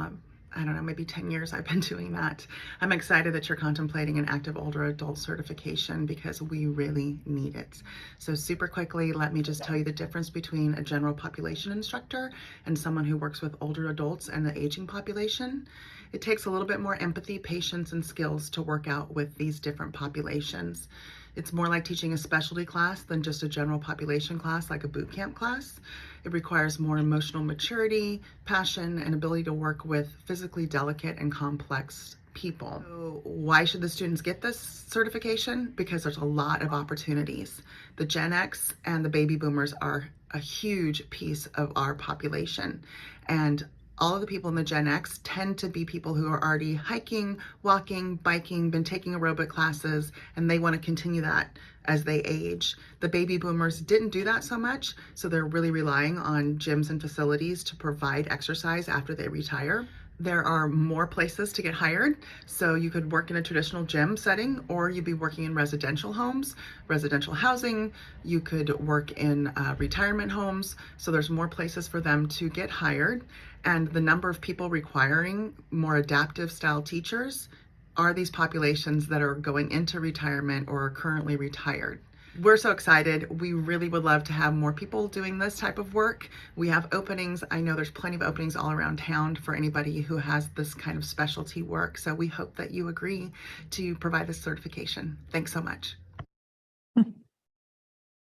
maybe 10 years I've been doing that. I'm excited that you're contemplating an active older adult certification because we really need it. So super quickly, let me just tell you the difference between a general population instructor and someone who works with older adults and the aging population. It takes a little bit more empathy, patience, and skills to work out with these different populations. It's more like teaching a specialty class than just a general population class, like a boot camp class. It requires more emotional maturity, passion, and ability to work with physically delicate and complex people. So why should the students get this certification? Because there's a lot of opportunities. The Gen X and the baby boomers are a huge piece of our population. And all of the people in the Gen X tend to be people who are already hiking, walking, biking, been taking aerobic classes, and they want to continue that as they age. The baby boomers didn't do that so much, so they're really relying on gyms and facilities to provide exercise after they retire. There are more places to get hired, so you could work in a traditional gym setting, or you'd be working in residential homes, residential housing. You could work in retirement homes, so there's more places for them to get hired. And the number of people requiring more adaptive style teachers are these populations that are going into retirement or are currently retired. We're so excited. We really would love to have more people doing this type of work. We have openings. I know there's plenty of openings all around town for anybody who has this kind of specialty work. So we hope that you agree to provide this certification. Thanks so much.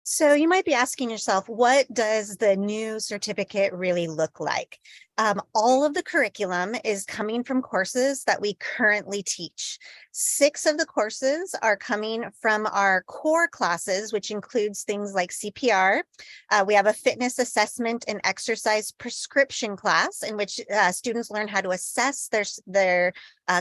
So you might be asking yourself, what does the new certificate really look like? All of the curriculum is coming from courses that we currently teach. 6 of the courses are coming from our core classes, which includes things like CPR. We have a fitness assessment and exercise prescription class in which students learn how to assess their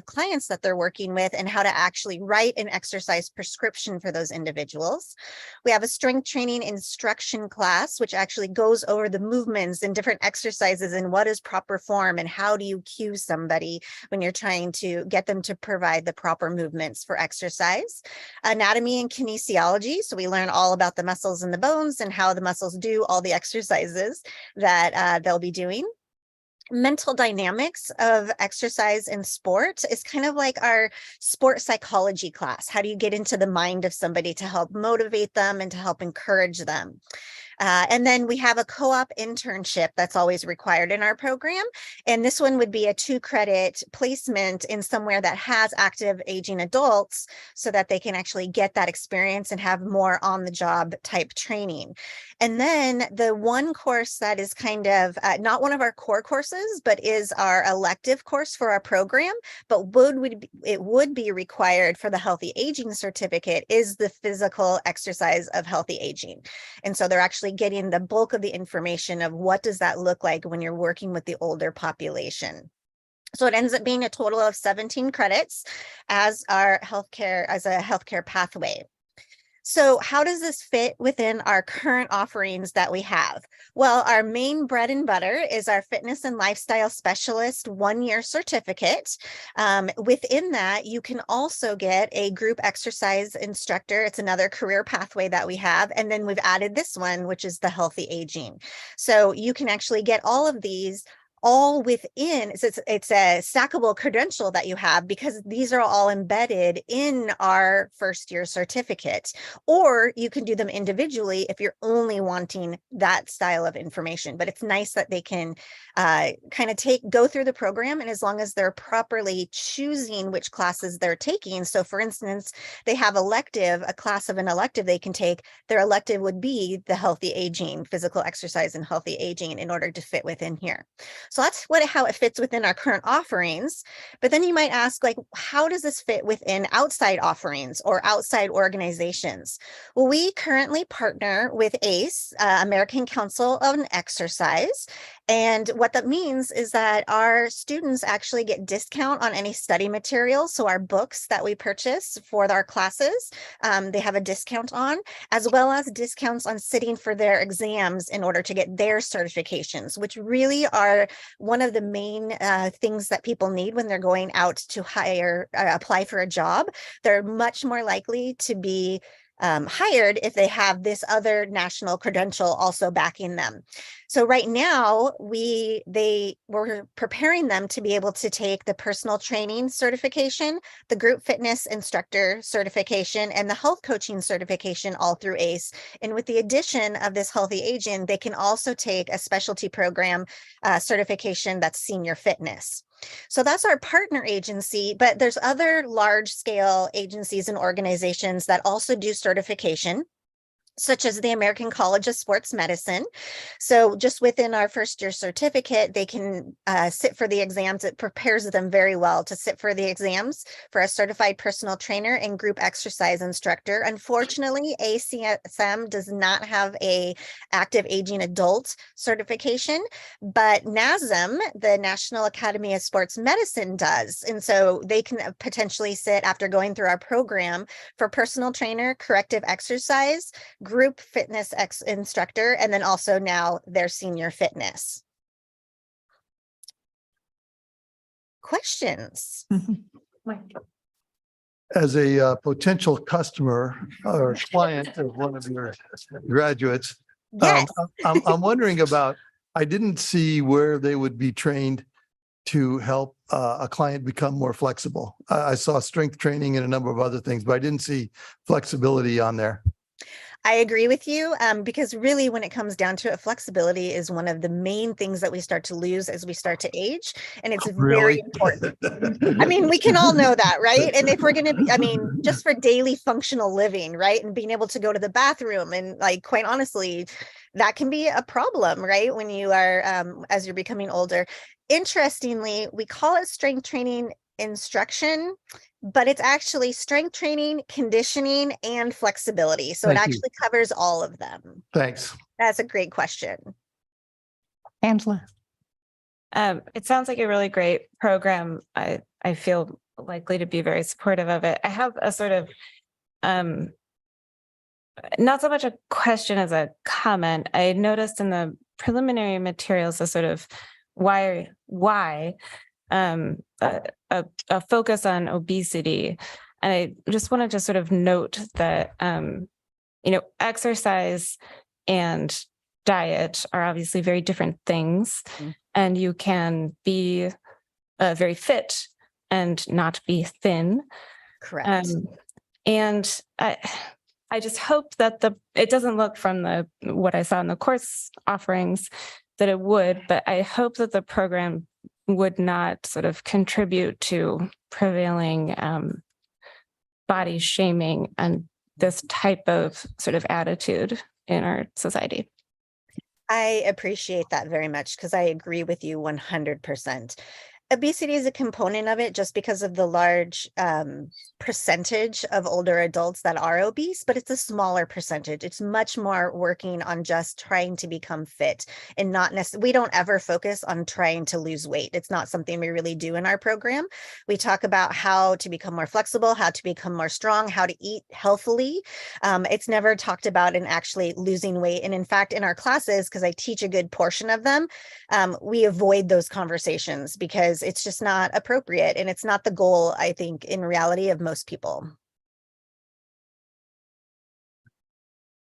clients that they're working with and how to actually write an exercise prescription for those individuals. We have a strength training instruction class, which actually goes over the movements and different exercises and what is proper form and how do you cue somebody when you're trying to get them to provide the proper movements for exercise. Anatomy and kinesiology. So we learn all about the muscles and the bones and how the muscles do all the exercises that they'll be doing. Mental dynamics of exercise and sport is kind of like our sport psychology class. How do you get into the mind of somebody to help motivate them and to help encourage them? And then we have a co-op internship that's always required in our program. And this one would be a 2-credit placement in somewhere that has active aging adults so that they can actually get that experience and have more on the job type training. And then the one course that is kind of not one of our core courses, but is our elective course for our program, but it would be required for the Healthy Aging certificate is the physical exercise of healthy aging. And so they're actually getting the bulk of the information of what does that look like when you're working with the older population. So it ends up being a total of 17 credits as a healthcare pathway. So how does this fit within our current offerings that we have? Well, our main bread and butter is our fitness and lifestyle specialist 1-year certificate. Within that, you can also get a group exercise instructor. It's another career pathway that we have. And then we've added this one, which is the healthy aging. So you can actually get all of these all within, so it's a stackable credential that you have because these are all embedded in our first year certificate, or you can do them individually if you're only wanting that style of information. But it's nice that they can kind of go through the program, and as long as they're properly choosing which classes they're taking. So for instance, they have a class of an elective they can take. Their elective would be the healthy aging, physical exercise and healthy aging in order to fit within here. So that's how it fits within our current offerings. But then you might ask, like, how does this fit within outside offerings or outside organizations? Well, we currently partner with ACE, American Council on Exercise. And what that means is that our students actually get discount on any study materials. So our books that we purchase for our classes, they have a discount on, as well as discounts on sitting for their exams in order to get their certifications, which really are one of the main things that people need when they're going out to apply for a job. They're much more likely to be hired if they have this other national credential also backing them. So right now we're preparing them to be able to take the personal training certification, the group fitness instructor certification, and the health coaching certification all through ACE. And with the addition of this healthy aging, they can also take a specialty program certification that's senior fitness. So that's our partner agency, but there's other large scale agencies and organizations that also do certification, such as the American College of Sports Medicine. So just within our first year certificate, they can sit for the exams. It prepares them very well to sit for the exams for a certified personal trainer and group exercise instructor. Unfortunately, ACSM does not have a active aging adult certification, but NASM, the National Academy of Sports Medicine, does. And so they can potentially sit after going through our program for personal trainer, corrective exercise, group fitness instructor, and then also now their senior fitness. Questions? As a potential customer or client of one of your graduates, yes. I'm wondering about, I didn't see where they would be trained to help a client become more flexible. I saw strength training and a number of other things, but I didn't see flexibility on there. I agree with you, because really when it comes down to it, flexibility is one of the main things that we start to lose as we start to age. And it's very important. I mean, we can all know that, right? And if we're going to, I mean, just for daily functional living, right? And being able to go to the bathroom and like, quite honestly, that can be a problem, right? When you are, as you're becoming older. Interestingly, we call it strength training instruction, but it's actually strength training, conditioning, and flexibility. So it Thank you. actually covers all of them. Thanks. That's a great question. Angela. It sounds like a really great program. I feel likely to be very supportive of it. I have a sort of not so much a question as a comment. I noticed in the preliminary materials a sort of why a focus on obesity. And I just wanted to sort of note that, exercise and diet are obviously very different things. And you can be very fit and not be thin. Correct. And I just hope that it doesn't look from what I saw in the course offerings that it would, but I hope that the program would not sort of contribute to prevailing body shaming and this type of sort of attitude in our society. I appreciate that very much because I agree with you 100%. Obesity is a component of it just because of the large percentage of older adults that are obese, but it's a smaller percentage. It's much more working on just trying to become fit and not necessarily, we don't ever focus on trying to lose weight. It's not something we really do in our program. We talk about how to become more flexible, how to become more strong, how to eat healthily. It's never talked about in actually losing weight. And in fact, in our classes, because I teach a good portion of them, we avoid those conversations because it's just not appropriate. And it's not the goal, I think, in reality of most people.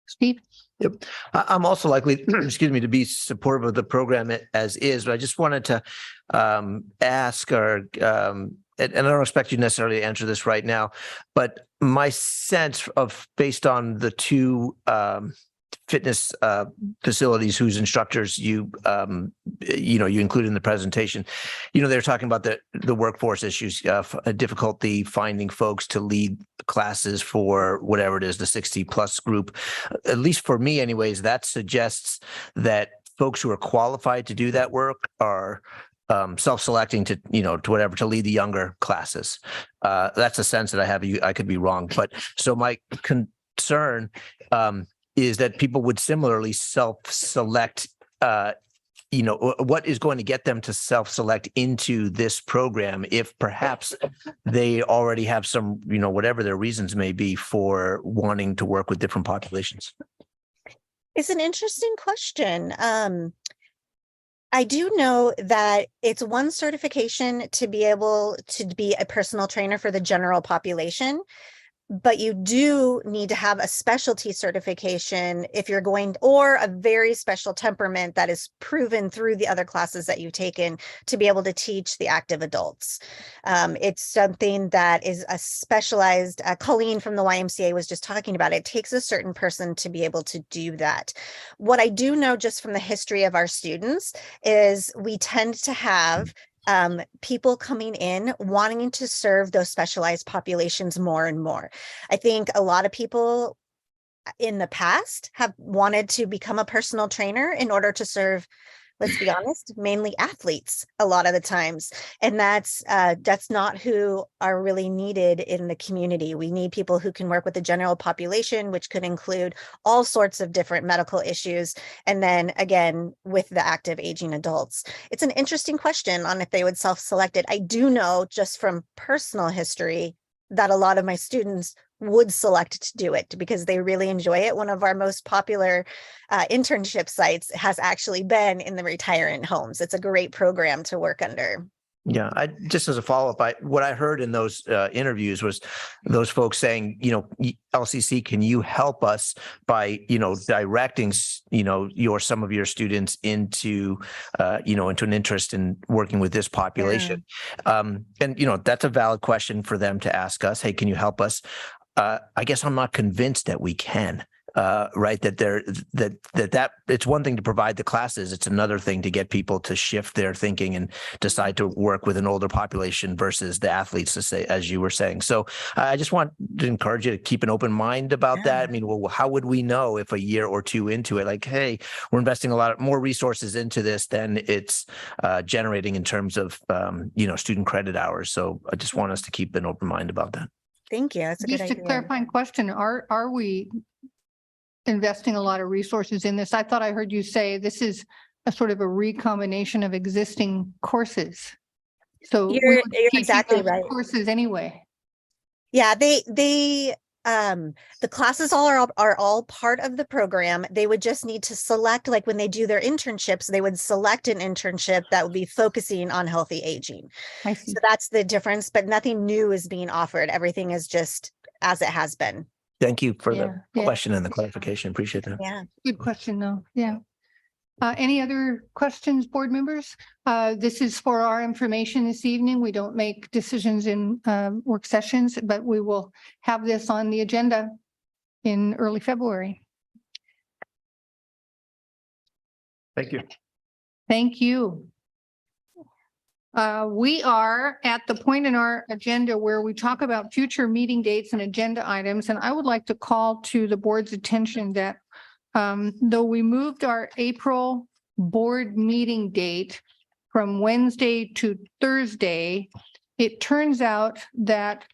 Steve? Yep. I'm also likely, excuse me, to be supportive of the program as is, but I just wanted to ask and I don't expect you necessarily to answer this right now, but my sense based on the two fitness facilities whose instructors you include in the presentation, they're talking about the workforce issues, difficulty finding folks to lead classes for whatever it is, the 60 plus group. At least for me anyways, that suggests that folks who are qualified to do that work are self-selecting to whatever, to lead the younger classes. That's a sense that I have. I could be wrong, but so my concern is that people would similarly self-select, what is going to get them to self-select into this program if perhaps they already have some, whatever their reasons may be for wanting to work with different populations? It's an interesting question. I do know that it's one certification to be able to be a personal trainer for the general population. But you do need to have a specialty certification if you're going, or a very special temperament that is proven through the other classes that you've taken to be able to teach the active adults. It's something that is a specialized, Colleen from the YMCA was just talking about. It takes a certain person to be able to do that. What I do know just from the history of our students is we tend to have people coming in wanting to serve those specialized populations more and more. I think a lot of people in the past have wanted to become a personal trainer in order to serve, let's be honest, mainly athletes a lot of the times. And that's not who are really needed in the community. We need people who can work with the general population, which could include all sorts of different medical issues. And then again, with the active aging adults. It's an interesting question on if they would self-select it. I do know just from personal history that a lot of my students would select to do it because they really enjoy it. One of our most popular internship sites has actually been in the retirement homes. It's a great program to work under. Yeah, just as a follow-up, what I heard in those interviews was those folks saying, LCC, can you help us by, directing, some of your students into, into an interest in working with this population. Yeah. And, that's a valid question for them to ask us. Hey, can you help us? I guess I'm not convinced that we can. right? That it's one thing to provide the classes. It's another thing to get people to shift their thinking and decide to work with an older population versus the athletes, to say, as you were saying. So I just want to encourage you to keep an open mind about that. I mean, well, how would we know if a year or two into it, like, hey, we're investing a lot more resources into this than it's generating in terms of, student credit hours. So I just want us to keep an open mind about that. Thank you. That's a good Just a idea. clarifying question, are we investing a lot of resources in this? I thought I heard you say this is a sort of a recombination of existing courses. So we You're would teach exactly those right. courses anyway. Yeah, the classes are all part of the program. They would just need to select, like when they do their internships, they would select an internship that would be focusing on healthy aging. I see. So that's the difference, but nothing new is being offered. Everything is just as it has been. Thank you for the Yeah. question and the clarification. Appreciate that. Yeah. Good question, though. Yeah. Any other questions, board members? This is for our information this evening. We don't make decisions in work sessions, but we will have this on the agenda in early February. Thank you. Thank you. We are at the point in our agenda where we talk about future meeting dates and agenda items, and I would like to call to the board's attention that though we moved our April board meeting date from Wednesday to Thursday, it turns out that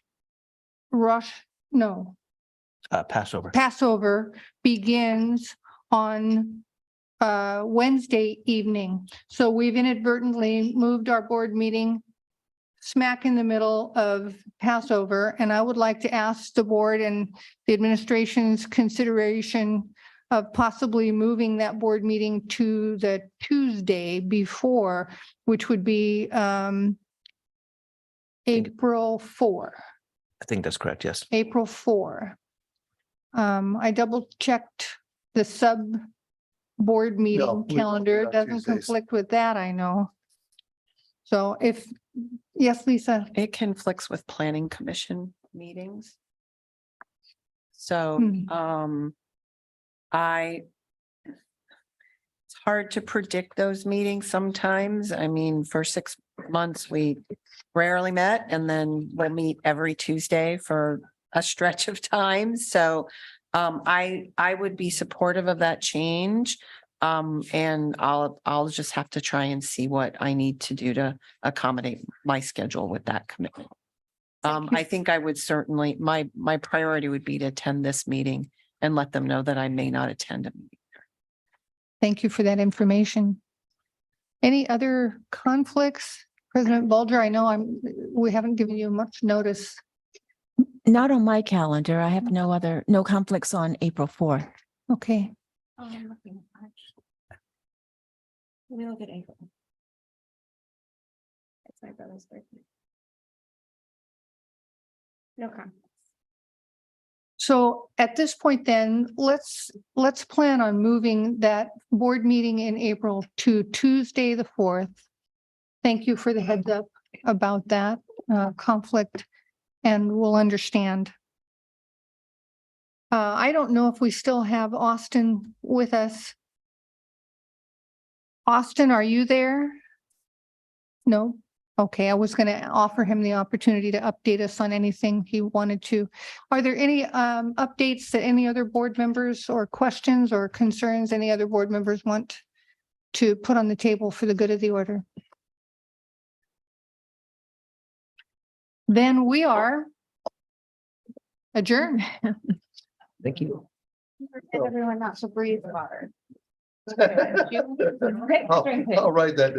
Passover begins on Wednesday evening. So we've inadvertently moved our board meeting smack in the middle of Passover. And I would like to ask the board and the administration's consideration of possibly moving that board meeting to the Tuesday before, which would be April 4. I think that's correct. Yes. April 4. I double checked the sub board meeting we- calendar. It not doesn't Tuesdays. conflict with that, I know. So yes, Lisa. It conflicts with planning commission meetings. So, it's hard to predict those meetings sometimes. I mean, for 6 months, we rarely met, and then we'll meet every Tuesday for a stretch of time. So I would be supportive of that change. And I'll just have to try and see what I need to do to accommodate my schedule with that commitment. I think I would certainly, my priority would be to attend this meeting and let them know that I may not attend a meeting. Thank you for that information. Any other conflicts? President Bulger, I know we haven't given you much notice. Not on my calendar. I have no conflicts on April 4th. Okay. Let me look at April. It's my brother's birthday. No comment. So at this point then, let's plan on moving that board meeting in April to Tuesday, the 4th. Thank you for the heads up about that conflict, and we'll understand. I don't know if we still have Austin with us. Austin, are you there? No? Okay, I was going to offer him the opportunity to update us on anything he wanted to. Are there any updates that any other board members or questions or concerns any other board members want to put on the table for the good of the order? Then we are adjourned. Thank you. Everyone not to breathe water. I'll write that down.